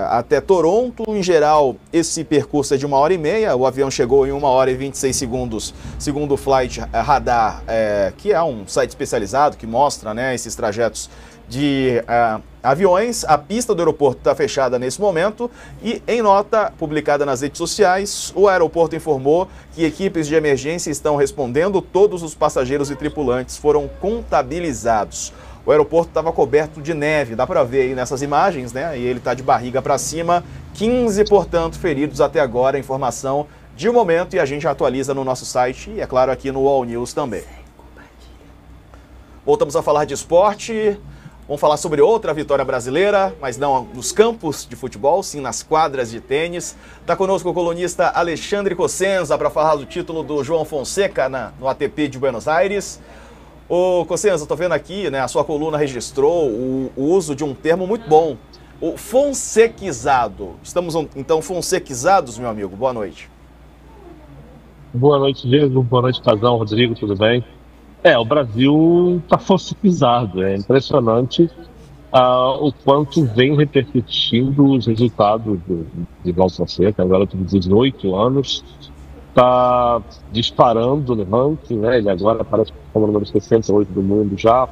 até Toronto. Em geral, esse percurso é de 1h30, o avião chegou em 1h26 segundos, segundo o Flight Radar, que é um site especializado que mostra, né, esses trajetos de aviões. A pista do aeroporto está fechada nesse momento e, em nota publicada nas redes sociais, o aeroporto informou que equipes de emergência estão respondendo, todos os passageiros e tripulantes foram contabilizados. O aeroporto estava coberto de neve, dá para ver aí nessas imagens, né? E ele está de barriga para cima. 15, portanto, feridos até agora, informação de momento, e a gente atualiza no nosso site e, é claro, aqui no All News também. Voltamos a falar de esporte. Vamos falar sobre outra vitória brasileira, mas não nos campos de futebol, sim nas quadras de tênis. Está conosco o colunista Alexandre Cossenza para falar do título do João Fonseca no ATP de Buenos Aires. Ô Cossenza, estou vendo aqui, né, a sua coluna registrou o uso de um termo muito bom, o fonsequizado. Estamos então fonsequizados, meu amigo. Boa noite. Boa noite, Diego. Boa noite, Casão, Rodrigo, tudo bem? O Brasil está fonsequizado, é impressionante o quanto vem repercutindo os resultados de João Fonseca, agora tem 18 anos, está disparando no ranking, né? Ele agora aparece como número 68 do mundo já,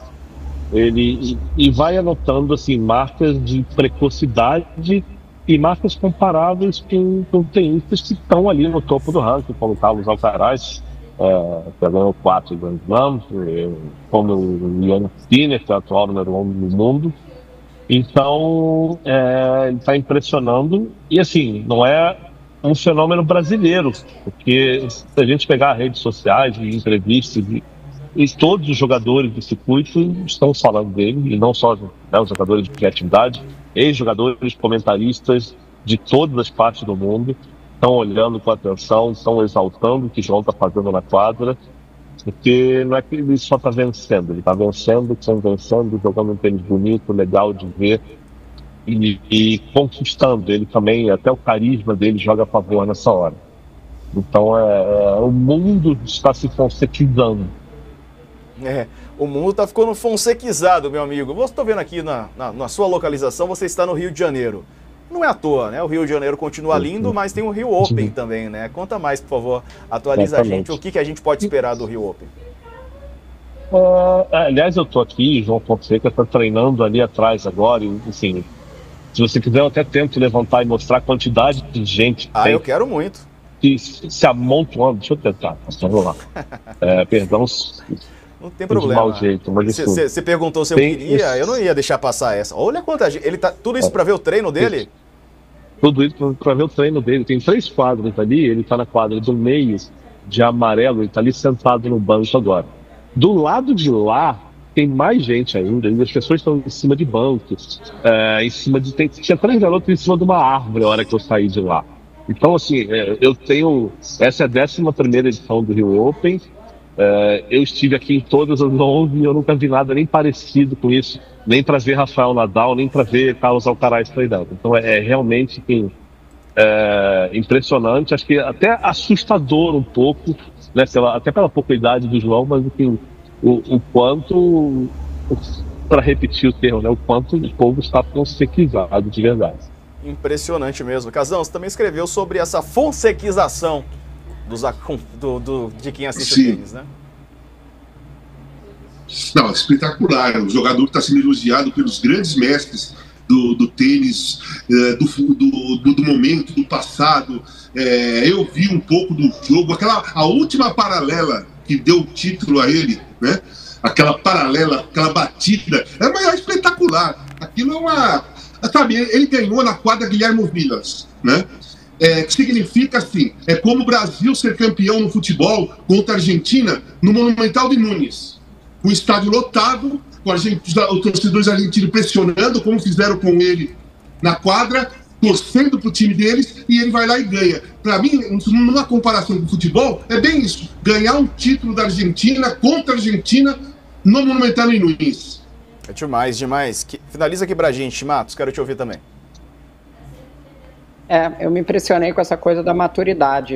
e vai anotando assim, marcas de precocidade e marcas comparáveis com tenistas que estão ali no topo do ranking, como Carlos Alcaraz, que ganhou 4 Grand Slams, como o Yannick Sinner, que é o atual número 1 do mundo. Então, ele está impressionando. E assim, não é um fenômeno brasileiro, porque se a gente pegar as redes sociais e entrevistas, e todos os jogadores do circuito estão falando dele, e não só, né, os jogadores de atividade, ex-jogadores, comentaristas de todas as partes do mundo, estão olhando com atenção, estão exaltando o que o João está fazendo na quadra, porque não é que ele só está vencendo, ele está vencendo, convencendo, jogando um tênis bonito, legal de ver, e conquistando. Ele também, até o carisma dele joga a favor nessa hora. Então o mundo está se fonsequizando. O mundo está ficando fonsequizado, meu amigo. Estou vendo aqui na sua localização, você está no Rio de Janeiro. Não é à toa, né? O Rio de Janeiro continua lindo, mas tem o Rio Open também, né? Conta mais, por favor. Atualiza a gente o que a gente pode esperar do Rio Open. Aliás, eu estou aqui, João Fonseca está treinando ali atrás agora, e assim, se você quiser eu até tento levantar e mostrar a quantidade de gente que tem. Eu quero muito. Que se amontoando, deixa eu tentar, vamos lá. Perdão. Não tem problema. Você perguntou se eu queria, eu não ia deixar passar essa. Olha quanta gente. Ele tá, tudo isso para ver o treino dele? Tudo isso para ver o treino dele. Tem 3 quadras ali, ele tá na quadra do meio de amarelo, ele tá ali sentado no banco agora. Do lado de lá, tem mais gente ainda, e as pessoas estão em cima de bancos, tinha 3 garotos em cima de uma árvore na hora que eu saí de lá. Então, assim, essa é a 11ª edição do Rio Open. Eu estive aqui em todas as 11 e eu nunca vi nada nem parecido com isso, nem para ver Rafael Nadal, nem para ver Carlos Alcaraz treinando. Então é realmente impressionante, acho que até assustador um pouco, né, até pela pouca idade do João, mas assim, o quanto, para repetir o termo, né, o quanto o povo está fonsequizado de verdade. Impressionante mesmo. Casão, você também escreveu sobre essa fonsequização de quem assiste o tênis, né? Não, espetacular. O jogador que está sendo elogiado pelos grandes mestres do tênis, do momento, do passado. Eu vi um pouco do jogo, a última paralela que deu o título a ele, né? Aquela paralela, aquela batida, é espetacular. Aquilo é uma... Sabe, ele ganhou na quadra Guilherme Vilas, né? Que significa assim, é como o Brasil ser campeão no futebol contra a Argentina no Monumental de Nunes, com o estádio lotado, com os torcedores argentinos pressionando, como fizeram com ele na quadra, torcendo pro time deles, e ele vai lá e ganha. Para mim, numa comparação com o futebol, é bem isso. Ganhar um título da Argentina contra a Argentina no Monumental em Nunes. É demais, demais. Finaliza aqui pra gente, Matos, quero te ouvir também. Eu me impressionei com essa coisa da maturidade,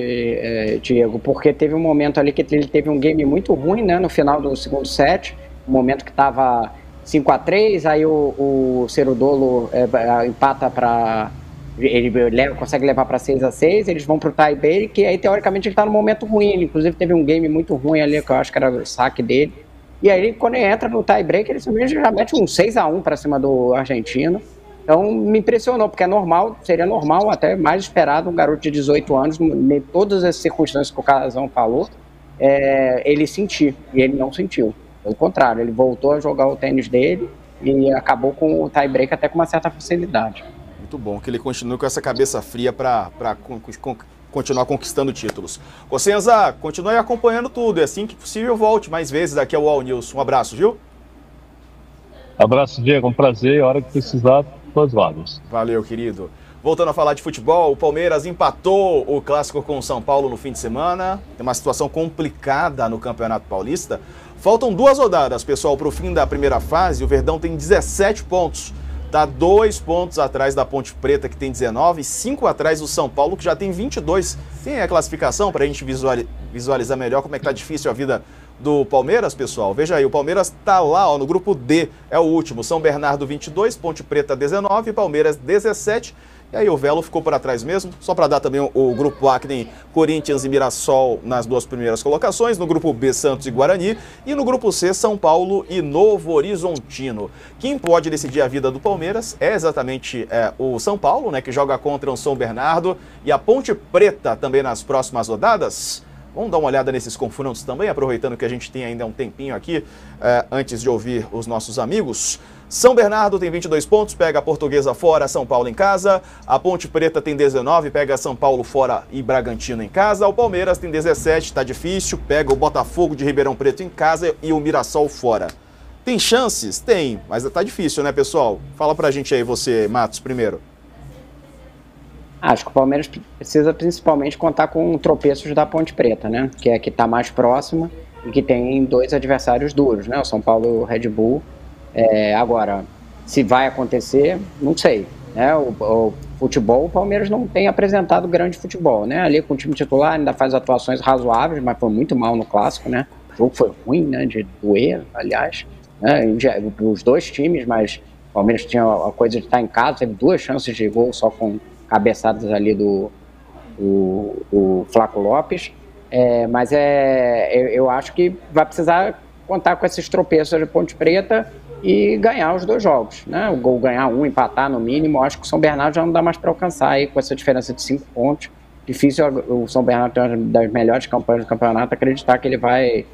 Diego, porque teve um momento ali que ele teve um game muito ruim, né, no final do segundo set, um momento que estava 5-3, aí o Cerudolo empata para... Ele consegue levar para 6-6, eles vão para o tie-break, e aí teoricamente ele está num momento ruim, ele, inclusive teve um game muito ruim ali, que eu acho que era o saque dele, e aí quando ele entra no tie-break, ele simplesmente já mete um 6-1 para cima do argentino. Então me impressionou, porque seria normal, até mais esperado, um garoto de 18 anos, em todas as circunstâncias que o Casão falou, ele sentir, e ele não sentiu. Pelo contrário, ele voltou a jogar o tênis dele e acabou com o tie-break até com uma certa facilidade. Muito bom que ele continue com essa cabeça fria para continuar conquistando títulos. Cossenza, continue acompanhando tudo, e assim que possível volte mais vezes aqui ao All News. Um abraço, viu? Abraço, Diego, um prazer, a hora que precisar, todos vários. Valeu, querido. Voltando a falar de futebol, o Palmeiras empatou o clássico com o São Paulo no fim de semana. Tem uma situação complicada no Campeonato Paulista. Faltam 2 rodadas, pessoal, para o fim da primeira fase. O Verdão tem 17 pontos. Está 2 pontos atrás da Ponte Preta, que tem 19, e 5 atrás do São Paulo, que já tem 22. Tem a classificação para a gente visualizar melhor como é que está difícil a vida do Palmeiras, pessoal. Veja aí, o Palmeiras está lá, no grupo D, é o último. São Bernardo 22, Ponte Preta 19, Palmeiras 17. E aí o Velo ficou por atrás mesmo, só para dar também o grupo A, que tem Corinthians e Mirassol nas 2 primeiras colocações, no grupo B, Santos e Guarani, e no grupo C, São Paulo e Novo Horizontino. Quem pode decidir a vida do Palmeiras é exatamente o São Paulo, né, que joga contra o São Bernardo, e a Ponte Preta também nas próximas rodadas. Vamos dar uma olhada nesses confrontos também, aproveitando que a gente tem ainda um tempinho aqui, antes de ouvir os nossos amigos. São Bernardo tem 22 pontos, pega a Portuguesa fora, São Paulo em casa. A Ponte Preta tem 19, pega São Paulo fora e Bragantino em casa. O Palmeiras tem 17, tá difícil, pega o Botafogo de Ribeirão Preto em casa e o Mirassol fora. Tem chances? Tem, mas tá difícil, né, pessoal? Fala pra gente aí, você, Matos, primeiro. Acho que o Palmeiras precisa principalmente contar com tropeços da Ponte Preta, né? Que é a que está mais próxima e que tem 2 adversários duros, né? O São Paulo e o Red Bull. Agora, se vai acontecer, não sei. Né? O futebol, o Palmeiras não tem apresentado grande futebol, né? Ali com o time titular ainda faz atuações razoáveis, mas foi muito mal no clássico, né? O jogo foi ruim, né? De doer, aliás. Né? Os 2 times, mas o Palmeiras tinha a coisa de estar em casa, teve 2 chances de gol só com cabeçadas ali do Flaco Lopes, mas eu acho que vai precisar contar com esses tropeços de Ponte Preta e ganhar os 2 jogos, né? O gol ganhar 1, empatar no mínimo. Acho que o São Bernardo já não dá mais para alcançar aí com essa diferença de 5 pontos. Difícil o São Bernardo ter uma das melhores campanhas do campeonato, acreditar que ele vai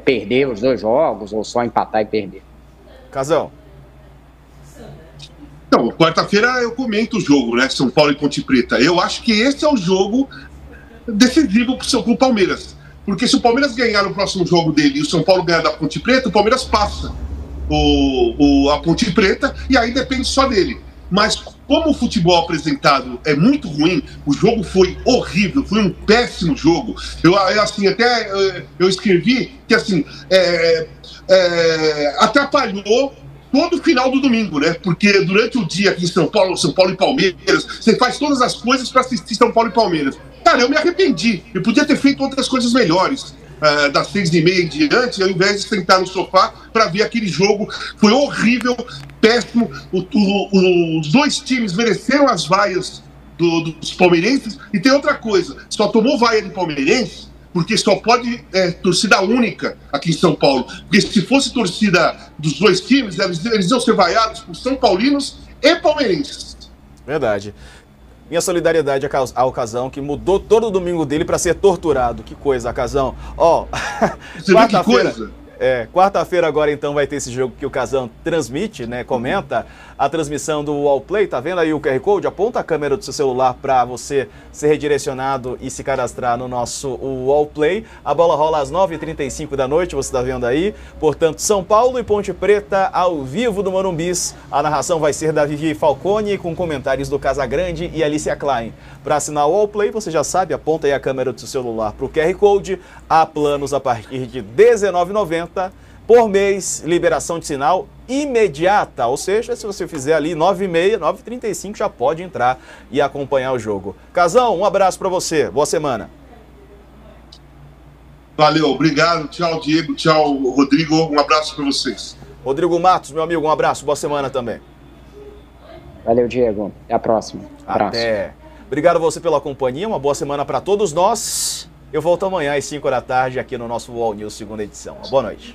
perder os 2 jogos ou só empatar e perder. Casão. Então, quarta-feira eu comento o jogo, né? São Paulo e Ponte Preta. Eu acho que esse é o jogo decisivo pro Palmeiras. Porque se o Palmeiras ganhar no próximo jogo dele e o São Paulo ganhar da Ponte Preta, o Palmeiras passa a Ponte Preta e aí depende só dele. Mas como o futebol apresentado é muito ruim, o jogo foi horrível, foi um péssimo jogo. Eu escrevi que assim atrapalhou todo o final do domingo, né? Porque durante o dia aqui em São Paulo e Palmeiras, você faz todas as coisas para assistir São Paulo e Palmeiras. Cara, eu me arrependi. Eu podia ter feito outras coisas melhores. Das 6h30 em diante, ao invés de sentar no sofá para ver aquele jogo. Foi horrível, péssimo. Os 2 times mereceram as vaias dos palmeirenses. E tem outra coisa, só tomou vaia de palmeirense porque só pode torcida única aqui em São Paulo. Porque se fosse torcida dos 2 times, eles iam ser vaiados por São Paulinos e palmeirenses. Verdade. Minha solidariedade ao Casão, que mudou todo o domingo dele para ser torturado. Que coisa, Casão. Ó, quarta-feira. Quarta-feira agora então vai ter esse jogo que o Casão transmite, né? Comenta a transmissão do Wallplay. Tá vendo aí o QR Code? Aponta a câmera do seu celular para você ser redirecionado e se cadastrar no nosso Wallplay. A bola rola às 9h35 da noite, você tá vendo aí. Portanto, São Paulo e Ponte Preta ao vivo do Morumbis. A narração vai ser da Vivi Falcone com comentários do Casagrande e Alicia Klein. Para assinar o Wallplay, você já sabe, aponta aí a câmera do seu celular para o QR Code. Há planos a partir de R$19,90 por mês, liberação de sinal imediata, ou seja, se você fizer ali 9h30, 9h35 já pode entrar e acompanhar o jogo. Casão, um abraço para você, boa semana. Valeu, obrigado, tchau Diego, tchau Rodrigo, um abraço para vocês. Rodrigo Matos, meu amigo, um abraço, boa semana também. Valeu, Diego, até a próxima. Abraço. Até. Obrigado a você pela companhia, uma boa semana para todos nós. Eu volto amanhã às 5 da tarde aqui no nosso UOL News, segunda edição. Uma boa noite.